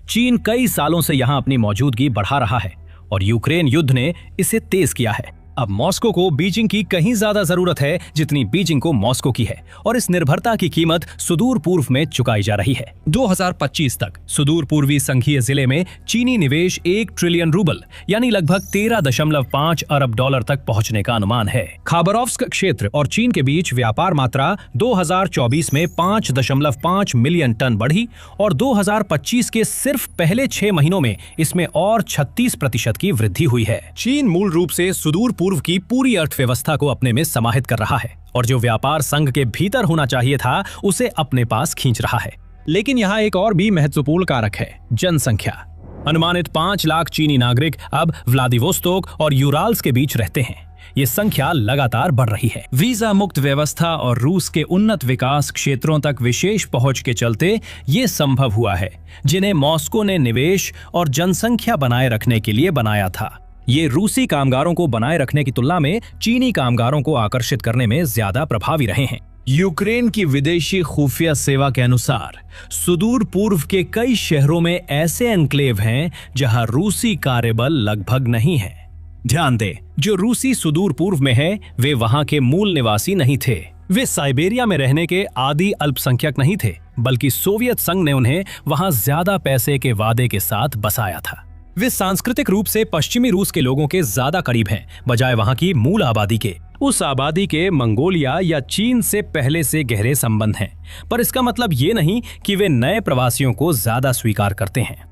चीन कई सालों से यहां अपनी मौजूदगी बढ़ा रहा है और यूक्रेन युद्ध ने इसे तेज किया है। अब मॉस्को को बीजिंग की कहीं ज्यादा जरूरत है जितनी बीजिंग को मॉस्को की है, और इस निर्भरता की कीमत सुदूर पूर्व में चुकाई जा रही है। 2025 तक सुदूर पूर्वी संघीय जिले में चीनी निवेश 1 ट्रिलियन रूबल यानी लगभग 13.5 अरब डॉलर तक पहुंचने का अनुमान है। खाबरोव्स्क क्षेत्र और चीन के बीच व्यापार मात्रा 2024 में 5.5 मिलियन टन बढ़ी और 2025 के सिर्फ पहले 6 महीनों में इसमें और 36% की वृद्धि हुई है। चीन मूल रूप से सुदूर पूर्व की पूरी अर्थव्यवस्था को अपने में समाहित कर रहा है और जो व्यापार संघ के भीतर होना चाहिए था उसे अपने पास खींच रहा है। लेकिन यहाँ एक और भी महत्वपूर्ण कारक है, जनसंख्या। अनुमानित 5 लाख चीनी नागरिक अब व्लादिवोस्तोक और यूराल्स के बीच रहते हैं। ये संख्या लगातार बढ़ रही है। वीजा मुक्त व्यवस्था और रूस के उन्नत विकास क्षेत्रों तक विशेष पहुंच के चलते ये संभव हुआ है, जिन्हें मॉस्को ने निवेश और जनसंख्या बनाए रखने के लिए बनाया था। ये रूसी कामगारों को बनाए रखने की तुलना में चीनी कामगारों को आकर्षित करने में ज्यादा प्रभावी रहे हैं। यूक्रेन की विदेशी खुफिया सेवा के अनुसार सुदूर पूर्व के कई शहरों में ऐसे एन्क्लेव हैं जहां रूसी कार्यबल लगभग नहीं है। ध्यान दें, जो रूसी सुदूर पूर्व में है वे वहां के मूल निवासी नहीं थे। वे साइबेरिया में रहने के आदि अल्पसंख्यक नहीं थे, बल्कि सोवियत संघ ने उन्हें वहां ज्यादा पैसे के वादे के साथ बसाया था। वे सांस्कृतिक रूप से पश्चिमी रूस के लोगों के ज्यादा करीब हैं, बजाय वहां की मूल आबादी के। उस आबादी के मंगोलिया या चीन से पहले से गहरे संबंध हैं, पर इसका मतलब ये नहीं कि वे नए प्रवासियों को ज्यादा स्वीकार करते हैं।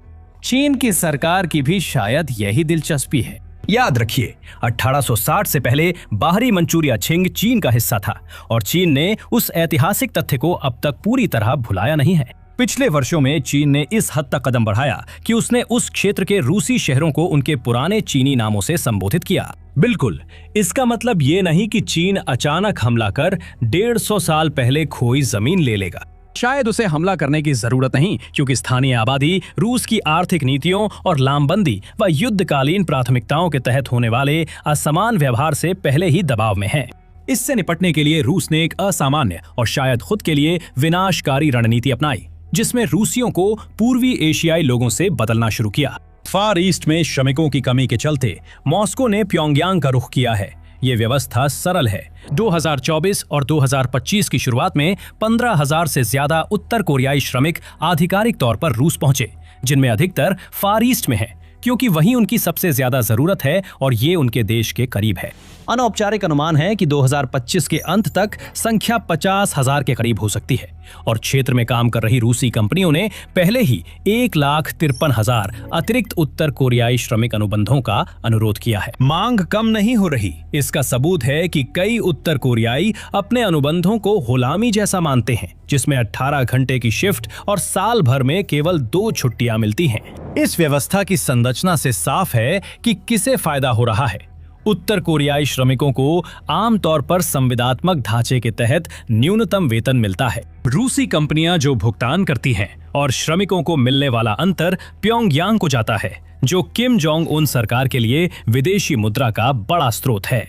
चीन की सरकार की भी शायद यही दिलचस्पी है। याद रखिए, 1860 से पहले बाहरी मंचूरिया छिंग चीन का हिस्सा था और चीन ने उस ऐतिहासिक तथ्य को अब तक पूरी तरह भुलाया नहीं है। पिछले वर्षों में चीन ने इस हद तक कदम बढ़ाया कि उसने उस क्षेत्र के रूसी शहरों को उनके पुराने चीनी नामों से संबोधित किया। बिल्कुल, इसका मतलब ये नहीं कि चीन अचानक हमला कर 150 साल पहले खोई जमीन ले लेगा। शायद उसे हमला करने की जरूरत नहीं, क्योंकि स्थानीय आबादी रूस की आर्थिक नीतियों और लामबंदी व युद्धकालीन प्राथमिकताओं के तहत होने वाले असमान व्यवहार से पहले ही दबाव में है। इससे निपटने के लिए रूस ने एक असामान्य और शायद खुद के लिए विनाशकारी रणनीति अपनाई, जिसमें रूसियों को पूर्वी एशियाई लोगों से बदलना शुरू किया। फार ईस्ट में श्रमिकों की कमी के चलते मॉस्को ने प्योंगयांग का रुख किया है। ये व्यवस्था सरल है। 2024 और 2025 की शुरुआत में 15,000 से ज्यादा उत्तर कोरियाई श्रमिक आधिकारिक तौर पर रूस पहुंचे, जिनमें अधिकतर फार ईस्ट में है, क्योंकि वहीं उनकी सबसे ज्यादा जरूरत है और ये उनके देश के करीब है। अनौपचारिक अनुमान है कि 2025 के अंत तक संख्या 50,000 के करीब हो सकती है और क्षेत्र में काम कर रही रूसी कंपनियों ने पहले ही 1,53,000 अतिरिक्त उत्तर कोरियाई श्रमिक अनुबंधों का अनुरोध किया है। मांग कम नहीं हो रही। इसका सबूत है कि कई उत्तर कोरियाई अपने अनुबंधों को गुलामी जैसा मानते हैं, जिसमें 18 घंटे की शिफ्ट और साल भर में केवल 2 छुट्टियां मिलती हैं। इस व्यवस्था की संरचना से साफ है कि किसे फायदा हो रहा है। उत्तर कोरियाई श्रमिकों को आमतौर पर संविदात्मक ढांचे के तहत न्यूनतम वेतन मिलता है। रूसी कंपनियां जो भुगतान करती हैं और श्रमिकों को मिलने वाला अंतर प्योंगयांग को जाता है, जो किम जोंग उन सरकार के लिए विदेशी मुद्रा का बड़ा स्रोत है।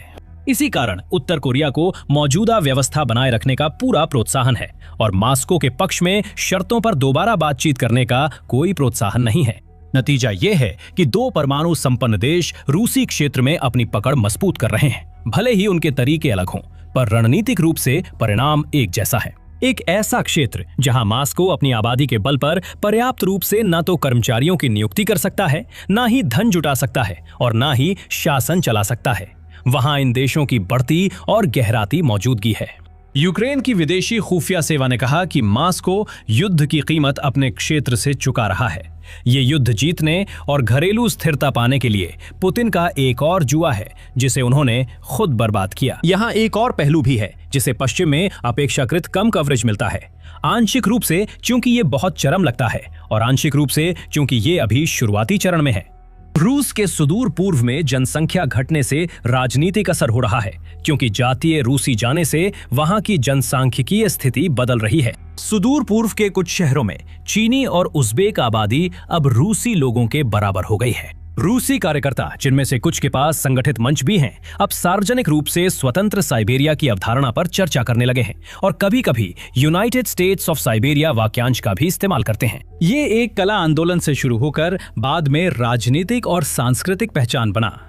इसी कारण उत्तर कोरिया को मौजूदा व्यवस्था बनाए रखने का पूरा प्रोत्साहन है और मॉस्को के पक्ष में शर्तों पर दोबारा बातचीत करने का कोई प्रोत्साहन नहीं है। नतीजा ये है कि दो परमाणु संपन्न देश रूसी क्षेत्र में अपनी पकड़ मजबूत कर रहे हैं। भले ही उनके तरीके अलग हों, पर रणनीतिक रूप से परिणाम एक जैसा है। एक ऐसा क्षेत्र जहां मास्को अपनी आबादी के बल पर पर्याप्त रूप से न तो कर्मचारियों की नियुक्ति कर सकता है, न ही धन जुटा सकता है और न ही शासन चला सकता है। वहां इन देशों की बढ़ती और गहराती मौजूदगी है। यूक्रेन की विदेशी खुफिया सेवा ने कहा कि मास्को युद्ध की कीमत अपने क्षेत्र से चुका रहा है। ये युद्ध जीतने और घरेलू स्थिरता पाने के लिए पुतिन का एक और जुआ है, जिसे उन्होंने खुद बर्बाद किया। यहाँ एक और पहलू भी है जिसे पश्चिम में अपेक्षाकृत कम कवरेज मिलता है, आंशिक रूप से क्योंकि ये बहुत चरम लगता है और आंशिक रूप से क्योंकि ये अभी शुरुआती चरण में है। रूस के सुदूर पूर्व में जनसंख्या घटने से राजनीतिक असर हो रहा है, क्योंकि जातीय रूसी जाने से वहां की जनसांख्यिकीय स्थिति बदल रही है। सुदूर पूर्व के कुछ शहरों में चीनी और उज़्बेक आबादी अब रूसी लोगों के बराबर हो गई है। रूसी कार्यकर्ता, जिनमें से कुछ के पास संगठित मंच भी हैं, अब सार्वजनिक रूप से स्वतंत्र साइबेरिया की अवधारणा पर चर्चा करने लगे हैं और कभी-कभी यूनाइटेड स्टेट्स ऑफ साइबेरिया वाक्यांश का भी इस्तेमाल करते हैं। ये एक कला आंदोलन से शुरू होकर बाद में राजनीतिक और सांस्कृतिक पहचान बना।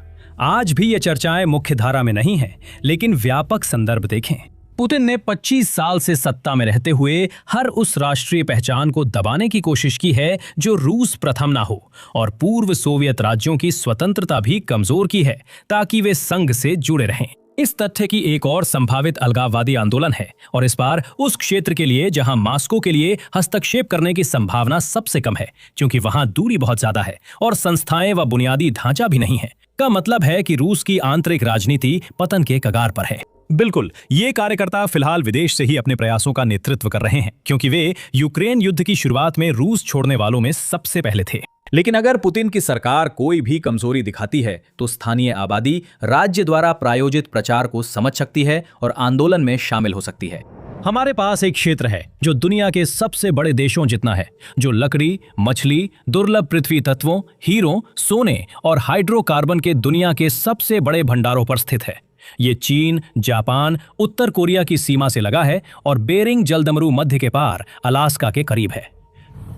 आज भी ये चर्चाएं मुख्य धारा में नहीं है, लेकिन व्यापक संदर्भ देखें। पुतिन ने 25 साल से सत्ता में रहते हुए हर उस राष्ट्रीय पहचान को दबाने की कोशिश की है जो रूस प्रथम ना हो, और पूर्व सोवियत राज्यों की स्वतंत्रता भी कमजोर की है ताकि वे संघ से जुड़े रहें। इस तथ्य की एक और संभावित अलगाववादी आंदोलन है, और इस बार उस क्षेत्र के लिए जहां मास्को के लिए हस्तक्षेप करने की संभावना सबसे कम है, क्योंकि वहां दूरी बहुत ज्यादा है और संस्थाएं व बुनियादी ढांचा भी नहीं है। का मतलब है कि रूस की आंतरिक राजनीति पतन के कगार पर है। बिल्कुल, ये कार्यकर्ता फिलहाल विदेश से ही अपने प्रयासों का नेतृत्व कर रहे हैं, क्योंकि वे यूक्रेन युद्ध की शुरुआत में रूस छोड़ने वालों में सबसे पहले थे। लेकिन अगर पुतिन की सरकार कोई भी कमजोरी दिखाती है तो स्थानीय आबादी राज्य द्वारा प्रायोजित प्रचार को समझ सकती है और आंदोलन में शामिल हो सकती है। हमारे पास एक क्षेत्र है जो दुनिया के सबसे बड़े देशों जितना है, जो लकड़ी, मछली, दुर्लभ पृथ्वी तत्वों, हीरों, सोने और हाइड्रोकार्बन के दुनिया के सबसे बड़े भंडारों पर स्थित है। ये चीन, जापान, उत्तर कोरिया की सीमा से लगा है और बेरिंग जलदमरू मध्य के पार अलास्का के करीब है।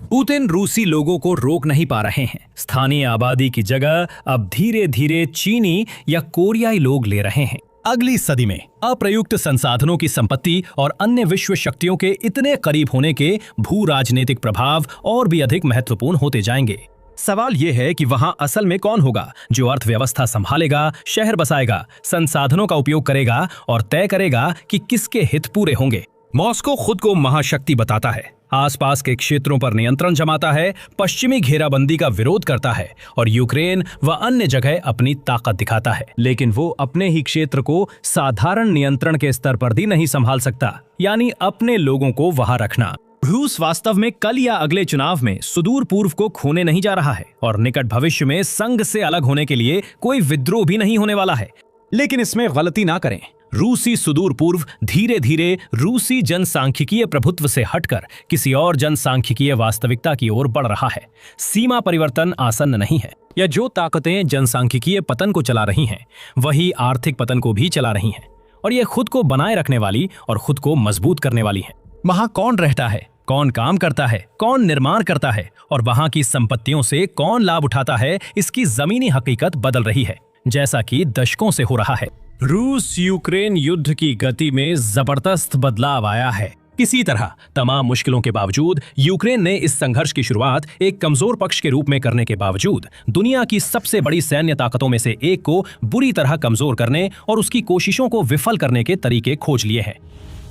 पुतिन रूसी लोगों को रोक नहीं पा रहे हैं। स्थानीय आबादी की जगह अब धीरे धीरे चीनी या कोरियाई लोग ले रहे हैं। अगली सदी में अप्रयुक्त संसाधनों की संपत्ति और अन्य विश्व शक्तियों के इतने करीब होने के भू राजनीतिक प्रभाव और भी अधिक महत्वपूर्ण होते जाएंगे। सवाल यह है कि वहां असल में कौन होगा जो अर्थव्यवस्था संभालेगा, शहर बसाएगा, संसाधनों का उपयोग करेगा और तय करेगा कि किसके हित पूरे होंगे। मॉस्को खुद को महाशक्ति बताता है, आसपास के क्षेत्रों पर नियंत्रण जमाता है, पश्चिमी घेराबंदी का विरोध करता है और यूक्रेन व अन्य जगह अपनी ताकत दिखाता है, लेकिन वो अपने ही क्षेत्र को साधारण नियंत्रण के स्तर पर भी नहीं संभाल सकता, यानी अपने लोगों को वहां रखना। रूस वास्तव में कल या अगले चुनाव में सुदूर पूर्व को खोने नहीं जा रहा है और निकट भविष्य में संघ से अलग होने के लिए कोई विद्रोह भी नहीं होने वाला है। लेकिन इसमें गलती ना करें, रूसी सुदूर पूर्व धीरे धीरे रूसी जनसांख्यिकीय प्रभुत्व से हटकर किसी और जनसांख्यिकीय वास्तविकता की ओर बढ़ रहा है। सीमा परिवर्तन आसन्न नहीं है, या जो ताकतें जनसांख्यिकीय पतन को चला रही हैं वही आर्थिक पतन को भी चला रही हैं, और ये खुद को बनाए रखने वाली और खुद को मजबूत करने वाली हैं। वहां कौन रहता है, कौन काम करता है, कौन निर्माण करता है और वहां की संपत्तियों से कौन लाभ उठाता है, इसकी जमीनी हकीकत बदल रही है, जैसा कि दशकों से हो रहा है। रूस यूक्रेन युद्ध की गति में जबरदस्त बदलाव आया है। किसी तरह तमाम मुश्किलों के बावजूद यूक्रेन ने इस संघर्ष की शुरुआत एक कमजोर पक्ष के रूप में करने के बावजूद दुनिया की सबसे बड़ी सैन्य ताकतों में से एक को बुरी तरह कमजोर करने और उसकी कोशिशों को विफल करने के तरीके खोज लिए हैं।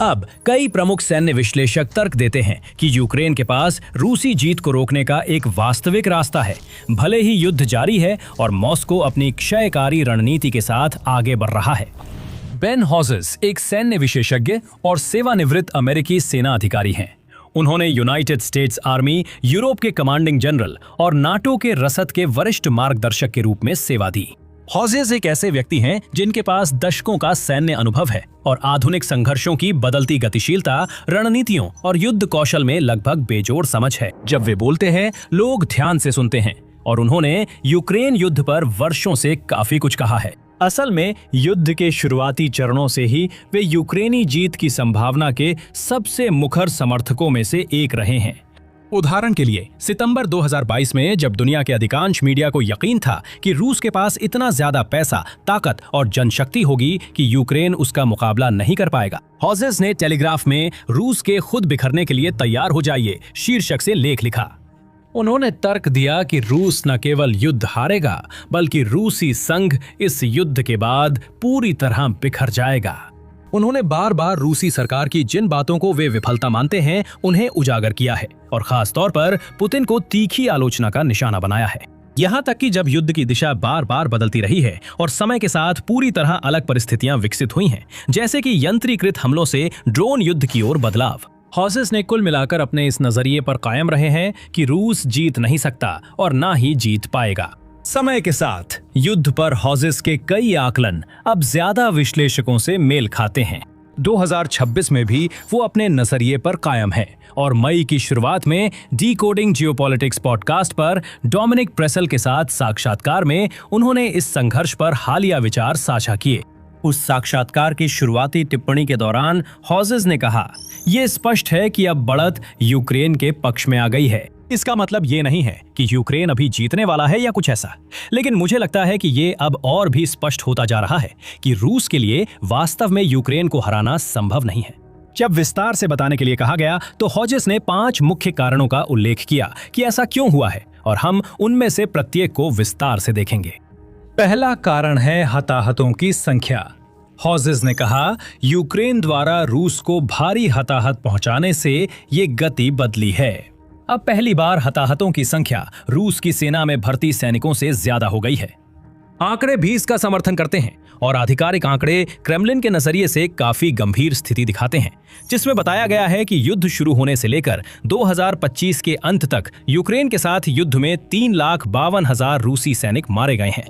अब कई प्रमुख सैन्य विश्लेषक तर्क देते हैं कि यूक्रेन के पास रूसी जीत को रोकने का एक वास्तविक रास्ता है, भले ही युद्ध जारी है और मॉस्को अपनी क्षयकारी रणनीति के साथ आगे बढ़ रहा है। बेन हॉजेस एक सैन्य विशेषज्ञ और सेवानिवृत्त अमेरिकी सेना अधिकारी हैं। उन्होंने यूनाइटेड स्टेट्स आर्मी, यूरोप के कमांडिंग जनरल और नाटो के रसद के वरिष्ठ मार्गदर्शक के रूप में सेवा दी। हॉजेस एक ऐसे व्यक्ति हैं जिनके पास दशकों का सैन्य अनुभव है और आधुनिक संघर्षों की बदलती गतिशीलता, रणनीतियों और युद्ध कौशल में लगभग बेजोड़ समझ है। जब वे बोलते हैं, लोग ध्यान से सुनते हैं, और उन्होंने यूक्रेन युद्ध पर वर्षों से काफी कुछ कहा है। असल में युद्ध के शुरुआती चरणों से ही वे यूक्रेनी जीत की संभावना के सबसे मुखर समर्थकों में से एक रहे हैं। उदाहरण के लिए सितंबर 2022 में जब दुनिया के अधिकांश मीडिया को यकीन था कि रूस के पास इतना ज्यादा पैसा, ताकत और जनशक्ति होगी कि यूक्रेन उसका मुकाबला नहीं कर पाएगा, हॉजेस ने टेलीग्राफ में रूस के खुद बिखरने के लिए तैयार हो जाइए शीर्षक से लेख लिखा। उन्होंने तर्क दिया कि रूस न केवल युद्ध हारेगा बल्कि रूसी संघ इस युद्ध के बाद पूरी तरह बिखर जाएगा। उन्होंने बार बार रूसी सरकार की जिन बातों को वे विफलता मानते हैं उन्हें उजागर किया है और खास तौर पर पुतिन को तीखी आलोचना का निशाना बनाया है। यहाँ तक कि जब युद्ध की दिशा बार बार बदलती रही है और समय के साथ पूरी तरह अलग परिस्थितियां विकसित हुई हैं, जैसे कि यंत्रीकृत हमलों से ड्रोन युद्ध की ओर बदलाव, हॉसेस ने कुल मिलाकर अपने इस नजरिए पर कायम रहे हैं कि रूस जीत नहीं सकता और ना ही जीत पाएगा। समय के साथ युद्ध पर हॉजेस के कई आकलन अब ज्यादा विश्लेषकों से मेल खाते हैं। 2026 में भी वो अपने नजरिए पर कायम है और मई की शुरुआत में डिकोडिंग जियोपॉलिटिक्स पॉडकास्ट पर डोमिनिक प्रेसल के साथ साक्षात्कार में उन्होंने इस संघर्ष पर हालिया विचार साझा किए। उस साक्षात्कार की शुरुआती टिप्पणी के दौरान हॉजेस ने कहा, यह स्पष्ट है कि अब बढ़त यूक्रेन के पक्ष में आ गई है। इसका मतलब ये नहीं है कि यूक्रेन अभी जीतने वाला है या कुछ ऐसा, लेकिन मुझे लगता है कि ये अब और भी स्पष्ट होता जा रहा है कि रूस के लिए वास्तव में यूक्रेन को हराना संभव नहीं है। जब विस्तार से बताने के लिए कहा गया तो हॉजेस ने 5 मुख्य कारणों का उल्लेख किया कि ऐसा क्यों हुआ है और हम उनमें से प्रत्येक को विस्तार से देखेंगे। पहला कारण है हताहतों की संख्या। हॉजेस ने कहा, यूक्रेन द्वारा रूस को भारी हताहत पहुंचाने से ये गति बदली है। अब पहली बार हताहतों की संख्या रूस की सेना में भर्ती सैनिकों से ज्यादा हो गई है। आंकड़े भी इसका समर्थन करते हैं और आधिकारिक आंकड़े क्रेमलिन के नजरिए से काफी गंभीर स्थिति दिखाते हैं, जिसमें बताया गया है कि युद्ध शुरू होने से लेकर 2025 के अंत तक यूक्रेन के साथ युद्ध में 3,52,000 रूसी सैनिक मारे गए हैं।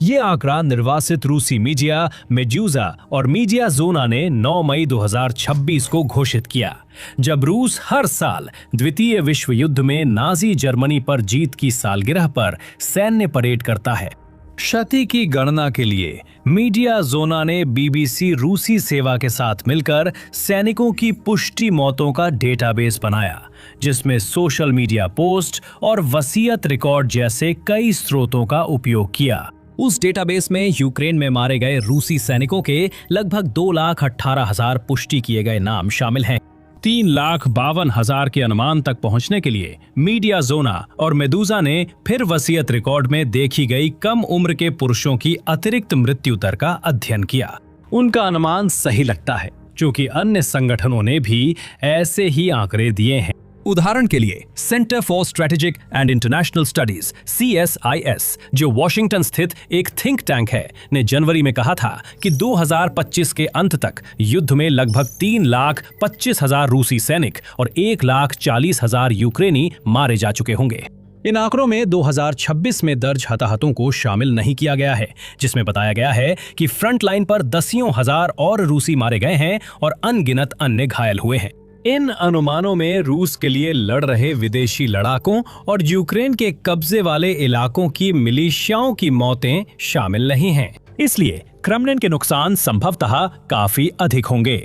ये आंकड़ा निर्वासित रूसी मीडिया मेड्यूजा और मीडिया जोना ने 9 मई 2026 को घोषित किया, जब रूस हर साल द्वितीय विश्व युद्ध में नाजी जर्मनी पर जीत की सालगिरह पर सैन्य परेड करता है। क्षति की गणना के लिए मीडिया जोना ने बीबीसी रूसी सेवा के साथ मिलकर सैनिकों की पुष्टि मौतों का डेटाबेस बनाया, जिसमें सोशल मीडिया पोस्ट और वसीयत रिकॉर्ड जैसे कई स्रोतों का उपयोग किया। उस डेटाबेस में यूक्रेन में मारे गए रूसी सैनिकों के लगभग 2,18,000 पुष्टि किए गए नाम शामिल हैं। 3,52,000 के अनुमान तक पहुंचने के लिए मीडिया जोना और मेदूजा ने फिर वसीयत रिकॉर्ड में देखी गई कम उम्र के पुरुषों की अतिरिक्त मृत्यु दर का अध्ययन किया। उनका अनुमान सही लगता है, क्योंकि अन्य संगठनों ने भी ऐसे ही आंकड़े दिए हैं। उदाहरण के लिए centre for strategic and international studies CSIS, जो वॉशिंगटन स्थित एक थिंक टैंक है, ने जनवरी में कहा था कि 2025 के अंत तक युद्ध में लगभग 3,25,000 रूसी सैनिक और 1,40,000 यूक्रेनी मारे जा चुके होंगे। इन आंकड़ों में 2026 में दर्ज हताहतों को शामिल नहीं किया गया है, जिसमें बताया गया है कि फ्रंट लाइन पर दसियों हजार और रूसी मारे गए हैं और अनगिनत अन्य घायल हुए हैं। इन अनुमानों में रूस के लिए लड़ रहे विदेशी लड़ाकों और यूक्रेन के कब्जे वाले इलाकों की मिलिशियाओं की मौतें शामिल नहीं हैं। इसलिए क्रेमलिन के नुकसान संभवतः काफी अधिक होंगे।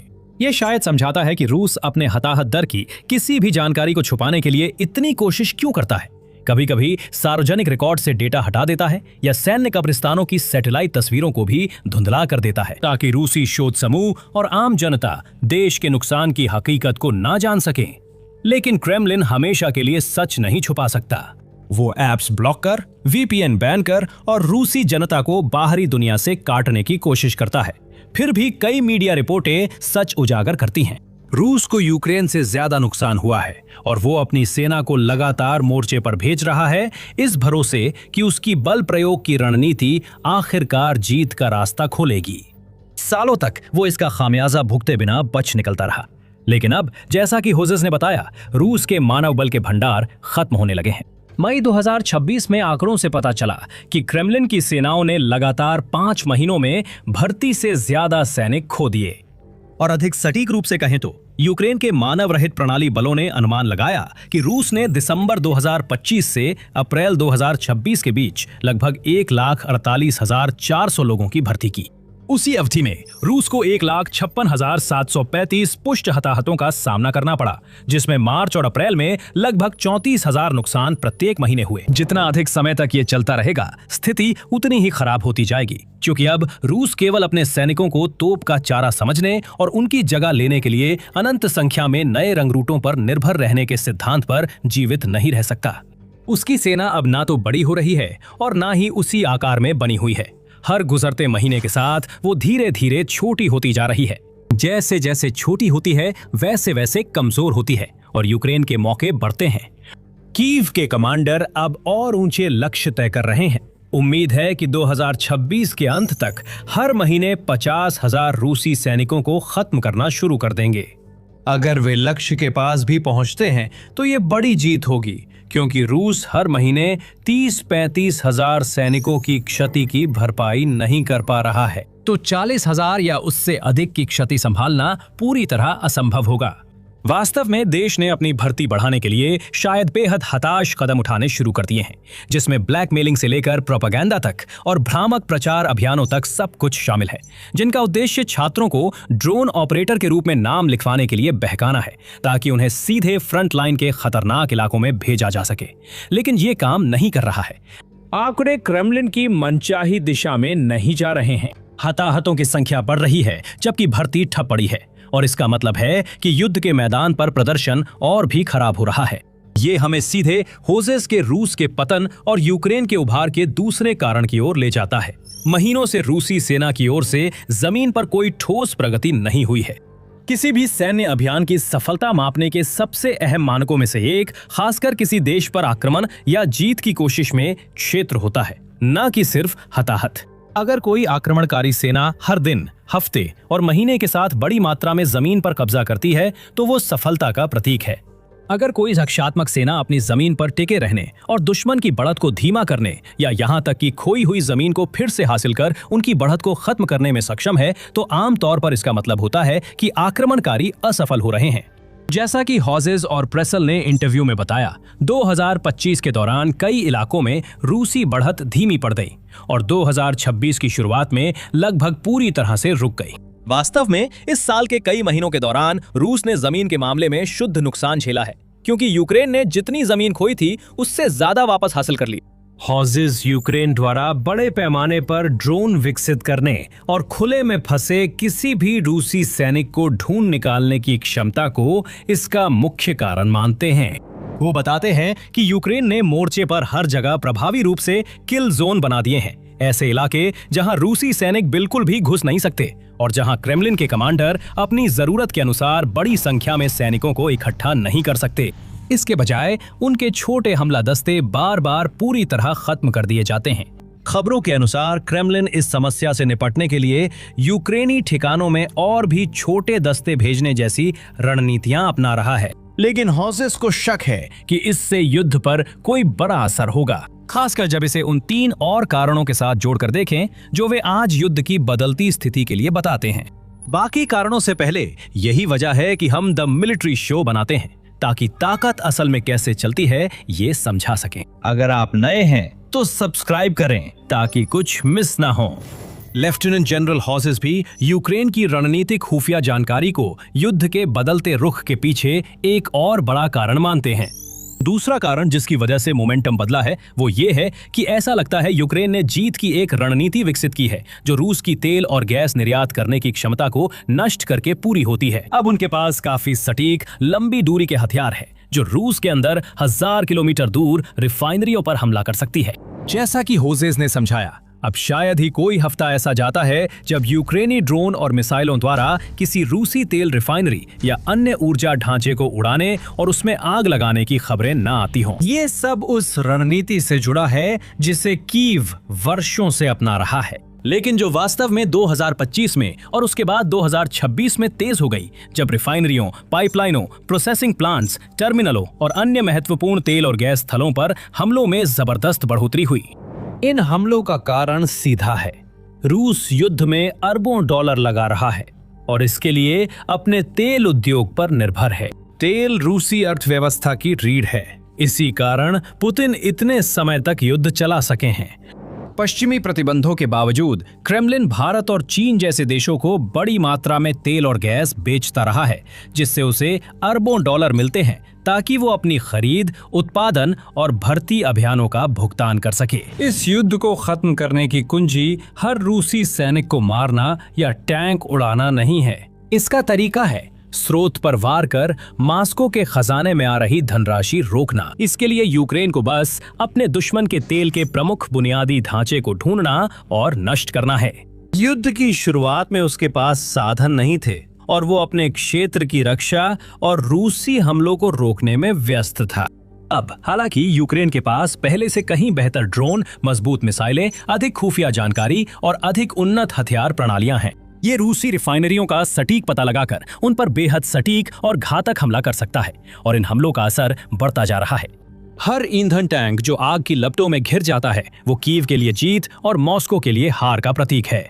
यह शायद समझाता है कि रूस अपने हताहत दर की किसी भी जानकारी को छुपाने के लिए इतनी कोशिश क्यों करता है। कभी कभी सार्वजनिक रिकॉर्ड से डेटा हटा देता है या सैन्य कब्रिस्तानों की सैटेलाइट तस्वीरों को भी धुंधला कर देता है, ताकि रूसी शोध समूह और आम जनता देश के नुकसान की हकीकत को ना जान सके। लेकिन क्रेमलिन हमेशा के लिए सच नहीं छुपा सकता। वो ऐप्स ब्लॉक कर, VPN बैन कर और रूसी जनता को बाहरी दुनिया से काटने की कोशिश करता है। फिर भी कई मीडिया रिपोर्टें सच उजागर करती हैं। रूस को यूक्रेन से ज्यादा नुकसान हुआ है और वो अपनी सेना को लगातार मोर्चे पर भेज रहा है, इस भरोसे कि उसकी बल प्रयोग की रणनीति आखिरकार जीत का रास्ता खोलेगी। सालों तक वो इसका खामियाजा भुगते बिना बच निकलता रहा, लेकिन अब जैसा कि होजेस ने बताया, रूस के मानव बल के भंडार खत्म होने लगे हैं। मई 2026 में आंकड़ों से पता चला कि क्रेमलिन की सेनाओं ने लगातार 5 महीनों में भर्ती से ज्यादा सैनिक खो दिए। और अधिक सटीक रूप से कहें तो यूक्रेन के मानव रहित प्रणाली बलों ने अनुमान लगाया कि रूस ने दिसंबर 2025 से अप्रैल 2026 के बीच लगभग 1,48,400 लोगों की भर्ती की। उसी अवधि में रूस को 1,56,735 पुष्ट हताहतों का सामना करना पड़ा, जिसमें मार्च और अप्रैल में लगभग 34,000 नुकसान प्रत्येक महीने हुए। जितना अधिक समय तक ये चलता रहेगा, स्थिति उतनी ही खराब होती जाएगी, क्योंकि अब रूस केवल अपने सैनिकों को तोप का चारा समझने और उनकी जगह लेने के लिए अनंत संख्या में नए रंगरूटों पर निर्भर रहने के सिद्धांत पर जीवित नहीं रह सकता। उसकी सेना अब ना तो बड़ी हो रही है और ना ही उसी आकार में बनी हुई है। हर गुजरते महीने के साथ वो धीरे धीरे छोटी होती जा रही है। जैसे जैसे छोटी होती है, वैसे वैसे कमजोर होती है और यूक्रेन के मौके बढ़ते हैं। कीव के कमांडर अब और ऊंचे लक्ष्य तय कर रहे हैं। उम्मीद है कि 2026 के अंत तक हर महीने 50,000 रूसी सैनिकों को खत्म करना शुरू कर देंगे। अगर वे लक्ष्य के पास भी पहुंचते हैं तो ये बड़ी जीत होगी, क्योंकि रूस हर महीने 30-35 हजार सैनिकों की क्षति की भरपाई नहीं कर पा रहा है, तो 40,000 या उससे अधिक की क्षति संभालना पूरी तरह असंभव होगा। वास्तव में देश ने अपनी भर्ती बढ़ाने के लिए शायद बेहद हताश कदम उठाने शुरू कर दिए हैं, जिसमें ब्लैकमेलिंग से लेकर प्रोपेगेंडा तक और भ्रामक प्रचार अभियानों तक सब कुछ शामिल है, जिनका उद्देश्य छात्रों को ड्रोन ऑपरेटर के रूप में नाम लिखवाने के लिए बहकाना है, ताकि उन्हें सीधे फ्रंट लाइन के खतरनाक इलाकों में भेजा जा सके। लेकिन ये काम नहीं कर रहा है। आंकड़े क्रेमलिन की मनचाही दिशा में नहीं जा रहे हैं। हताहतों की संख्या बढ़ रही है, जबकि भर्ती ठप पड़ी है, और इसका मतलब है कि युद्ध के मैदान पर प्रदर्शन और भी खराब हो रहा है। ये हमें सीधे होजेस के रूस के पतन और यूक्रेन के उभार के दूसरे कारण की ओर ले जाता है। महीनों से रूसी सेना की ओर से जमीन पर कोई ठोस प्रगति नहीं हुई है। किसी भी सैन्य अभियान की सफलता मापने के सबसे अहम मानकों में से एक, खासकर किसी देश पर आक्रमण या जीत की कोशिश में, क्षेत्र होता है, न कि सिर्फ हताहत। अगर कोई आक्रमणकारी सेना हर दिन, हफ्ते और महीने के साथ बड़ी मात्रा में जमीन पर कब्जा करती है, तो वो सफलता का प्रतीक है। अगर कोई रक्षात्मक सेना अपनी जमीन पर टिके रहने और दुश्मन की बढ़त को धीमा करने या यहाँ तक कि खोई हुई जमीन को फिर से हासिल कर उनकी बढ़त को खत्म करने में सक्षम है, तो आम तौर पर इसका मतलब होता है कि आक्रमणकारी असफल हो रहे हैं। जैसा कि हॉजेस और प्रेसल ने इंटरव्यू में बताया, 2025 के दौरान कई इलाकों में रूसी बढ़त धीमी पड़ गई और 2026 की शुरुआत में लगभग पूरी तरह से रुक गई। वास्तव में इस साल के कई महीनों के दौरान रूस ने जमीन के मामले में शुद्ध नुकसान झेला है, क्योंकि यूक्रेन ने जितनी जमीन खोई थी उससे ज्यादा वापस हासिल कर ली। हॉजेस यूक्रेन द्वारा बड़े पैमाने पर ड्रोन विकसित करने और खुले में फंसे किसी भी रूसी सैनिक को ढूंढ निकालने की क्षमता को इसका मुख्य कारण मानते हैं। वो बताते हैं कि यूक्रेन ने मोर्चे पर हर जगह प्रभावी रूप से किल जोन बना दिए हैं, ऐसे इलाके जहां रूसी सैनिक बिल्कुल भी घुस नहीं सकते और जहां क्रेमलिन के कमांडर अपनी जरूरत के अनुसार बड़ी संख्या में सैनिकों को इकट्ठा नहीं कर सकते। इसके बजाय उनके छोटे हमला दस्ते बार बार पूरी तरह खत्म कर दिए जाते हैं। खबरों के अनुसार क्रेमलिन इस समस्या से निपटने के लिए यूक्रेनी ठिकानों में और भी छोटे दस्ते भेजने जैसी रणनीतियां अपना रहा है, लेकिन हॉजेस को शक है कि इससे युद्ध पर कोई बड़ा असर होगा, खासकर जब इसे उन 3 और कारणों के साथ जोड़कर देखें जो वे आज युद्ध की बदलती स्थिति के लिए बताते हैं। बाकी कारणों से पहले यही वजह है कि हम द मिलिट्री शो बनाते हैं, ताकि ताकत असल में कैसे चलती है ये समझा सकें। अगर आप नए हैं तो सब्सक्राइब करें ताकि कुछ मिस ना हो। लेफ्टिनेंट जनरल हॉजेस भी यूक्रेन की रणनीतिक खुफिया जानकारी को युद्ध के बदलते रुख के पीछे एक और बड़ा कारण मानते हैं। दूसरा कारण जिसकी वजह से मोमेंटम बदला है वो ये है कि ऐसा लगता है यूक्रेन ने जीत की एक रणनीति विकसित की है जो रूस की तेल और गैस निर्यात करने की क्षमता को नष्ट करके पूरी होती है। अब उनके पास काफी सटीक लंबी दूरी के हथियार है जो रूस के अंदर 1000 किलोमीटर दूर रिफाइनरियों पर हमला कर सकती है। जैसा कि होजेस ने समझाया, अब शायद ही कोई हफ्ता ऐसा जाता है जब यूक्रेनी ड्रोन और मिसाइलों द्वारा किसी रूसी तेल रिफाइनरी या अन्य ऊर्जा ढांचे को उड़ाने और उसमें आग लगाने की खबरें न आती हों। ये सब उस रणनीति से जुड़ा है जिसे कीव वर्षों से अपना रहा है, लेकिन जो वास्तव में 2025 में और उसके बाद 2026 में तेज हो गई, जब रिफाइनरियों, पाइपलाइनों, प्रोसेसिंग प्लांट्स, टर्मिनलों और अन्य महत्वपूर्ण तेल और गैस स्थलों पर हमलों में जबरदस्त बढ़ोतरी हुई। इन हमलों का कारण सीधा है। रूस युद्ध में अरबों डॉलर लगा रहा है और इसके लिए अपने तेल उद्योग पर निर्भर है। तेल रूसी अर्थव्यवस्था की रीढ़ है। इसी कारण पुतिन इतने समय तक युद्ध चला सके हैं। पश्चिमी प्रतिबंधों के बावजूद क्रेमलिन भारत और चीन जैसे देशों को बड़ी मात्रा में तेल और गैस बेचता रहा है, जिससे उसे अरबों डॉलर मिलते हैं ताकि वो अपनी खरीद, उत्पादन और भर्ती अभियानों का भुगतान कर सके। इस युद्ध को खत्म करने की कुंजी हर रूसी सैनिक को मारना या टैंक उड़ाना नहीं है। इसका तरीका है स्रोत पर वार कर मास्को के खजाने में आ रही धनराशि रोकना। इसके लिए यूक्रेन को बस अपने दुश्मन के तेल के प्रमुख बुनियादी ढांचे को ढूंढना और नष्ट करना है। युद्ध की शुरुआत में उसके पास साधन नहीं थे और वो अपने क्षेत्र की रक्षा और रूसी हमलों को रोकने में व्यस्त था। अब हालांकि यूक्रेन के पास पहले से कहीं बेहतर ड्रोन, मजबूत मिसाइलें, अधिक खुफिया जानकारी और अधिक उन्नत हथियार प्रणालियां हैं। ये रूसी रिफाइनरियों का सटीक पता लगाकर उन पर बेहद सटीक और घातक हमला कर सकता है और इन हमलों का असर बढ़ता जा रहा है। हर ईंधन टैंक जो आग की लपटों में घिर जाता है वो कीव के लिए जीत और मॉस्को के लिए हार का प्रतीक है।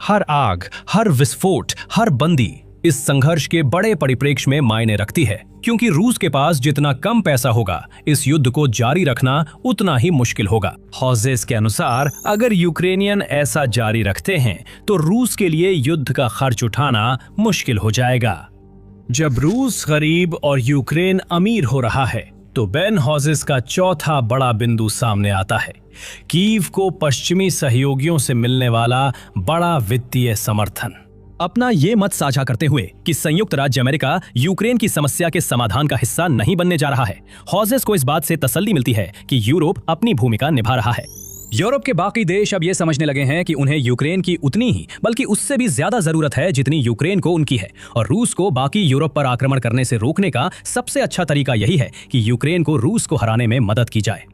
हर आग, हर विस्फोट, हर बंदी इस संघर्ष के बड़े परिप्रेक्ष्य में मायने रखती है, क्योंकि रूस के पास जितना कम पैसा होगा, इस युद्ध को जारी रखना उतना ही मुश्किल होगा। हॉजेस के अनुसार अगर यूक्रेनियन ऐसा जारी रखते हैं तो रूस के लिए युद्ध का खर्च उठाना मुश्किल हो जाएगा। जब रूस गरीब और यूक्रेन अमीर हो रहा है तो बेन हॉजेस का चौथा बड़ा बिंदु सामने आता है, कीव को पश्चिमी सहयोगियों से मिलने वाला बड़ा वित्तीय समर्थन। अपना ये मत साझा करते हुए कि संयुक्त राज्य अमेरिका यूक्रेन की समस्या के समाधान का हिस्सा नहीं बनने जा रहा है, हॉजेस को इस बात से तसल्ली मिलती है कि यूरोप अपनी भूमिका निभा रहा है। यूरोप के बाकी देश अब ये समझने लगे हैं कि उन्हें यूक्रेन की उतनी ही बल्कि उससे भी ज्यादा जरूरत है जितनी यूक्रेन को उनकी है, और रूस को बाकी यूरोप पर आक्रमण करने से रोकने का सबसे अच्छा तरीका यही है कि यूक्रेन को रूस को हराने में मदद की जाए।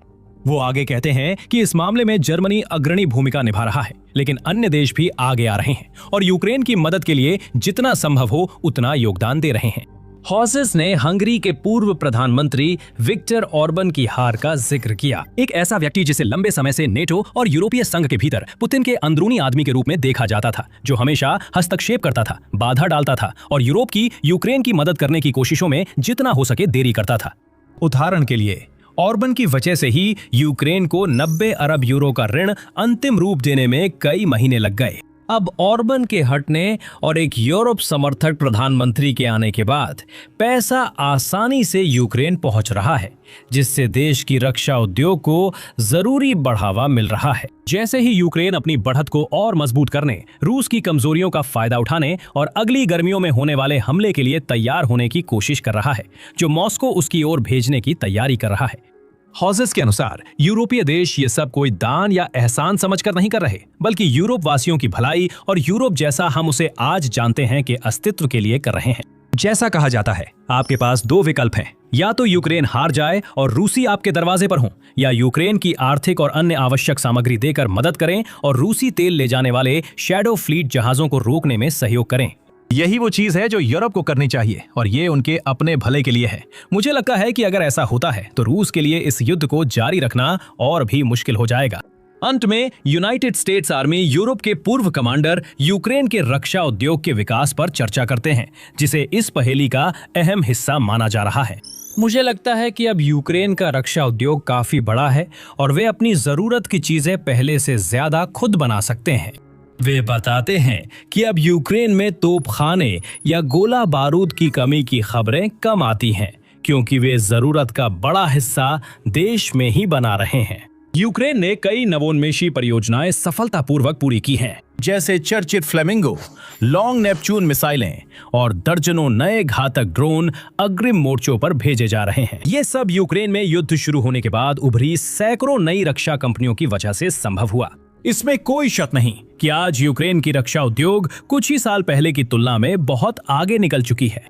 वो आगे कहते हैं कि इस मामले में जर्मनी अग्रणी भूमिका निभा रहा है, लेकिन अन्य देश भी आगे आ रहे हैं और यूक्रेन की मदद के लिए जितना संभव हो उतना योगदान दे रहे हैं। हॉजेस ने हंगरी के पूर्व प्रधानमंत्री विक्टर ऑर्बन की हार का जिक्र किया, एक ऐसा व्यक्ति जिसे लंबे समय से नेटो और यूरोपीय संघ के भीतर पुतिन के अंदरूनी आदमी के रूप में देखा जाता था, जो हमेशा हस्तक्षेप करता था, बाधा डालता था और यूरोप की यूक्रेन की मदद करने की कोशिशों में जितना हो सके देरी करता था। उदाहरण के लिए ऑर्बन की वजह से ही यूक्रेन को 90 अरब यूरो का ऋण अंतिम रूप देने में कई महीने लग गए। अब ऑर्बन के हटने और एक यूरोप समर्थक प्रधानमंत्री के आने के बाद पैसा आसानी से यूक्रेन पहुंच रहा है, जिससे देश की रक्षा उद्योग को जरूरी बढ़ावा मिल रहा है। जैसे ही यूक्रेन अपनी बढ़त को और मजबूत करने, रूस की कमजोरियों का फायदा उठाने और अगली गर्मियों में होने वाले हमले के लिए तैयार होने की कोशिश कर रहा है, जो मॉस्को उसकी ओर भेजने की तैयारी कर रहा है। हॉजेस के अनुसार यूरोपीय देश ये सब कोई दान या एहसान समझकर नहीं कर रहे, बल्कि यूरोप वासियों की भलाई और यूरोप जैसा हम उसे आज जानते हैं कि अस्तित्व के लिए कर रहे हैं। जैसा कहा जाता है, आपके पास दो विकल्प हैं, या तो यूक्रेन हार जाए और रूसी आपके दरवाजे पर हों, या यूक्रेन की आर्थिक और अन्य आवश्यक सामग्री देकर मदद करें और रूसी तेल ले जाने वाले शैडो फ्लीट जहाजों को रोकने में सहयोग करें। यही वो चीज है जो यूरोप को करनी चाहिए और ये उनके अपने भले के लिए है। मुझे लगता है कि अगर ऐसा होता है तो रूस के लिए इस युद्ध को जारी रखना और भी मुश्किल हो जाएगा। अंत में यूनाइटेड स्टेट्स आर्मी यूरोप के पूर्व कमांडर यूक्रेन के रक्षा उद्योग के विकास पर चर्चा करते हैं, जिसे इस पहेली का अहम हिस्सा माना जा रहा है। मुझे लगता है कि अब यूक्रेन का रक्षा उद्योग काफी बड़ा है और वे अपनी जरूरत की चीजें पहले से ज्यादा खुद बना सकते हैं। वे बताते हैं कि अब यूक्रेन में तोपखाने या गोला बारूद की कमी की खबरें कम आती हैं, क्योंकि वे जरूरत का बड़ा हिस्सा देश में ही बना रहे हैं। यूक्रेन ने कई नवोन्मेषी परियोजनाएं सफलतापूर्वक पूरी की हैं, जैसे चर्चित फ्लेमिंगो, लॉन्ग नेपच्यून मिसाइलें और दर्जनों नए घातक ड्रोन अग्रिम मोर्चों पर भेजे जा रहे हैं। ये सब यूक्रेन में युद्ध शुरू होने के बाद उभरी सैकड़ों नई रक्षा कंपनियों की वजह से संभव हुआ। इसमें कोई शक नहीं कि आज यूक्रेन की रक्षा उद्योग कुछ ही साल पहले की तुलना में बहुत आगे निकल चुकी है।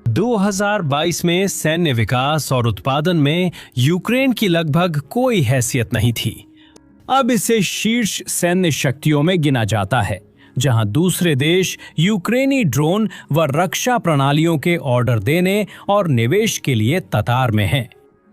2022 में सैन्य विकास और उत्पादन में यूक्रेन की लगभग कोई हैसियत नहीं थी। अब इसे शीर्ष सैन्य शक्तियों में गिना जाता है, जहां दूसरे देश यूक्रेनी ड्रोन व रक्षा प्रणालियों के ऑर्डर देने और निवेश के लिए कतार में हैं।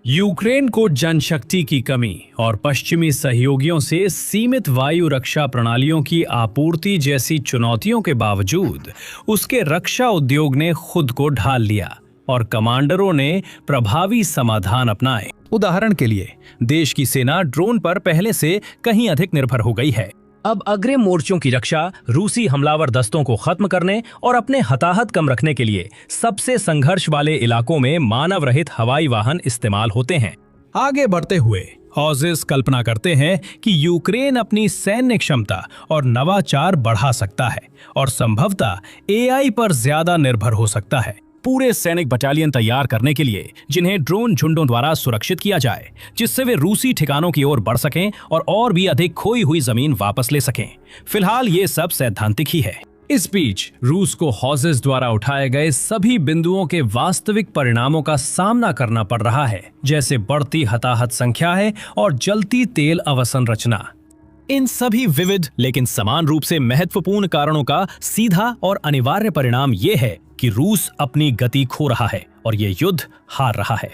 यूक्रेन को जनशक्ति की कमी और पश्चिमी सहयोगियों से सीमित वायु रक्षा प्रणालियों की आपूर्ति जैसी चुनौतियों के बावजूद उसके रक्षा उद्योग ने खुद को ढाल लिया और कमांडरों ने प्रभावी समाधान अपनाए। उदाहरण के लिए देश की सेना ड्रोन पर पहले से कहीं अधिक निर्भर हो गई है। अब अग्रिम मोर्चों की रक्षा रूसी हमलावर दस्तों को खत्म करने और अपने हताहत कम रखने के लिए सबसे संघर्ष वाले इलाकों में मानव रहित हवाई वाहन इस्तेमाल होते हैं। आगे बढ़ते हुए हॉजेस कल्पना करते हैं कि यूक्रेन अपनी सैन्य क्षमता और नवाचार बढ़ा सकता है और संभवतः एआई पर ज्यादा निर्भर हो सकता है, पूरे सैनिक बटालियन तैयार करने के लिए जिन्हें ड्रोन झुंडों द्वारा सुरक्षित किया जाए, जिससे वे रूसी ठिकानों की ओर बढ़ सकें और भी अधिक खोई हुई जमीन वापस ले सकें। फिलहाल ये सब सैद्धांतिक ही है। इस बीच रूस को हॉजेस द्वारा उठाए गए सभी बिंदुओं के वास्तविक परिणामों का सामना करना पड़ रहा है, जैसे बढ़ती हताहत संख्या है और जलती तेल अवसंरचना। इन सभी विविध लेकिन समान रूप से महत्वपूर्ण कारणों का सीधा और अनिवार्य परिणाम ये है कि रूस अपनी गति खो रहा है और ये युद्ध हार रहा है।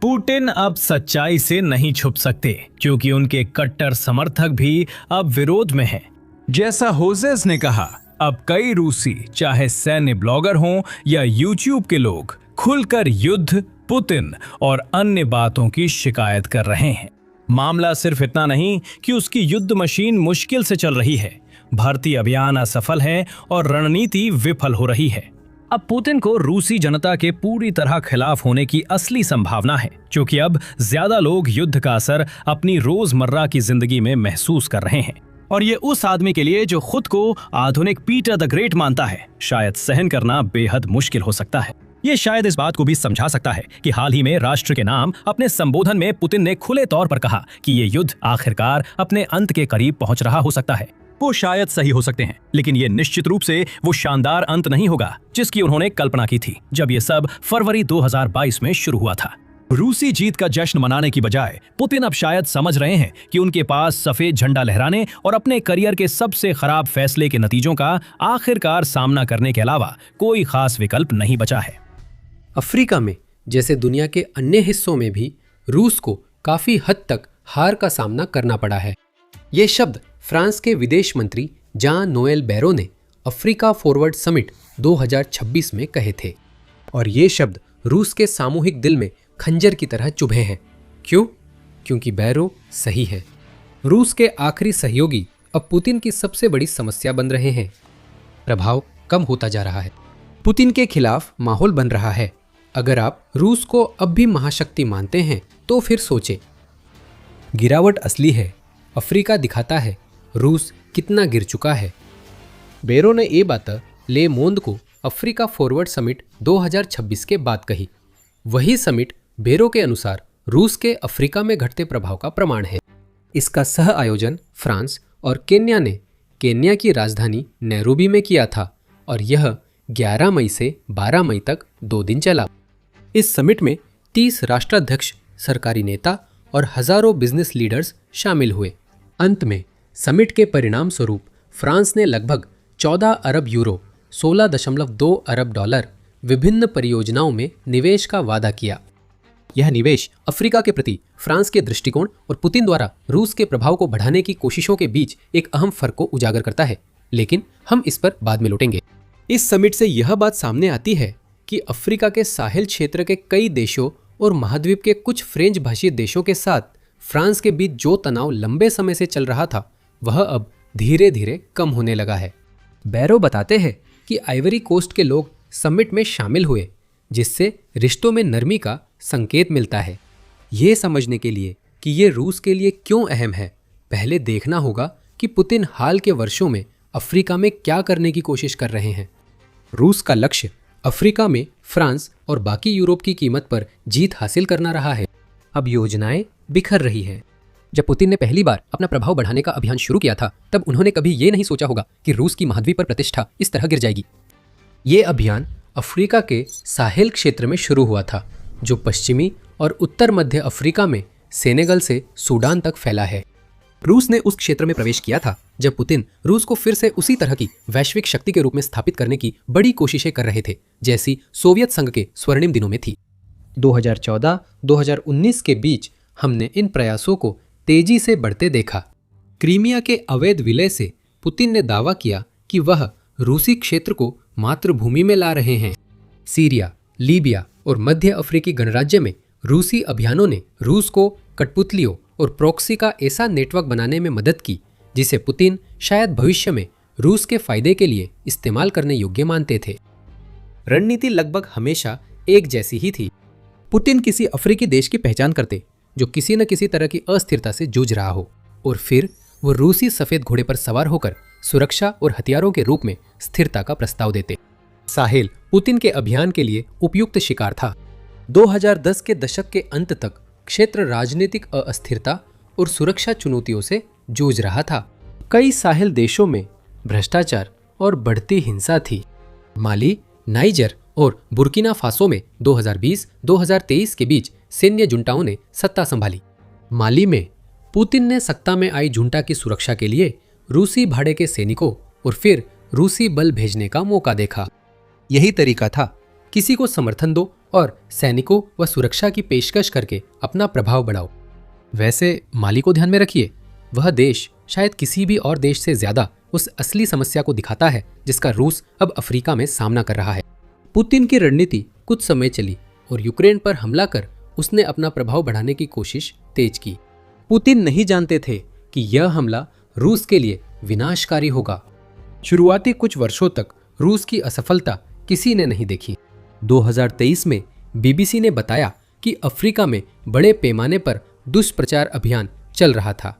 पुतिन अब सच्चाई से नहीं छुप सकते क्योंकि उनके कट्टर समर्थक भी अब विरोध में हैं। जैसा होजेस ने कहा, अब कई रूसी चाहे सैन्य ब्लॉगर हों या यूट्यूब के लोग खुलकर युद्ध, पुतिन और अन्य बातों की शिकायत कर रहे हैं। मामला सिर्फ इतना नहीं कि उसकी युद्ध मशीन मुश्किल से चल रही है, भर्ती अभियान असफल है और रणनीति विफल हो रही है। अब पुतिन को रूसी जनता के पूरी तरह खिलाफ होने की असली संभावना है, क्योंकि अब ज्यादा लोग युद्ध का असर अपनी रोजमर्रा की जिंदगी में महसूस कर रहे हैं और ये उस आदमी के लिए जो खुद को आधुनिक पीटर द ग्रेट मानता है, शायद सहन करना बेहद मुश्किल हो सकता है। ये शायद इस बात को भी समझा सकता है कि हाल ही में राष्ट्र के नाम अपने संबोधन में पुतिन ने खुले तौर पर कहा कि ये युद्ध आखिरकार अपने अंत के करीब पहुंच रहा हो सकता है। वो शायद सही हो सकते हैं, लेकिन ये निश्चित रूप से वो शानदार अंत नहीं होगा जिसकी उन्होंने कल्पना की थी जब ये सब फरवरी 2022 में शुरू हुआ था। रूसी जीत का जश्न मनाने की बजाय पुतिन अब शायद समझ रहे हैं कि उनके पास सफेद झंडा लहराने और अपने करियर के सबसे खराब फैसले के नतीजों का आखिरकार सामना करने के अलावा कोई खास विकल्प नहीं बचा है। अफ्रीका में जैसे दुनिया के अन्य हिस्सों में भी रूस को काफी हद तक हार का सामना करना पड़ा है। ये शब्द फ्रांस के विदेश मंत्री जान नोएल बैरो ने अफ्रीका फॉरवर्ड समिट 2026 में कहे थे और ये शब्द रूस के सामूहिक दिल में खंजर की तरह चुभे हैं। क्यों? क्योंकि बैरो सही है। रूस के आखिरी सहयोगी अब पुतिन की सबसे बड़ी समस्या बन रहे हैं। प्रभाव कम होता जा रहा है, पुतिन के खिलाफ माहौल बन रहा है। अगर आप रूस को अब भी महाशक्ति मानते हैं तो फिर सोचें। गिरावट असली है। अफ्रीका दिखाता है रूस कितना गिर चुका है। बैरो ने ये बात ले मोंद को अफ्रीका फॉरवर्ड समिट 2026 के बाद कही। वही समिट बैरो के अनुसार रूस के अफ्रीका में घटते प्रभाव का प्रमाण है। इसका सह आयोजन फ्रांस और केन्या ने केन्या की राजधानी नैरोबी में किया था और यह 11 मई से 12 मई तक 2 दिन चला। इस समिट में 30 राष्ट्राध्यक्ष, सरकारी नेता और हजारों बिजनेस लीडर्स शामिल हुए। अंत में समिट के परिणाम स्वरूप फ्रांस ने लगभग 14 अरब यूरो 16.2 अरब डॉलर विभिन्न परियोजनाओं में निवेश का वादा किया। यह निवेश अफ्रीका के प्रति फ्रांस के दृष्टिकोण और पुतिन द्वारा रूस के प्रभाव को बढ़ाने की कोशिशों के बीच एक अहम फर्क को उजागर करता है, लेकिन हम इस पर बाद में लौटेंगे। इस समिट से यह बात सामने आती है कि अफ्रीका के साहिल क्षेत्र के कई देशों और महाद्वीप के कुछ फ्रेंच भाषी देशों के साथ फ्रांस के बीच जो तनाव लंबे समय से चल रहा था वह अब धीरे धीरे कम होने लगा है। बैरो बताते हैं कि आइवरी कोस्ट के लोग समिट में शामिल हुए, जिससे रिश्तों में नरमी का संकेत मिलता है। ये समझने के लिए कि ये रूस के लिए क्यों अहम है, पहले देखना होगा कि पुतिन हाल के वर्षों में अफ्रीका में क्या करने की कोशिश कर रहे हैं। रूस का लक्ष्य अफ्रीका में फ्रांस और बाकी यूरोप की कीमत पर जीत हासिल करना रहा है। अब योजनाएं बिखर रही हैं। जब पुतिन ने पहली बार अपना प्रभाव बढ़ाने का अभियान शुरू किया था तब उन्होंने कभी ये नहीं सोचा होगा कि रूस की महाद्वीप पर प्रतिष्ठा इस तरह गिर जाएगी। ये अभियान अफ्रीका के साहेल क्षेत्र में शुरू हुआ था, जो पश्चिमी और उत्तर मध्य अफ्रीका में सेनेगल से सूडान तक फैला है। रूस ने उस क्षेत्र में प्रवेश किया था जब पुतिन रूस को फिर से उसी तरह की वैश्विक शक्ति के रूप में स्थापित करने की बड़ी कोशिशें कर रहे थे, जैसी सोवियत संघ के स्वर्णिम दिनों में थी। 2014-2019 के बीच हमने इन प्रयासों को तेजी से बढ़ते देखा। क्रीमिया के अवैध विलय से पुतिन ने दावा किया कि वह रूसी क्षेत्र को मातृभूमि में ला रहे हैं। सीरिया, लीबिया और मध्य अफ्रीकी गणराज्य में रूसी अभियानों ने रूस को कठपुतलियों और प्रॉक्सी का ऐसा नेटवर्क बनाने में मदद की जिसे पुतिन शायद भविष्य में रूस के फायदे के लिए इस्तेमाल करने योग्य मानते थे। रणनीति लगभग हमेशा एक जैसी ही थी। पुतिन किसी अफ्रीकी देश की पहचान करते जो किसी न किसी तरह की अस्थिरता से जूझ रहा हो, और फिर वो रूसी सफेद घोड़े पर सवार होकर सुरक्षा और हथियारों के रूप में स्थिरता का प्रस्ताव देते। साहेल पुतिन के अभियान के लिए उपयुक्त शिकार था। 2010 के दशक के अंत तक क्षेत्र राजनीतिक अस्थिरता और सुरक्षा चुनौतियों से जूझ रहा था। कई साहेल देशों में भ्रष्टाचार और बढ़ती हिंसा थी। माली, नाइजर और बुर्किना फासो में 2020-2023 के बीच सैन्य जुंटाओं ने सत्ता संभाली। माली में पुतिन ने सत्ता में आई जुंटा की सुरक्षा के लिए रूसी भाड़े के सैनिकों और फिर रूसी बल भेजने का मौका देखा। यही तरीका था, किसी को समर्थन दो और सैनिकों व सुरक्षा की पेशकश करके अपना प्रभाव बढ़ाओ। वैसे माली को ध्यान में रखिए, वह देश शायद किसी भी और देश से ज्यादा उस असली समस्या को दिखाता है जिसका रूस अब अफ्रीका में सामना कर रहा है। पुतिन की रणनीति कुछ समय चली और यूक्रेन पर हमला कर उसने अपना प्रभाव बढ़ाने की कोशिश तेज की। पुतिन नहीं जानते थे कि यह हमला रूस के लिए विनाशकारी होगा। शुरुआती कुछ वर्षों तक रूस की असफलता किसी ने नहीं देखी। 2023 में बीबीसी ने बताया कि अफ्रीका में बड़े पैमाने पर दुष्प्रचार अभियान चल रहा था।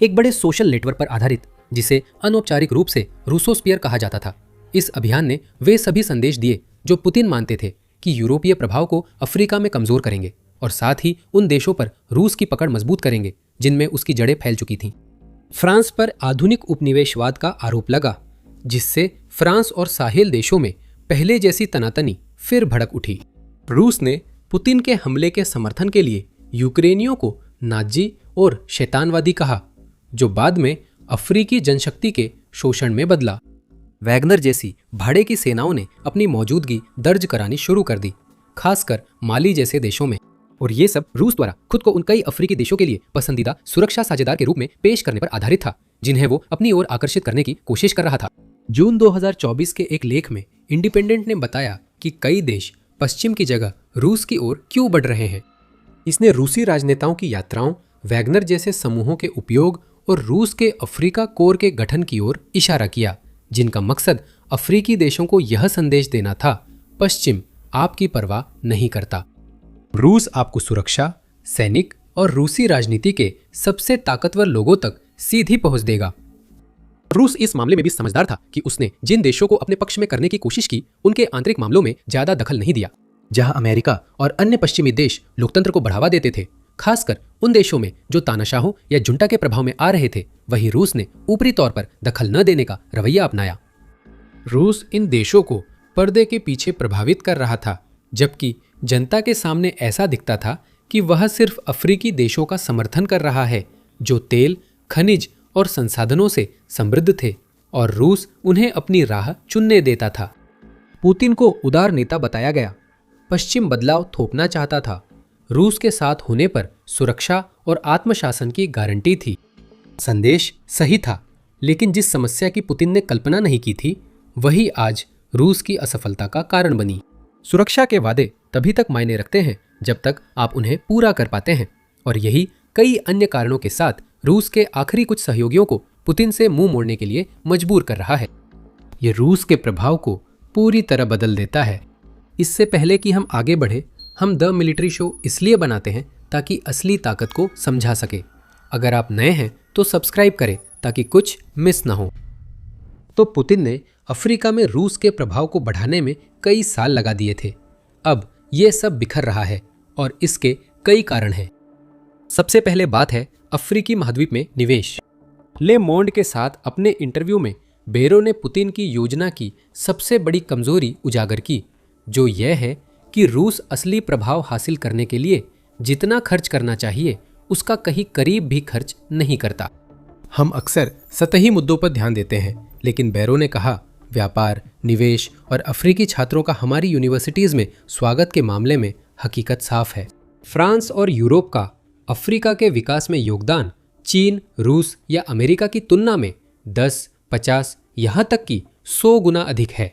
एक बड़े सोशल नेटवर्क पर आधारित, जिसे अनौपचारिक रूप से रूसोस्फीयर कहा जाता था। इस अभियान ने वे सभी संदेश दिए जो पुतिन मानते थे कि यूरोपीय प्रभाव को अफ्रीका में कमजोर करेंगे और साथ ही उन देशों पर रूस की पकड़ मजबूत करेंगे जिनमें उसकी जड़ें फैल चुकी थीं। फ्रांस पर आधुनिक उपनिवेशवाद का आरोप लगा, जिससे फ्रांस और साहेल देशों में पहले जैसी तनातनी फिर भड़क उठी। रूस ने पुतिन के हमले के समर्थन के लिए यूक्रेनियों को नाजी और शैतानवादी कहा, जो बाद में अफ्रीकी जनशक्ति के शोषण में बदला। वैगनर जैसी भाड़े की सेनाओं ने अपनी मौजूदगी दर्ज करानी शुरू कर दी, खासकर माली जैसे देशों में, और ये सब रूस द्वारा खुद को उन कई अफ्रीकी देशों के लिए पसंदीदा सुरक्षा साझेदार के रूप में पेश करने पर आधारित था, जिन्हें वो अपनी ओर आकर्षित करने की कोशिश कर रहा था। जून 2024 के एक लेख में इंडिपेंडेंट ने बताया कि कई देश पश्चिम की जगह रूस की ओर क्यों बढ़ रहे हैं। इसने रूसी राजनेताओं की यात्राओं, वैगनर जैसे समूहों के उपयोग और रूस के अफ्रीका कोर के गठन की ओर इशारा किया, जिनका मकसद अफ्रीकी देशों को यह संदेश देना था, पश्चिम आपकी परवाह नहीं करता। रूस आपको सुरक्षा, सैनिक और रूसी राजनीति के सबसे ताकतवर लोगों तक सीधी पहुंच देगा। रूस इस मामले में भी समझदार था कि उसने जिन देशों को अपने पक्ष में करने की कोशिश की, उनके आंतरिक मामलों में ज्यादा दखल नहीं दिया। जहां अमेरिका और अन्य पश्चिमी देश लोकतंत्र को बढ़ावा देते थे, खासकर उन देशों में जो तानाशाहों या जुंटा के प्रभाव में आ रहे थे, वहीं रूस ने ऊपरी तौर पर दखल न देने का रवैया अपनाया। रूस इन देशों को पर्दे के पीछे प्रभावित कर रहा था, जबकि जनता के सामने ऐसा दिखता था कि वह सिर्फ अफ्रीकी देशों का समर्थन कर रहा है जो तेल, खनिज और संसाधनों से समृद्ध थे, और रूस उन्हें अपनी राह चुनने देता था। पुतिन को उदार नेता बताया गया। पश्चिम बदलाव थोपना चाहता था। रूस के साथ होने पर सुरक्षा और आत्मशासन की गारंटी थी। संदेश सही था, लेकिन जिस समस्या की पुतिन ने कल्पना नहीं की थी, वही आज रूस की असफलता का कारण बनी। सुरक्षा के वादे तभी तक मायने रखते हैं जब तक आप उन्हें पूरा कर पाते हैं, और यही कई अन्य कारणों के साथ रूस के आखिरी कुछ सहयोगियों को पुतिन से मुंह मोड़ने के लिए मजबूर कर रहा है। ये रूस के प्रभाव को पूरी तरह बदल देता है। इससे पहले कि हम आगे बढ़े, हम द मिलिट्री शो इसलिए बनाते हैं ताकि असली ताकत को समझा सके। अगर आप नए हैं तो सब्सक्राइब करें ताकि कुछ मिस ना हो। तो पुतिन ने अफ्रीका में रूस के प्रभाव को बढ़ाने में कई साल लगा दिए थे। अब यह सब बिखर रहा है और इसके कई कारण हैं। सबसे पहले बात है अफ्रीकी महाद्वीप में निवेश। ले मोंड के साथ अपने इंटरव्यू में बेरो ने पुतिन की योजना की सबसे बड़ी कमजोरी उजागर की, जो यह है कि रूस असली प्रभाव हासिल करने के लिए जितना खर्च करना चाहिए उसका कहीं करीब भी खर्च नहीं करता। हम अक्सर सतही मुद्दों पर ध्यान देते हैं, लेकिन बेरो ने कहा, व्यापार, निवेश और अफ्रीकी छात्रों का हमारी यूनिवर्सिटीज़ में स्वागत के मामले में हकीकत साफ है। फ्रांस और यूरोप का अफ्रीका के विकास में योगदान चीन, रूस या अमेरिका की तुलना में 10, 50, यहाँ तक कि 100 गुना अधिक है।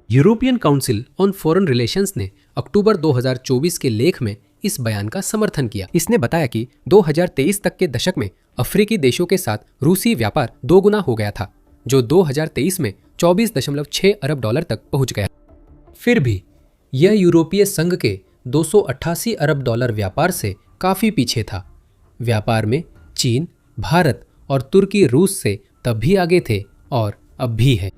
European council on foreign relations ने अक्टूबर 2024 के लेख में इस बयान का समर्थन किया। इसने बताया कि 2023 तक के दशक में अफ्रीकी देशों के साथ रूसी व्यापार 2 गुना हो गया था, जो 2023 में 24.6 अरब डॉलर तक पहुंच गया। फिर भी यह यूरोपीय संघ के 288 अरब डॉलर व्यापार से काफी पीछे था। व्यापार में चीन, भारत और तुर्की रूस से तब भी आगे थे और अब भी है।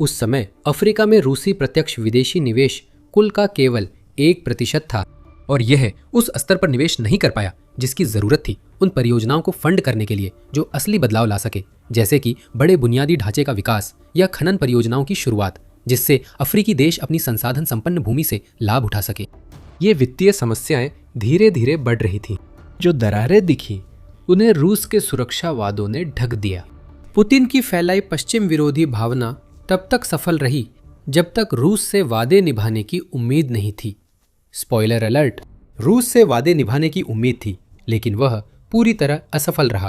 उस समय अफ्रीका में रूसी प्रत्यक्ष विदेशी निवेश कुल का केवल 1% था और यह उस स्तर पर निवेश नहीं कर पाया जिसकी जरूरत थी उन परियोजनाओं को फंड करने के लिए जो असली बदलाव ला सके, जैसे कि बड़े बुनियादी ढांचे का विकास या खनन परियोजनाओं की शुरुआत, जिससे अफ्रीकी देश अपनी संसाधन संपन्न भूमि से लाभ उठा सके। ये वित्तीय समस्याएं धीरे धीरे बढ़ रही थीं। जो दरारें दिखी उन्हें रूस के सुरक्षा वादों ने ढक दिया। पुतिन की फैलाई पश्चिम विरोधी भावना तब तक सफल रही जब तक रूस से वादे निभाने की उम्मीद नहीं थी। स्पॉइलर अलर्ट, रूस से वादे निभाने की उम्मीद थी, लेकिन वह पूरी तरह असफल रहा।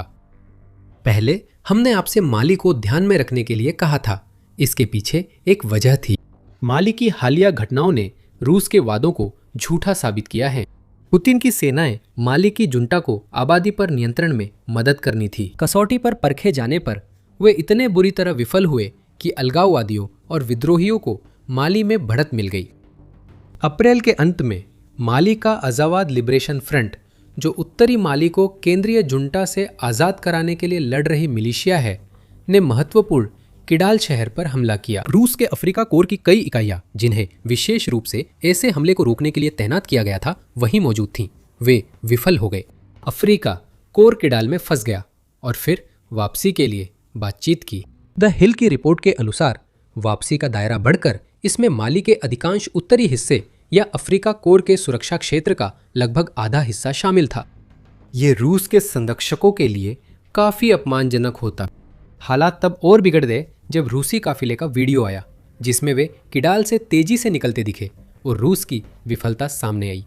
पहले हमने आपसे माली को ध्यान में रखने के लिए कहा था। इसके पीछे एक वजह थी। माली की हालिया घटनाओं ने रूस के वादों को झूठा साबित किया है। पुतिन की सेनाएं माली की जुंटा को आबादी पर नियंत्रण में मदद करनी थी। कसौटी पर परखे जाने पर वे इतने बुरी तरह विफल हुए कि अलगाववादियों और विद्रोहियों को माली में बढ़त मिल गई। अप्रैल के अंत में माली का आजाद लिबरेशन फ्रंट, जो उत्तरी माली को केंद्रीय जुंटा से आज़ाद कराने के लिए लड़ रही मिलिशिया है, ने महत्वपूर्ण किडाल शहर पर हमला किया। रूस के अफ्रीका कोर की कई इकाइयां, जिन्हें विशेष रूप से ऐसे हमले को रोकने के लिए तैनात किया गया था, वहीं मौजूद थीं। वे विफल हो गए। अफ्रीका कोर किडाल में फंस गया और फिर वापसी के लिए बातचीत की। द हिल की रिपोर्ट के अनुसार वापसी का दायरा बढ़कर इसमें माली के अधिकांश उत्तरी हिस्से या अफ्रीका कोर के सुरक्षा क्षेत्र का लगभग आधा हिस्सा शामिल था। ये रूस के संरक्षकों के लिए काफी अपमानजनक होता। हालात तब और बिगड़ गए जब रूसी काफिले का वीडियो आया, जिसमें वे किडाल से तेजी से निकलते दिखे और रूस की विफलता सामने आई।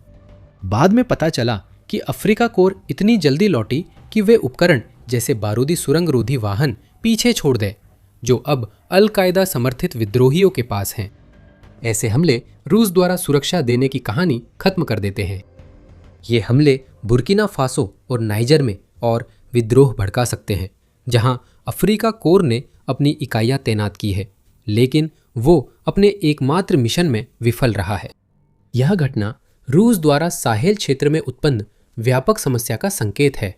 बाद में पता चला कि अफ्रीका कोर इतनी जल्दी लौटी कि वे उपकरण जैसे बारूदी सुरंग रोधी वाहन पीछे छोड़ दे, जो अब अल कायदा समर्थित विद्रोहियों के पास हैं। ऐसे हमले रूस द्वारा सुरक्षा देने की कहानी खत्म कर देते हैं। ये हमले बुर्किना फासो और नाइजर में और विद्रोह भड़का सकते हैं, जहां अफ्रीका कोर ने अपनी इकाइयां तैनात की है, लेकिन वो अपने एकमात्र मिशन में विफल रहा है। यह घटना रूस द्वारा साहेल क्षेत्र में उत्पन्न व्यापक समस्या का संकेत है।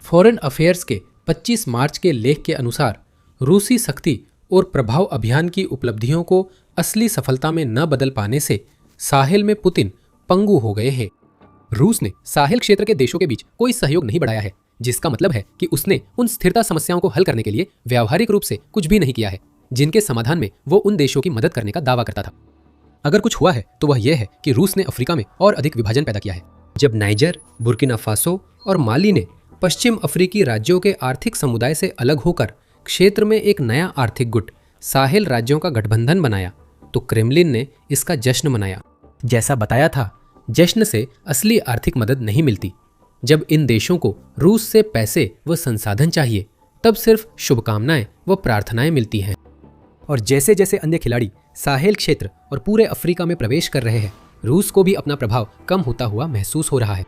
फॉरेन अफेयर्स के 25 मार्च के लेख के अनुसार रूसी शक्ति और प्रभाव अभियान की उपलब्धियों को असली सफलता में न बदल पाने से साहेल में पुतिन पंगु हो गए हैं। रूस ने साहेल क्षेत्र के देशों के बीच कोई सहयोग नहीं बढ़ाया है, जिसका मतलब है कि उसने उन स्थिरता समस्याओं को हल करने के लिए व्यावहारिक रूप से कुछ भी नहीं किया है, जिनके समाधान में वो उन देशों की मदद करने का दावा करता था। अगर कुछ हुआ है तो वह यह है कि रूस ने अफ्रीका में और अधिक विभाजन पैदा किया है। जब नाइजर, बुर्किना फासो और माली ने पश्चिम अफ्रीकी राज्यों के आर्थिक समुदाय से अलग होकर क्षेत्र में एक नया आर्थिक गुट साहेल राज्यों का गठबंधन बनाया, तो क्रेमलिन ने इसका जश्न मनाया। जैसा बताया था, जश्न से असली आर्थिक मदद नहीं मिलती। जब इन देशों को रूस से पैसे व संसाधन चाहिए, तब सिर्फ शुभकामनाएं व प्रार्थनाएं मिलती हैं। और जैसे जैसे अन्य खिलाड़ी साहेल क्षेत्र और पूरे अफ्रीका में प्रवेश कर रहे हैं, रूस को भी अपना प्रभाव कम होता हुआ महसूस हो रहा है।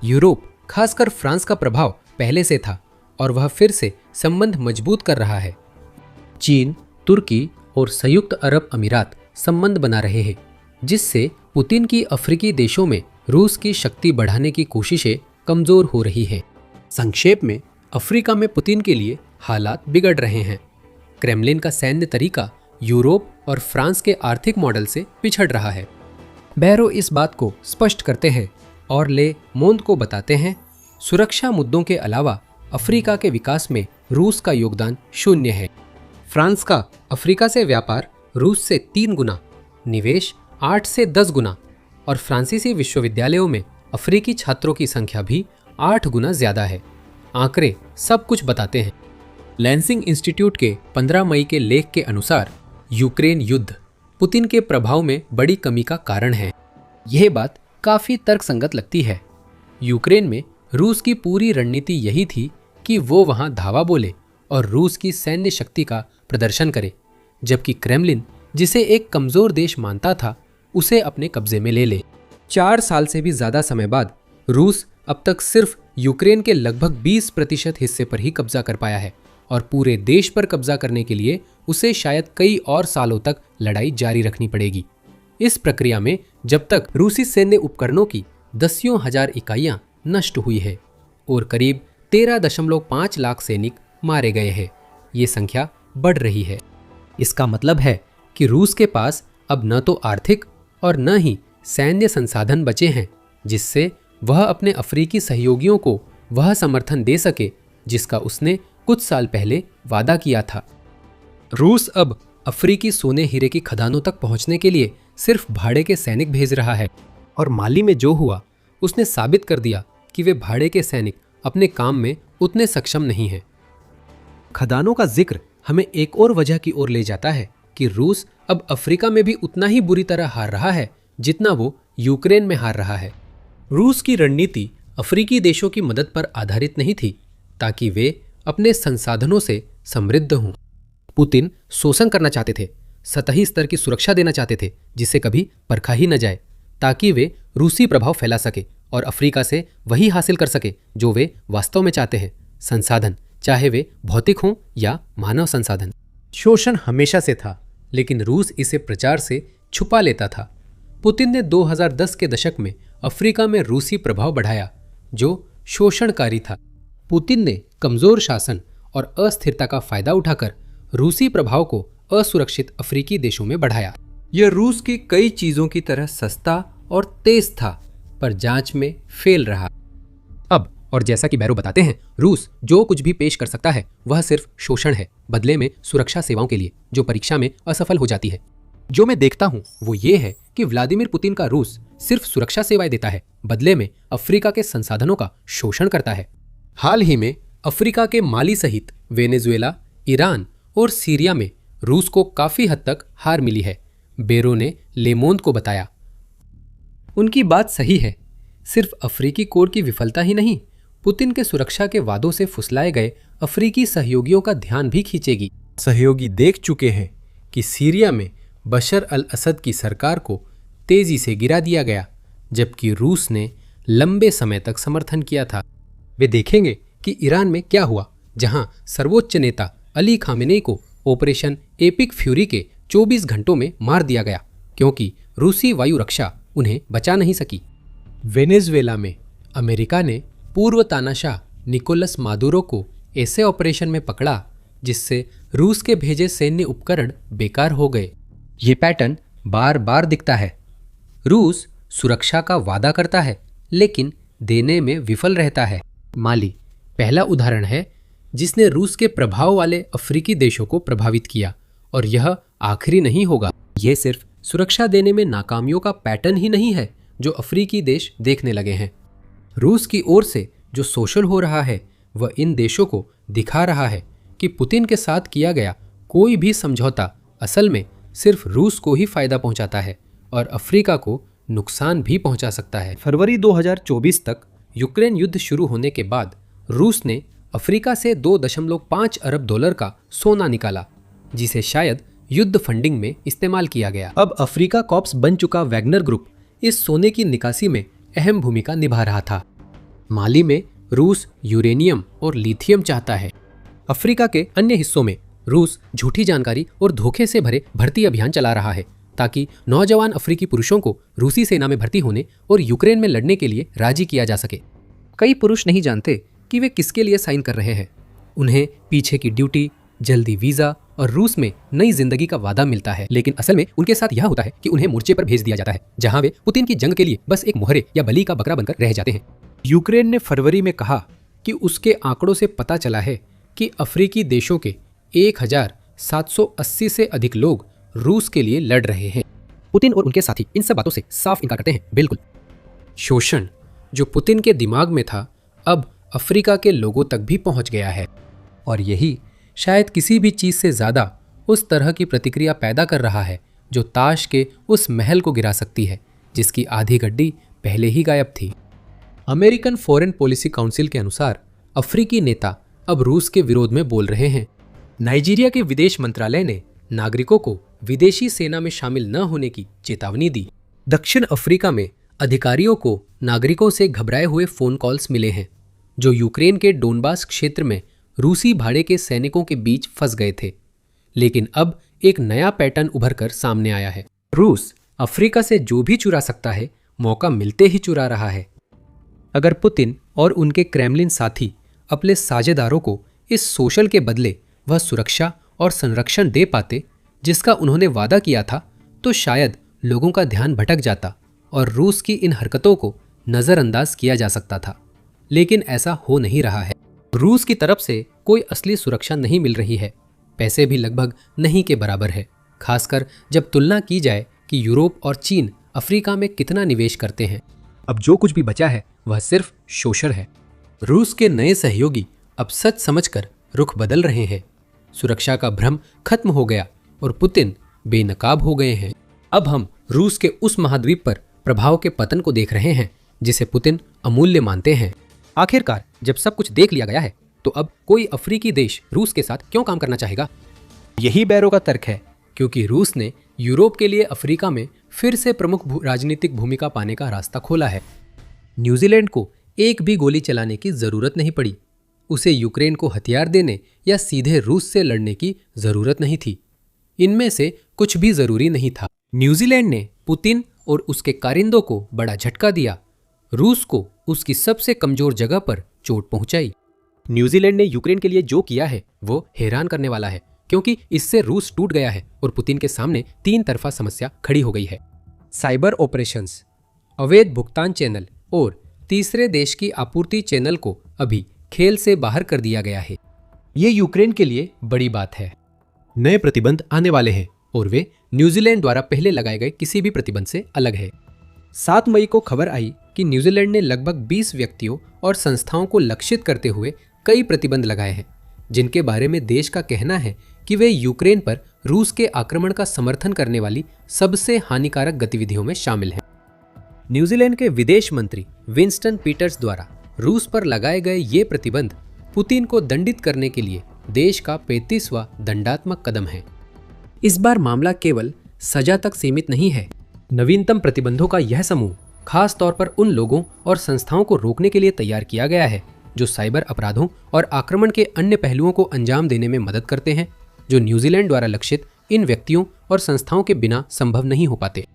यूरोप, खासकर फ्रांस का प्रभाव पहले से था और वह फिर से संबंध मजबूत कर रहा है। चीन, तुर्की और संयुक्त अरब अमीरात संबंध बना रहे हैं, जिससे पुतिन की अफ्रीकी देशों में रूस की शक्ति बढ़ाने की कोशिशें कमजोर हो रही है। संक्षेप में, अफ्रीका में पुतिन के लिए हालात बिगड़ रहे हैं। क्रेमलिन का सैन्य तरीका यूरोप और फ्रांस के आर्थिक मॉडल से पिछड़ रहा है। बैरो इस बात को स्पष्ट करते हैं और ले मोंद को बताते हैं, सुरक्षा मुद्दों के अलावा अफ्रीका के विकास में रूस का योगदान शून्य है। फ्रांस का अफ्रीका से व्यापार रूस से 3 गुना, निवेश 8 से 10 गुना और फ्रांसीसी विश्वविद्यालयों में अफ्रीकी छात्रों की संख्या भी 8 गुना ज्यादा है। आंकड़े सब कुछ बताते हैं। लैंसिंग इंस्टीट्यूट के 15 मई के लेख के अनुसार यूक्रेन युद्ध पुतिन के प्रभाव में बड़ी कमी का कारण है। यह बात काफी तर्कसंगत लगती है। यूक्रेन में रूस की पूरी रणनीति यही थी कि वो वहां धावा बोले और रूस की सैन्य शक्ति का प्रदर्शन करे, जबकि क्रेमलिन, जिसे एक कमजोर देश मानता था, उसे अपने कब्जे में ले ले। 4 साल से भी ज्यादा समय बाद रूस अब तक सिर्फ यूक्रेन के लगभग 20% हिस्से पर ही कब्जा कर पाया है और पूरे देश पर कब्जा करने के लिए उसे शायद कई और सालों तक लड़ाई जारी रखनी पड़ेगी। इस प्रक्रिया में जब तक रूसी सैन्य उपकरणों की दसियों हजार इकाइयां नष्ट हुई है और करीब 13.5 लाख सैनिक मारे गए हैं, ये संख्या बढ़ रही है। इसका मतलब है कि रूस के पास अब न तो आर्थिक और न ही सैन्य संसाधन बचे हैं जिससे वह अपने अफ्रीकी सहयोगियों को वह समर्थन दे सके जिसका उसने कुछ साल पहले वादा किया था। रूस अब अफ्रीकी सोने हीरे की खदानों तक पहुंचने के लिए सिर्फ भाड़े के सैनिक भेज रहा है और माली में जो हुआ उसने साबित कर दिया कि वे भाड़े के सैनिक अपने काम में उतने सक्षम नहीं हैं। खदानों का जिक्र हमें एक और वजह की ओर ले जाता है कि रूस अब अफ्रीका में भी उतना ही बुरी तरह हार रहा है जितना वो यूक्रेन में हार रहा है। रूस की रणनीति अफ्रीकी देशों की मदद पर आधारित नहीं थी ताकि वे अपने संसाधनों से समृद्ध हों। पुतिन शोषण करना चाहते थे, सतही स्तर की सुरक्षा देना चाहते थे जिसे कभी परखा ही न जाए, ताकि वे रूसी प्रभाव फैला सके और अफ्रीका से वही हासिल कर सके जो वे वास्तव में चाहते हैं, संसाधन, चाहे वे भौतिक हों या मानव संसाधन। शोषण हमेशा से था, लेकिन रूस इसे प्रचार से छुपा लेता था। पुतिन ने 2010 के दशक में अफ्रीका में रूसी प्रभाव बढ़ाया जो शोषणकारी था। पुतिन ने कमजोर शासन और अस्थिरता का फायदा उठाकर रूसी प्रभाव को असुरक्षित अफ्रीकी देशों में बढ़ाया। यह रूस की कई चीजों की तरह सस्ता और तेज था, पर जांच में फेल रहा। अब और जैसा कि बैरो बताते हैं, रूस जो कुछ भी पेश कर सकता है वह सिर्फ शोषण है, बदले में सुरक्षा सेवाओं के लिए जो परीक्षा में असफल हो जाती है। जो मैं देखता हूं वो ये है कि व्लादिमीर पुतिन का रूस सिर्फ सुरक्षा सेवाएं देता है, बदले में अफ्रीका के संसाधनों का शोषण करता है। हाल ही में अफ्रीका के माली सहित वेनेजुएला, ईरान और सीरिया में रूस को काफी हद तक हार मिली है, बेरो ने ले मोंड को बताया। उनकी बात सही है, सिर्फ अफ्रीकी कोर की विफलता ही नहीं, पुतिन के सुरक्षा के वादों से फुसलाए गए अफ्रीकी सहयोगियों का ध्यान भी खींचेगी। सहयोगी देख चुके हैं कि सीरिया में बशर अल असद की सरकार को तेजी से गिरा दिया गया, जबकि रूस ने लंबे समय तक समर्थन किया था। वे देखेंगे कि ईरान में क्या हुआ, जहां सर्वोच्च नेता अली खामेनेई को ऑपरेशन एपिक फ्यूरी के 24 घंटों में मार दिया गया क्योंकि रूसी वायु रक्षा उन्हें बचा नहीं सकी। वेनेजुएला में अमेरिका ने पूर्व तानाशाह निकोलस मादुरो को ऐसे ऑपरेशन में पकड़ा जिससे रूस के भेजे सैन्य उपकरण बेकार हो गए। ये पैटर्न बार बार दिखता है। रूस सुरक्षा का वादा करता है लेकिन देने में विफल रहता है। माली पहला उदाहरण है जिसने रूस के प्रभाव वाले अफ्रीकी देशों को प्रभावित किया, और यह आखिरी नहीं होगा। यह सिर्फ सुरक्षा देने में नाकामियों का पैटर्न ही नहीं है जो अफ्रीकी देश देखने लगे हैं। रूस की ओर से जो शोषण हो रहा है वह इन देशों को दिखा रहा है कि पुतिन के साथ किया गया कोई भी समझौता असल में सिर्फ रूस को ही फायदा पहुंचाता है और अफ्रीका को नुकसान भी पहुंचा सकता है। फरवरी 2024 तक यूक्रेन युद्ध शुरू होने के बाद रूस ने अफ्रीका से $2.5 अरब का सोना निकाला, जिसे शायद युद्ध फंडिंग में इस्तेमाल किया गया। अब अफ्रीका कॉर्प्स बन चुका वैगनर ग्रुप इस सोने की निकासी में अहम भूमिका निभा रहा था। माली में रूस यूरेनियम और लिथियम चाहता है। अफ्रीका के अन्य हिस्सों में रूस झूठी जानकारी और धोखे से भरे भर्ती अभियान चला रहा है ताकि नौजवान अफ्रीकी पुरुषों को रूसी सेना में भर्ती होने और यूक्रेन में लड़ने के लिए राजी किया जा सके। कई पुरुष नहीं जानते कि वे किसके लिए साइन कर रहे हैं। उन्हें पीछे की ड्यूटी, जल्दी वीजा और रूस में नई जिंदगी का वादा मिलता है, लेकिन असल में उनके साथ यह होता है कि उन्हें मोर्चे पर भेज दिया जाता है जहां वे पुतिन की जंग के लिए बस एक मोहरे या बलि का बकरा बनकर रह जाते हैं। यूक्रेन ने फरवरी में कहा कि उसके आंकड़ों से पता चला है कि अफ्रीकी देशों के 1780 से अधिक लोग रूस के लिए लड़ रहे हैं। पुतिन और उनके साथी इन सब बातों से साफ इनकार करते हैं। बिल्कुल, शोषण जो पुतिन के दिमाग में था अब अफ्रीका के लोगों तक भी पहुंच गया है, और यही शायद किसी भी चीज से ज्यादा उस तरह की प्रतिक्रिया पैदा कर रहा है जो ताश के उस महल को गिरा सकती है जिसकी आधी गड्डी पहले ही गायब थी। अमेरिकन फॉरेन पॉलिसी काउंसिल के अनुसार अफ्रीकी नेता अब रूस के विरोध में बोल रहे हैं। नाइजीरिया के विदेश मंत्रालय ने नागरिकों को विदेशी सेना में शामिल न होने की चेतावनी दी। दक्षिण अफ्रीका में अधिकारियों को नागरिकों से घबराए हुए फोन कॉल्स मिले हैं जो यूक्रेन के डोनबास क्षेत्र में रूसी भाड़े के सैनिकों के बीच फंस गए थे। लेकिन अब एक नया पैटर्न उभर कर सामने आया है। रूस अफ्रीका से जो भी चुरा सकता है, मौका मिलते ही चुरा रहा है। अगर पुतिन और उनके क्रेमलिन साथी अपने साझेदारों को इस सोशल के बदले वह सुरक्षा और संरक्षण दे पाते जिसका उन्होंने वादा किया था, तो शायद लोगों का ध्यान भटक जाता और रूस की इन हरकतों को नज़रअंदाज किया जा सकता था। लेकिन ऐसा हो नहीं रहा है। रूस की तरफ से कोई असली सुरक्षा नहीं मिल रही है। पैसे भी लगभग नहीं के बराबर है, खासकर जब तुलना की जाए कि यूरोप और चीन अफ्रीका में कितना निवेश करते हैं। अब जो कुछ भी बचा है वह सिर्फ शोषण है। रूस के नए सहयोगी अब सच समझकर रुख बदल रहे हैं। सुरक्षा का भ्रम खत्म हो गया और पुतिन बेनकाब हो गए हैं। अब हम रूस के उस महाद्वीप पर प्रभाव के पतन को देख रहे हैं जिसे पुतिन अमूल्य मानते हैं। आखिरकार जब सब कुछ देख लिया गया है तो अब कोई अफ्रीकी देश रूस के साथ क्यों काम करना चाहेगा? यही बैरो का तर्क है, क्योंकि रूस ने यूरोप के लिए अफ्रीका में फिर से प्रमुख राजनीतिक भूमिका पाने का रास्ता खोला है। न्यूजीलैंड को एक भी गोली चलाने की जरूरत नहीं पड़ी। उसे यूक्रेन को हथियार देने या सीधे रूस से लड़ने की जरूरत नहीं थी। इनमें से कुछ भी जरूरी नहीं था। न्यूजीलैंड ने पुतिन और उसके कारिंदों को बड़ा झटका दिया, रूस को उसकी सबसे कमजोर जगह पर चोट पहुंचाई। न्यूजीलैंड ने यूक्रेन के लिए जो किया है वो हैरान करने वाला है, क्योंकि इससे रूस टूट गया है और पुतिन के सामने तीन तरफा समस्या खड़ी हो गई है। साइबर ऑपरेशंस, अवैध भुगतान चैनल और तीसरे देश की आपूर्ति चैनल को अभी खेल से बाहर कर दिया गया है। ये यूक्रेन के लिए बड़ी बात है। नए प्रतिबंध आने वाले हैं और वे न्यूजीलैंड द्वारा पहले लगाए गए किसी भी प्रतिबंध से अलग है। 7 मई को खबर आई कि न्यूजीलैंड ने लगभग 20 व्यक्तियों और संस्थाओं को लक्षित करते हुए कई प्रतिबंध लगाए हैं, जिनके बारे में देश का कहना है कि वे यूक्रेन पर रूस के आक्रमण का समर्थन करने वाली सबसे हानिकारक गतिविधियों में शामिल हैं। न्यूजीलैंड के विदेश मंत्री विंस्टन पीटर्स द्वारा रूस पर लगाए गए ये प्रतिबंध पुतिन को दंडित करने के लिए देश का 35वां दंडात्मक कदम है। इस बार मामला केवल सजा तक सीमित नहीं है। नवीनतम प्रतिबंधों का यह समूह खास तौर पर उन लोगों और संस्थाओं को रोकने के लिए तैयार किया गया है जो साइबर अपराधों और आक्रमण के अन्य पहलुओं को अंजाम देने में मदद करते हैं, जो न्यूजीलैंड द्वारा लक्षित इन व्यक्तियों और संस्थाओं के बिना संभव नहीं हो पाते।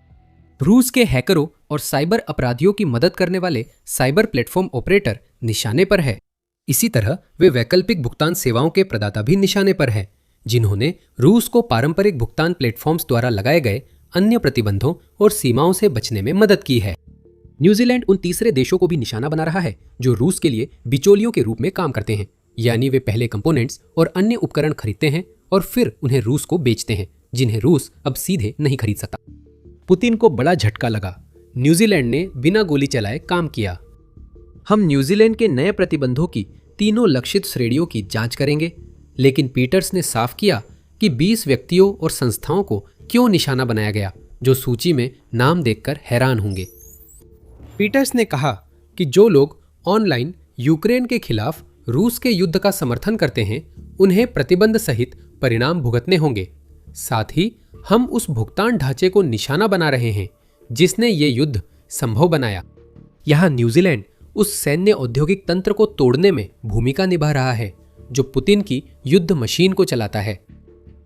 रूस के हैकरों और साइबर अपराधियों की मदद करने वाले साइबर प्लेटफॉर्म ऑपरेटर निशाने पर है। इसी तरह वे वैकल्पिक भुगतान सेवाओं के प्रदाता भी निशाने पर हैं, जिन्होंने रूस को पारंपरिक भुगतान प्लेटफॉर्म्स द्वारा लगाए गए अन्य प्रतिबंधों और सीमाओं से बचने में मदद की है। न्यूजीलैंड उन तीसरे देशों को भी निशाना बना रहा है जो रूस के लिए बिचौलियों के रूप में काम करते हैं, यानी वे पहले कंपोनेंट्स और अन्य उपकरण खरीदते हैं और फिर उन्हें रूस को बेचते हैं, जिन्हें रूस अब सीधे नहीं खरीद सकता। पुतिन को बड़ा झटका लगा। न्यूजीलैंड ने बिना गोली चलाए काम किया। हम न्यूजीलैंड के नए प्रतिबंधों की तीनों लक्षित श्रेणियों की जांच करेंगे, लेकिन पीटर्स ने साफ किया कि 20 व्यक्तियों और संस्थाओं को क्यों निशाना बनाया गया, जो सूची में नाम देखकर हैरान होंगे। पीटर्स ने कहा कि जो लोग ऑनलाइन यूक्रेन के खिलाफ रूस के युद्ध का समर्थन करते हैं, उन्हें प्रतिबंध सहित परिणाम भुगतने होंगे। साथ ही हम उस भुगतान ढांचे को निशाना बना रहे हैं जिसने ये युद्ध संभव बनाया। यहाँ न्यूजीलैंड उस सैन्य औद्योगिक तंत्र को तोड़ने में भूमिका निभा रहा है जो पुतिन की युद्ध मशीन को चलाता है।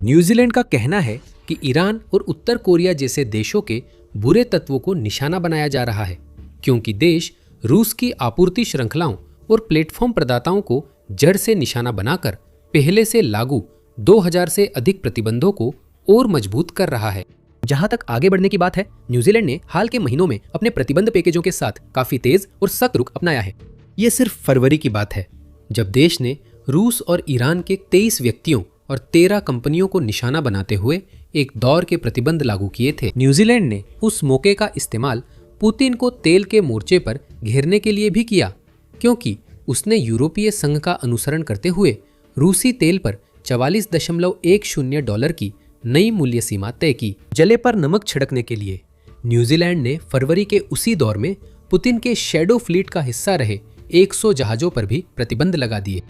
न्यूजीलैंड का कहना है कि ईरान और उत्तर कोरिया जैसे देशों के बुरे तत्वों को निशाना बनाया जा रहा है, क्योंकि देश रूस की आपूर्ति श्रृंखलाओं और प्लेटफॉर्म प्रदाताओं को जड़ से निशाना बनाकर पहले से लागू 2000 से अधिक प्रतिबंधों को और मजबूत कर रहा है। जहां तक आगे बढ़ने की बात है, न्यूजीलैंड ने हाल के महीनों में अपने प्रतिबंध पैकेजों के साथ काफी तेज और सख्त रुख अपनाया है। ये सिर्फ फरवरी की बात है, जब देश ने रूस और ईरान के 23 व्यक्तियों और 13 कंपनियों को निशाना बनाते हुए एक दौर के प्रतिबंध लागू किए थे। न्यूजीलैंड ने उस मौके का इस्तेमाल पुतिन को तेल के मोर्चे पर घेरने के लिए भी किया, क्योंकि उसने यूरोपीय संघ का अनुसरण करते हुए रूसी तेल पर $44.10 की नई मूल्य सीमा तय की। जले पर नमक छिड़कने के लिए न्यूजीलैंड ने फरवरी के उसी दौर में पुतिन के शैडो फ्लीट का हिस्सा रहे 100 जहाजों पर भी प्रतिबंध लगा दिए।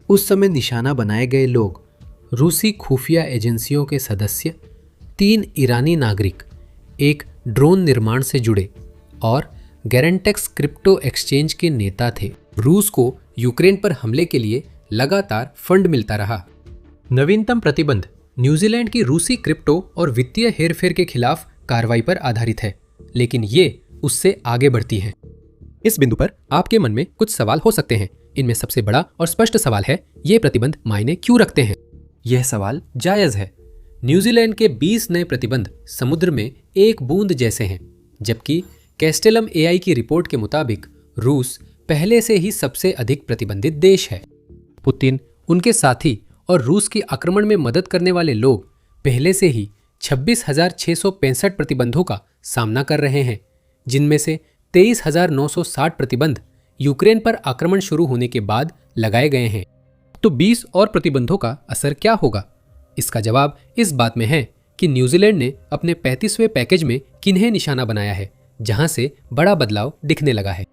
उस समय निशाना बनाए गए लोग रूसी खुफिया एजेंसियों के सदस्य, 3 ईरानी नागरिक, एक ड्रोन निर्माण से जुड़े और गैरेंटेक्स क्रिप्टो एक्सचेंज के नेता थे। रूस को यूक्रेन पर हमले के लिए लगातार फंड मिलता रहा। नवीनतम प्रतिबंध न्यूजीलैंड की रूसी क्रिप्टो और वित्तीय हेरफेर के खिलाफ कार्रवाई पर आधारित है, लेकिन ये उससे आगे बढ़ती है। इस बिंदु पर आपके मन में कुछ सवाल हो सकते हैं। इनमें सबसे बड़ा और स्पष्ट सवाल है, ये प्रतिबंध मायने क्यों रखते हैं? यह सवाल जायज है। न्यूजीलैंड के 20 नए प्रतिबंध समुद्र में एक बूंद जैसे हैं, जबकि कैस्टेलम एआई की रिपोर्ट के मुताबिक रूस पहले से ही सबसे अधिक प्रतिबंधित देश है। पुतिन, उनके साथी और रूस की आक्रमण में मदद करने वाले लोग पहले से ही 26,665 प्रतिबंधों का सामना कर रहे हैं, जिनमें से 23,960 प्रतिबंध यूक्रेन पर आक्रमण शुरू होने के बाद लगाए गए हैं। तो 20 और प्रतिबंधों का असर क्या होगा? इसका जवाब इस बात में है कि न्यूजीलैंड ने अपने 35वें पैकेज में किन्हें निशाना बनाया है, जहां से बड़ा बदलाव दिखने लगा है।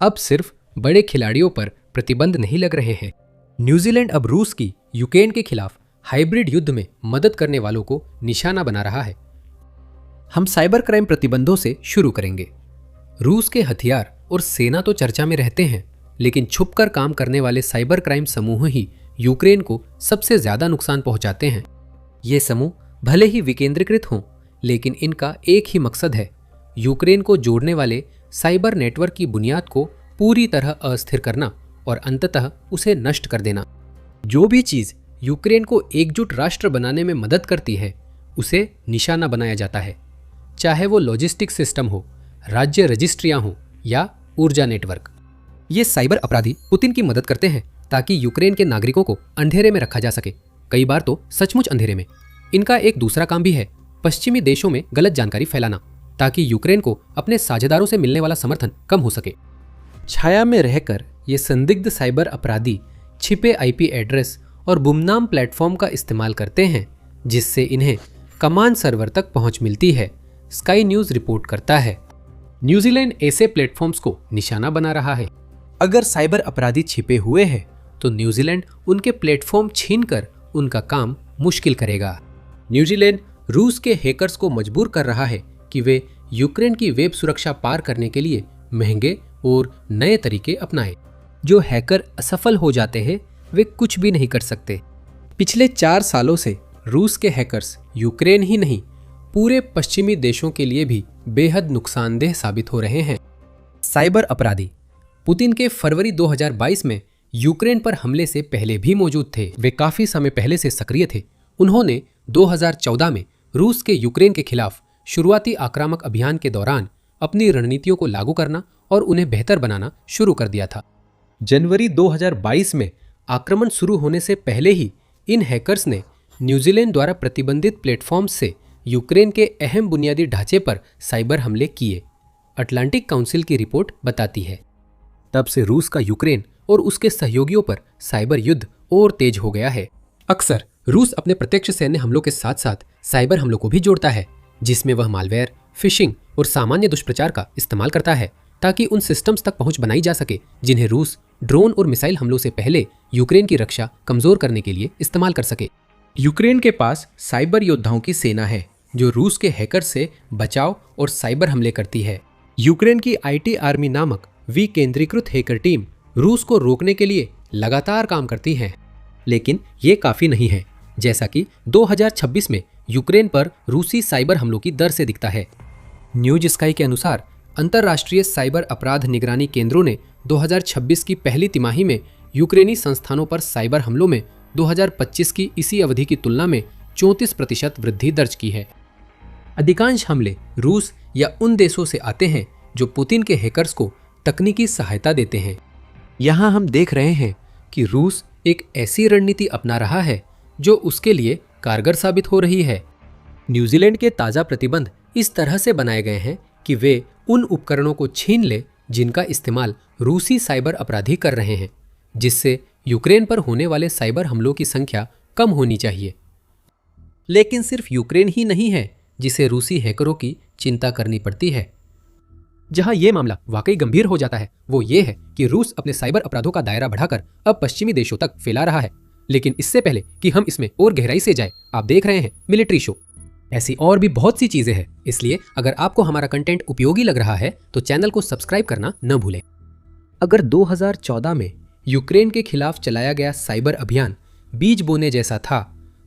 अब सिर्फ बड़े खिलाड़ियों पर प्रतिबंध नहीं लग रहे हैं। न्यूजीलैंड अब रूस की यूक्रेन के खिलाफ हाइब्रिड युद्ध में मदद करने वालों को निशाना बना रहा है। हम साइबर क्राइम प्रतिबंधों से शुरू करेंगे। रूस के हथियार और सेना तो चर्चा में रहते हैं, लेकिन छुपकर काम करने वाले साइबर क्राइम समूह ही यूक्रेन को सबसे ज्यादा नुकसान पहुंचाते हैं। ये समूह भले ही विकेंद्रीकृत हों, लेकिन इनका एक ही मकसद है, यूक्रेन को जोड़ने वाले साइबर नेटवर्क की बुनियाद को पूरी तरह अस्थिर करना और अंततः उसे नष्ट कर देना। जो भी चीज यूक्रेन को एकजुट राष्ट्र बनाने में मदद करती है, उसे निशाना बनाया जाता है, चाहे वो लॉजिस्टिक सिस्टम हो, राज्य रजिस्ट्रियां हो या ऊर्जा नेटवर्क। ये साइबर अपराधी पुतिन की मदद करते हैं ताकि यूक्रेन के नागरिकों को अंधेरे में रखा जा सके, कई बार तो सचमुच अंधेरे में। इनका एक दूसरा काम भी है, पश्चिमी देशों में गलत जानकारी फैलाना, ताकि यूक्रेन को अपने साझेदारों से मिलने वाला समर्थन कम हो सके। छाया में रहकर ये संदिग्ध साइबर अपराधी छिपे आईपी एड्रेस और गुमनाम प्लेटफॉर्म का इस्तेमाल करते हैं, जिससे इन्हें कमांड सर्वर तक पहुंच मिलती है, स्काई न्यूज रिपोर्ट करता है। न्यूजीलैंड ऐसे प्लेटफॉर्म्स को निशाना बना रहा है। अगर साइबर अपराधी छिपे हुए हैं तो न्यूजीलैंड उनके प्लेटफॉर्म छीनकर उनका काम मुश्किल करेगा। न्यूजीलैंड रूस के हैकर्स को मजबूर कर रहा है कि वे यूक्रेन की वेब सुरक्षा पार करने के लिए महंगे और नए तरीके अपनाएं। जो हैकर असफल हो जाते हैं वे कुछ भी नहीं कर सकते। पिछले 4 सालों से रूस के हैकर्स यूक्रेन ही नहीं, पूरे पश्चिमी देशों के लिए भी बेहद नुकसानदेह साबित हो रहे हैं। साइबर अपराधी पुतिन के फरवरी 2022 में यूक्रेन पर हमले से पहले भी मौजूद थे। वे काफी समय पहले से सक्रिय थे। उन्होंने 2014 में रूस के यूक्रेन के खिलाफ शुरुआती आक्रामक अभियान के दौरान अपनी रणनीतियों को लागू करना और उन्हें बेहतर बनाना शुरू कर दिया था। जनवरी 2022 में आक्रमण शुरू होने से पहले ही इन हैकर्स ने न्यूजीलैंड द्वारा प्रतिबंधित प्लेटफॉर्म्स से यूक्रेन के अहम बुनियादी ढांचे पर साइबर हमले किए, अटलांटिक काउंसिल की रिपोर्ट बताती है। तब से रूस का यूक्रेन और उसके सहयोगियों पर साइबर युद्ध और तेज हो गया है। अक्सर रूस अपने प्रत्यक्ष सैन्य हमलों के साथ साथ साइबर हमलों को भी जोड़ता है, जिसमें वह मालवेयर, फिशिंग और सामान्य दुष्प्रचार का इस्तेमाल करता है, ताकि उन सिस्टम्स तक पहुंच बनाई जा सके जिन्हें रूस ड्रोन और मिसाइल हमलों से पहले यूक्रेन की रक्षा कमजोर करने के लिए इस्तेमाल कर सके। यूक्रेन के पास साइबर योद्धाओं की सेना है जो रूस के हैकर से बचाव और साइबर हमले करती है। यूक्रेन की आईटी आर्मी नामक विकेंद्रीकृत हैकर टीम रूस को रोकने के लिए लगातार काम करती है, लेकिन ये काफी नहीं है, जैसा कि 2026 में यूक्रेन पर रूसी साइबर हमलों की दर से दिखता है। न्यूज स्काई के अनुसार अंतर्राष्ट्रीय साइबर अपराध निगरानी केंद्रों ने 2026 की पहली तिमाही में यूक्रेनी संस्थानों पर साइबर हमलों में 2025 की इसी अवधि की तुलना में 34% वृद्धि दर्ज की है। अधिकांश हमले रूस या उन देशों से आते हैं जो पुतिन के हैकर्स को तकनीकी सहायता देते हैं। यहाँ हम देख रहे हैं कि रूस एक ऐसी रणनीति अपना रहा है जो उसके लिए कारगर साबित हो रही है। न्यूजीलैंड के ताज़ा प्रतिबंध इस तरह से बनाए गए हैं कि वे उन उपकरणों को छीन ले जिनका इस्तेमाल रूसी साइबर अपराधी कर रहे हैं, जिससे यूक्रेन पर होने वाले साइबर हमलों की संख्या कम होनी चाहिए। लेकिन सिर्फ यूक्रेन ही नहीं है जिसे रूसी हैकरों की चिंता करनी पड़ती है। जहां यह मामला वाकई गंभीर हो जाता है वो ये है कि रूस अपने साइबर अपराधों का दायरा बढ़ाकर अब पश्चिमी देशों तक फैला रहा है। लेकिन इससे पहले कि हम इसमें और गहराई से जाए, आप देख रहे हैं मिलिट्री शो। ऐसी और भी बहुत सी चीजें हैं, इसलिए अगर आपको हमारा कंटेंट उपयोगी लग रहा है तो चैनल को सब्सक्राइब करना न भूलें। अगर 2014 में यूक्रेन के खिलाफ चलाया गया साइबर अभियान बीज बोने जैसा था,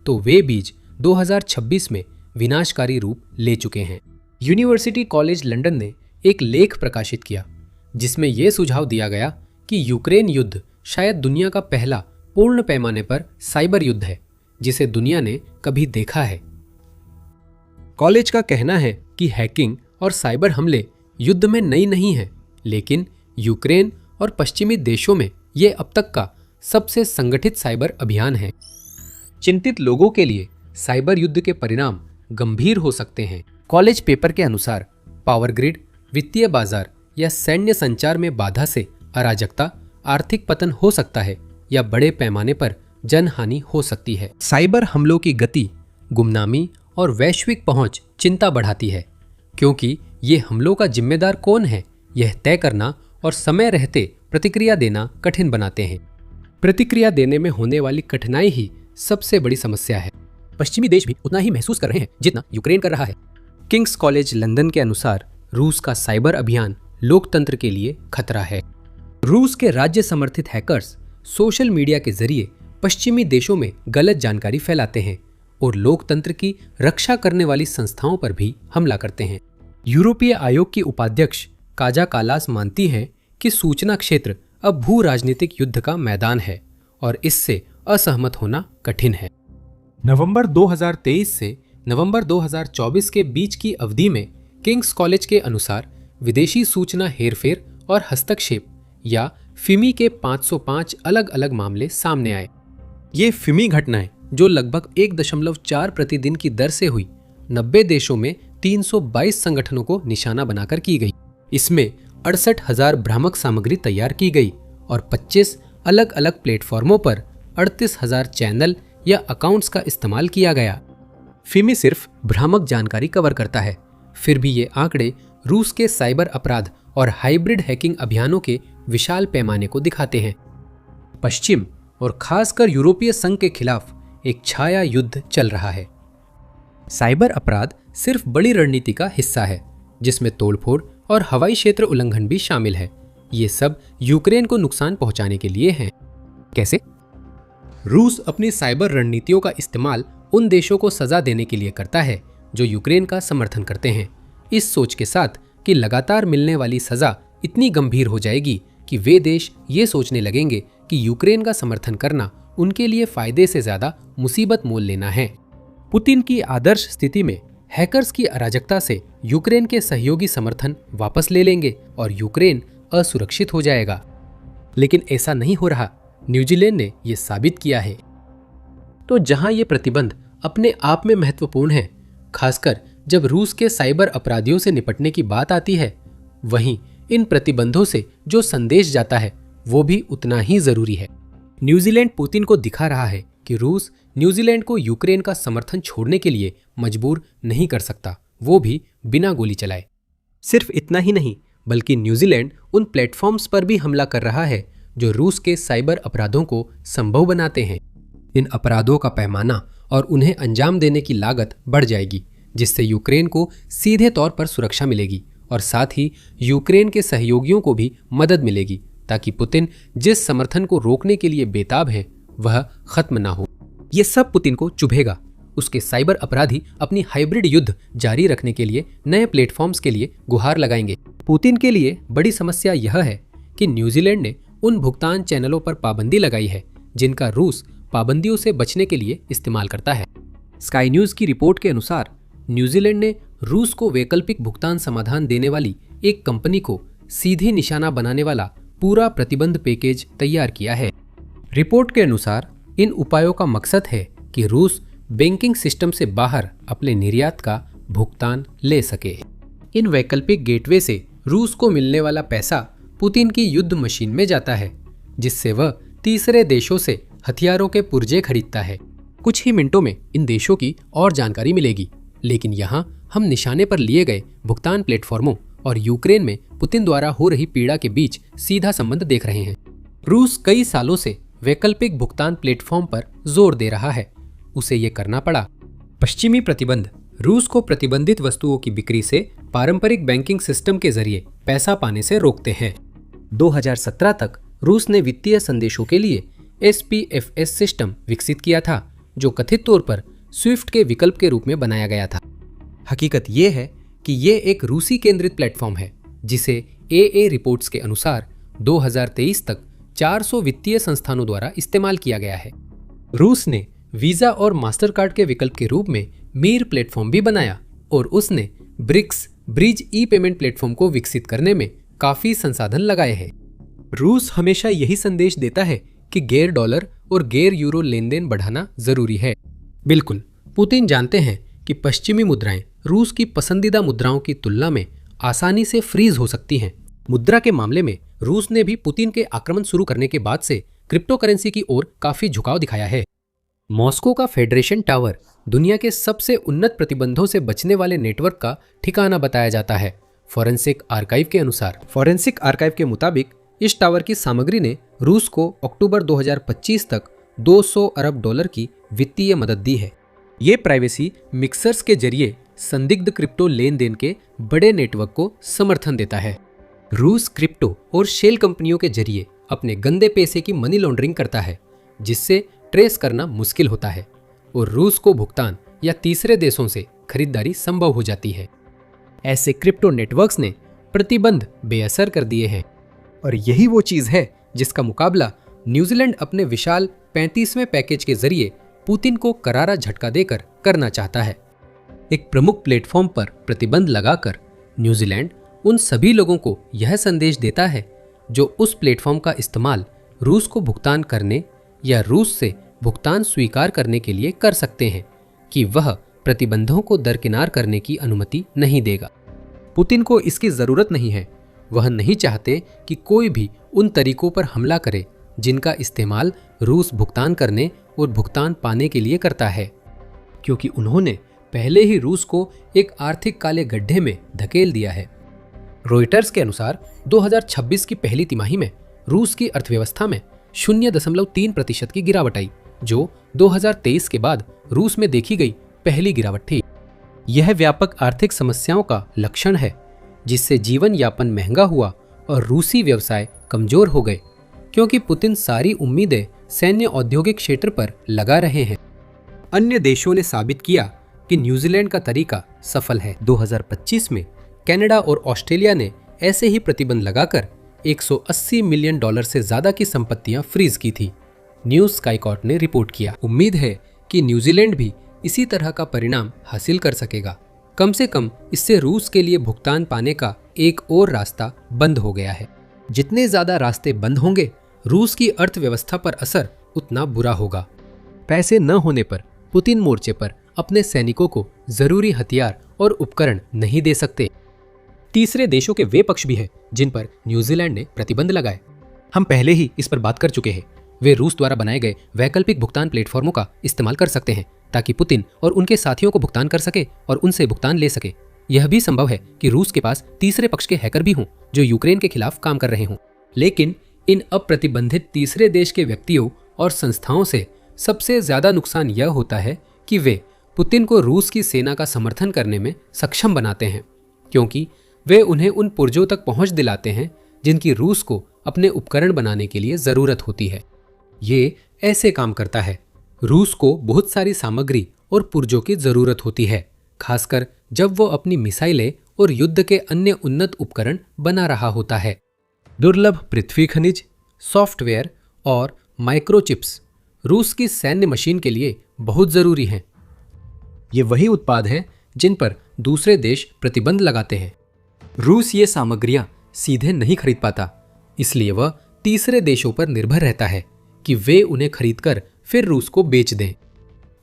तो वे बीज 2026 में विनाशकारी रूप ले चुके हैं। यूनिवर्सिटी कॉलेज लंदन ने एक लेख प्रकाशित किया जिसमें यह सुझाव दिया गया कि यूक्रेन युद्ध शायद दुनिया का पहला पूर्ण पैमाने पर साइबर युद्ध है जिसे दुनिया ने कभी देखा है। कॉलेज का कहना है कि हैकिंग और साइबर हमले युद्ध में नई नहीं है, लेकिन यूक्रेन और पश्चिमी देशों में यह अब तक का सबसे संगठित साइबर अभियान है। चिंतित लोगों के लिए साइबर युद्ध के परिणाम गंभीर हो सकते हैं। कॉलेज पेपर के अनुसार पावर ग्रिड, वित्तीय बाजार या सैन्य संचार में बाधा से अराजकता, आर्थिक पतन हो सकता है या बड़े पैमाने पर जनहानि हो सकती है। साइबर हमलों की गति, गुमनामी और वैश्विक पहुंच चिंता बढ़ाती है, क्योंकि ये हमलों का जिम्मेदार कौन है यह तय करना और समय रहते प्रतिक्रिया देना कठिन बनाते हैं। प्रतिक्रिया देने में होने वाली कठिनाई ही सबसे बड़ी समस्या है। पश्चिमी देश भी उतना ही महसूस कर रहे हैं जितना यूक्रेन कर रहा है। किंग्स कॉलेज लंदन के अनुसार रूस का साइबर अभियान लोकतंत्र के लिए खतरा है। रूस के राज्य समर्थित हैकर्स सोशल मीडिया के जरिए पश्चिमी देशों में गलत जानकारी फैलाते हैं और लोकतंत्र की रक्षा करने वाली संस्थाओं पर भी हमला करते हैं। यूरोपीय आयोग की उपाध्यक्ष काजा कालास मानती हैं कि सूचना क्षेत्र अब भू राजनीतिक युद्ध का मैदान है और इससे असहमत होना कठिन है। नवंबर 2023 से नवंबर 2024 के बीच की अवधि में किंग्स कॉलेज के अनुसार विदेशी सूचना हेरफेर और हस्तक्षेप या फिमी के 505 अलग अलग मामले सामने आए। ये फिमी घटनाएं, जो लगभग 1.4 प्रतिदिन की दर से हुई, 90 देशों में 322 संगठनों को निशाना बनाकर की गई। इसमें 68,000 भ्रामक सामग्री तैयार की गई और 25 अलग अलग प्लेटफॉर्मों पर 38,000 चैनल या अकाउंट्स का इस्तेमाल किया गया। फिमी सिर्फ भ्रामक जानकारी कवर करता है, फिर भी ये आंकड़े रूस के साइबर अपराध और हाइब्रिड हैकिंग अभियानों के विशाल पैमाने को दिखाते हैं। पश्चिम और खासकर यूरोपीय संघ के खिलाफ एक छाया युद्ध चल रहा है। साइबर अपराध सिर्फ बड़ी रणनीति का हिस्सा है, जिसमें तोड़फोड़ और हवाई क्षेत्र उल्लंघन भी शामिल है। ये सब यूक्रेन को नुकसान पहुंचाने के लिए हैं। कैसे? रूस अपनी साइबर रणनीतियों का इस्तेमाल उन देशों को सजा देने के लिए करता है जो यूक्रेन का समर्थन करते हैं, इस सोच के साथ कि लगातार मिलने वाली सजा इतनी गंभीर हो जाएगी कि वे देश ये सोचने लगेंगे कि यूक्रेन का समर्थन करना उनके लिए फायदे से ज्यादा मुसीबत मोल लेना है। पुतिन की आदर्श स्थिति में हैकर्स की अराजकता से यूक्रेन के सहयोगी समर्थन वापस ले लेंगे और यूक्रेन असुरक्षित हो जाएगा। लेकिन ऐसा नहीं हो रहा। न्यूजीलैंड ने यह साबित किया है। तो जहां ये प्रतिबंध अपने आप में महत्वपूर्ण है, खासकर जब रूस के साइबर अपराधियों से निपटने की बात आती है, वहीं इन प्रतिबंधों से जो संदेश जाता है वो भी उतना ही जरूरी है। न्यूजीलैंड पुतिन को दिखा रहा है कि रूस न्यूजीलैंड को यूक्रेन का समर्थन छोड़ने के लिए मजबूर नहीं कर सकता, वो भी बिना गोली चलाए। सिर्फ इतना ही नहीं, बल्कि न्यूजीलैंड उन प्लेटफॉर्म्स पर भी हमला कर रहा है जो रूस के साइबर अपराधों को संभव बनाते हैं। इन अपराधों का पैमाना और उन्हें अंजाम देने की लागत बढ़ जाएगी, जिससे यूक्रेन को सीधे तौर पर सुरक्षा मिलेगी और साथ ही यूक्रेन के सहयोगियों को भी मदद मिलेगी, ताकि पुतिन जिस समर्थन को रोकने के लिए बेताब है वह खत्म ना हो। ये सब पुतिन को चुभेगा। उसके साइबर अपराधी अपनी हाइब्रिड युद्ध जारी रखने के लिए नए प्लेटफॉर्म्स के लिए गुहार लगाएंगे। पुतिन के लिए बड़ी समस्या यह है कि न्यूजीलैंड ने उन भुगतान चैनलों पर पाबंदी लगाई है जिनका रूस पाबंदियों से बचने के लिए इस्तेमाल करता है। स्काई न्यूज की रिपोर्ट के अनुसार न्यूजीलैंड ने रूस को वैकल्पिक भुगतान समाधान देने वाली एक कंपनी को सीधे निशाना बनाने वाला पूरा प्रतिबंध पैकेज तैयार किया है। रिपोर्ट के अनुसार इन उपायों का मकसद है कि रूस बैंकिंग सिस्टम से बाहर अपने निर्यात का भुगतान ले सके। इन वैकल्पिक गेटवे से रूस को मिलने वाला पैसा पुतिन की युद्ध मशीन में जाता है, जिससे वह तीसरे देशों से हथियारों के पुर्जे खरीदता है। कुछ ही मिनटों में इन देशों की और जानकारी मिलेगी, लेकिन यहाँ हम निशाने पर लिए गए भुगतान प्लेटफॉर्मों और यूक्रेन में पुतिन द्वारा हो रही पीड़ा के बीच सीधा संबंध देख रहे हैं। रूस कई सालों से वैकल्पिक भुगतान प्लेटफॉर्म पर जोर दे रहा है। उसे ये करना पड़ा। पश्चिमी प्रतिबंध रूस को प्रतिबंधित वस्तुओं की बिक्री से पारंपरिक बैंकिंग सिस्टम के जरिए पैसा पाने से रोकते हैं। 2017 तक रूस ने वित्तीय संदेशों के लिए SPFS सिस्टम विकसित किया था, जो कथित तौर पर स्विफ्ट के विकल्प के रूप में बनाया गया था। हकीकत यह है कि यह एक रूसी केंद्रित प्लेटफॉर्म है, जिसे AA रिपोर्ट्स के अनुसार 2023 तक 400 वित्तीय संस्थानों द्वारा इस्तेमाल किया गया है। रूस ने वीजा और मास्टर कार्ड के विकल्प के रूप में मीर प्लेटफॉर्म भी बनाया और उसने ब्रिक्स ब्रिज ई पेमेंट प्लेटफॉर्म को विकसित करने में काफी संसाधन लगाए हैं। रूस हमेशा यही संदेश देता है कि गैर डॉलर और गैर यूरो लेन देन बढ़ाना जरूरी है। बिल्कुल, पुतिन जानते हैं कि पश्चिमी मुद्राएं रूस की पसंदीदा मुद्राओं की तुलना में आसानी से फ्रीज हो सकती हैं। मुद्रा के मामले में रूस ने भी पुतिन के आक्रमण शुरू करने के बाद से क्रिप्टो करेंसी की ओर काफी झुकाव दिखाया है। मॉस्को का फेडरेशन टावर दुनिया के सबसे उन्नत प्रतिबंधों से बचने वाले नेटवर्क का ठिकाना बताया जाता है। फॉरेंसिक आर्काइव के अनुसार के मुताबिक इस टावर की सामग्री ने रूस को अक्टूबर 2025 तक 200 अरब डॉलर की वित्तीय मदद दी है। ये प्राइवेसी मिक्सर्स के जरिए संदिग्ध क्रिप्टो लेन देन के बड़े नेटवर्क को समर्थन देता है। रूस क्रिप्टो और शेल कंपनियों के जरिए अपने गंदे पैसे की मनी लॉन्ड्रिंग करता है, जिससे ट्रेस करना मुश्किल होता है और रूस को भुगतान या तीसरे देशों से खरीदारी संभव हो जाती है। ऐसे क्रिप्टो नेटवर्क्स ने प्रतिबंध बेअसर कर दिए हैं और यही वो चीज है जिसका मुकाबला न्यूजीलैंड अपने विशाल 35वें पैकेज के जरिए पुतिन को करारा झटका देकर करना चाहता है। एक प्रमुख प्लेटफॉर्म पर प्रतिबंध लगाकर न्यूजीलैंड उन सभी लोगों को यह संदेश देता है जो उस प्लेटफॉर्म का इस्तेमाल रूस को भुगतान करने या रूस से भुगतान स्वीकार करने के लिए कर सकते हैं कि वह प्रतिबंधों को दरकिनार करने की अनुमति नहीं देगा। पुतिन को इसकी जरूरत नहीं है। वह नहीं चाहते कि कोई भी उन तरीकों पर हमला करे जिनका इस्तेमाल रूस भुगतान करने और भुगतान पाने के लिए करता है, क्योंकि उन्होंने पहले ही रूस को एक आर्थिक काले गड्ढे में धकेल दिया है। रॉयटर्स के अनुसार 2026 की पहली तिमाही में रूस की अर्थव्यवस्था में 0.3% की गिरावट आई, जो 2023 के बाद रूस में देखी गई पहली गिरावट थी। यह व्यापक आर्थिक समस्याओं का लक्षण है, जिससे जीवन यापन महंगा हुआ और रूसी व्यवसाय कमजोर हो गए, क्योंकि पुतिन सारी उम्मीदें सैन्य औद्योगिक क्षेत्र पर लगा रहे हैं। अन्य देशों ने साबित किया कि न्यूजीलैंड का तरीका सफल है। 2025 में कनाडा और ऑस्ट्रेलिया ने ऐसे ही प्रतिबंध लगाकर $180 मिलियन से ज्यादा की संपत्तियां फ्रीज की थी, न्यूज स्काईकॉट ने रिपोर्ट किया। उम्मीद है कि न्यूजीलैंड भी इसी तरह का परिणाम हासिल कर सकेगा। कम से कम इससे रूस के लिए भुगतान पाने का एक और रास्ता बंद हो गया है। जितने ज्यादा रास्ते बंद होंगे, रूस की अर्थव्यवस्था पर असर उतना बुरा होगा। पैसे न होने पर पुतिन मोर्चे पर अपने सैनिकों को जरूरी हथियार और उपकरण नहीं दे सकते। तीसरे देशों के वे पक्ष भी हैं जिन पर न्यूजीलैंड ने प्रतिबंध लगाए। हम पहले ही इस पर बात कर चुके हैं। वे रूस द्वारा बनाए गए वैकल्पिक भुगतान प्लेटफॉर्मों का इस्तेमाल कर सकते हैं ताकि पुतिन और उनके साथियों को भुगतान कर सके और उनसे भुगतान ले सके। यह भी संभव है कि रूस के पास तीसरे पक्ष के हैकर भी हों जो यूक्रेन के खिलाफ काम कर रहे हों। लेकिन इन अप्रतिबंधित तीसरे देश के व्यक्तियों और संस्थाओं से सबसे ज्यादा नुकसान यह होता है कि वे पुतिन को रूस की सेना का समर्थन करने में सक्षम बनाते हैं, क्योंकि वे उन्हें उन पुर्जों तक पहुंच दिलाते हैं जिनकी रूस को अपने उपकरण बनाने के लिए जरूरत होती है। ये ऐसे काम करता है। रूस को बहुत सारी सामग्री और पुर्जों की जरूरत होती है, खासकर जब वो अपनी मिसाइलें और युद्ध के अन्य उन्नत उपकरण बना रहा होता है। दुर्लभ पृथ्वी खनिज, सॉफ्टवेयर और माइक्रोचिप्स रूस की सैन्य मशीन के लिए बहुत जरूरी हैं। ये वही उत्पाद हैं जिन पर दूसरे देश प्रतिबंध लगाते हैं। रूस ये सामग्रियां सीधे नहीं खरीद पाता, इसलिए वह तीसरे देशों पर निर्भर रहता है कि वे उन्हें खरीदकर फिर रूस को बेच दें।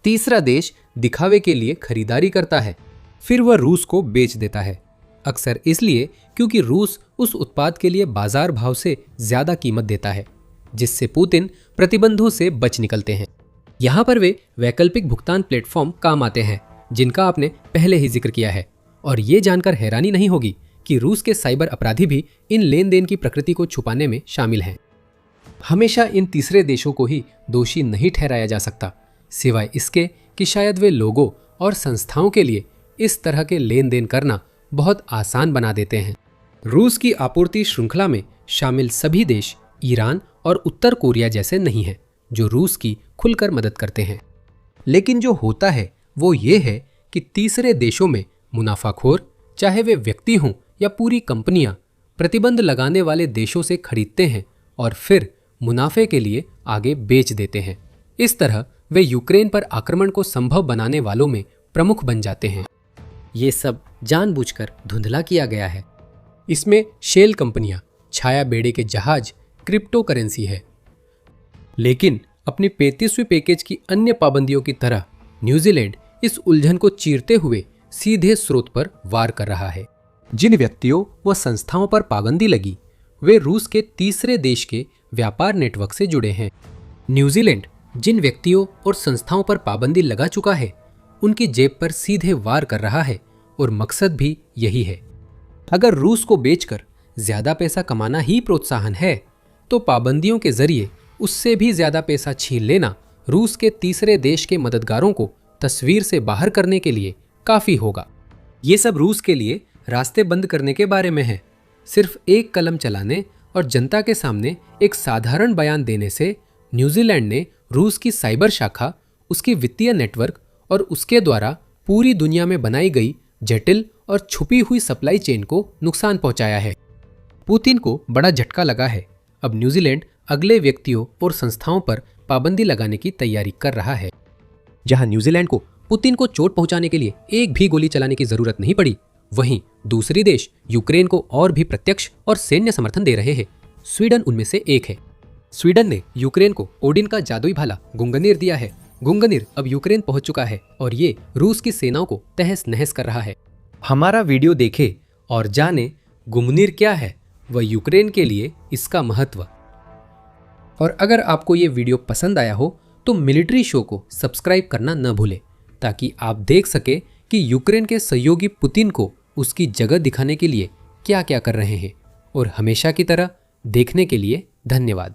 तीसरा देश दिखावे के लिए खरीदारी करता है, फिर वह रूस को बेच देता है, अक्सर इसलिए क्योंकि रूस उस उत्पाद के लिए बाजार भाव से ज्यादा कीमत देता है, जिससे पुतिन प्रतिबंधों से बच निकलते हैं। यहाँ पर वे वैकल्पिक भुगतान प्लेटफॉर्म काम आते हैं जिनका आपने पहले ही जिक्र किया है, और ये जानकर हैरानी नहीं होगी कि रूस के साइबर अपराधी भी इन लेन देन की प्रकृति को छुपाने में शामिल हैं। हमेशा इन तीसरे देशों को ही दोषी नहीं ठहराया जा सकता, सिवाय इसके कि शायद वे लोगों और संस्थाओं के लिए इस तरह के लेन देन करना बहुत आसान बना देते हैं। रूस की आपूर्ति श्रृंखला में शामिल सभी देश ईरान और उत्तर कोरिया जैसे नहीं हैं, जो रूस की खुलकर मदद करते हैं। लेकिन जो होता है वो ये है कि तीसरे देशों में मुनाफाखोर, चाहे वे व्यक्ति हों या पूरी कंपनियां, प्रतिबंध लगाने वाले देशों से खरीदते हैं और फिर मुनाफे के लिए आगे बेच देते हैं। इस तरह वे यूक्रेन पर आक्रमण को संभव बनाने वालों में प्रमुख बन जाते हैं। ये सब जानबूझकर धुंधला किया गया है। इसमें शेल कंपनियां, छाया बेड़े के जहाज, क्रिप्टो करेंसी है। लेकिन अपनी 35वीं पैकेज की अन्य पाबंदियों की तरह न्यूजीलैंड इस उलझन को चीरते हुए सीधे स्रोत पर वार कर रहा है। जिन व्यक्तियों व संस्थाओं पर पाबंदी लगी वे रूस के तीसरे देश के व्यापार नेटवर्क से जुड़े हैं। न्यूजीलैंड जिन व्यक्तियों और संस्थाओं पर पाबंदी लगा चुका है उनकी जेब पर सीधे वार कर रहा है और मकसद भी यही है। अगर रूस को बेचकर ज्यादा पैसा कमाना ही प्रोत्साहन है तो पाबंदियों के जरिए उससे भी ज्यादा पैसा छीन लेना रूस के तीसरे देश के मददगारों को तस्वीर से बाहर करने के लिए काफी होगा। ये सब रूस के लिए रास्ते बंद करने के बारे में है। सिर्फ एक कलम चलाने और जनता के सामने एक साधारण बयान देने से न्यूजीलैंड ने रूस की साइबर शाखा, उसकी वित्तीय नेटवर्क और उसके द्वारा पूरी दुनिया में बनाई गई जटिल और छुपी हुई सप्लाई चेन को नुकसान पहुंचाया है। पुतिन को बड़ा झटका लगा है। अब न्यूजीलैंड अगले व्यक्तियों और संस्थाओं पर पाबंदी लगाने की तैयारी कर रहा है। जहां न्यूजीलैंड को पुतिन को चोट पहुंचाने के लिए एक भी गोली चलाने की जरूरत नहीं पड़ी, वहीं दूसरी देश यूक्रेन को और भी प्रत्यक्ष और सैन्य समर्थन दे रहे हैं। स्वीडन उनमें से एक है। स्वीडन ने यूक्रेन को ओडिन का जादुई भाला गुंगनीर दिया है। गुंगनीर अब यूक्रेन पहुंच चुका है और ये रूस की सेनाओं को तहस नहस कर रहा है। हमारा वीडियो देखें और जाने गुंगनीर क्या है व यूक्रेन के लिए इसका महत्व। और अगर आपको ये वीडियो पसंद आया हो तो मिलिट्री शो को सब्सक्राइब करना न भूलें, ताकि आप देख सके कि यूक्रेन के सहयोगी पुतिन को उसकी जगह दिखाने के लिए क्या क्या कर रहे हैं। और हमेशा की तरह देखने के लिए धन्यवाद।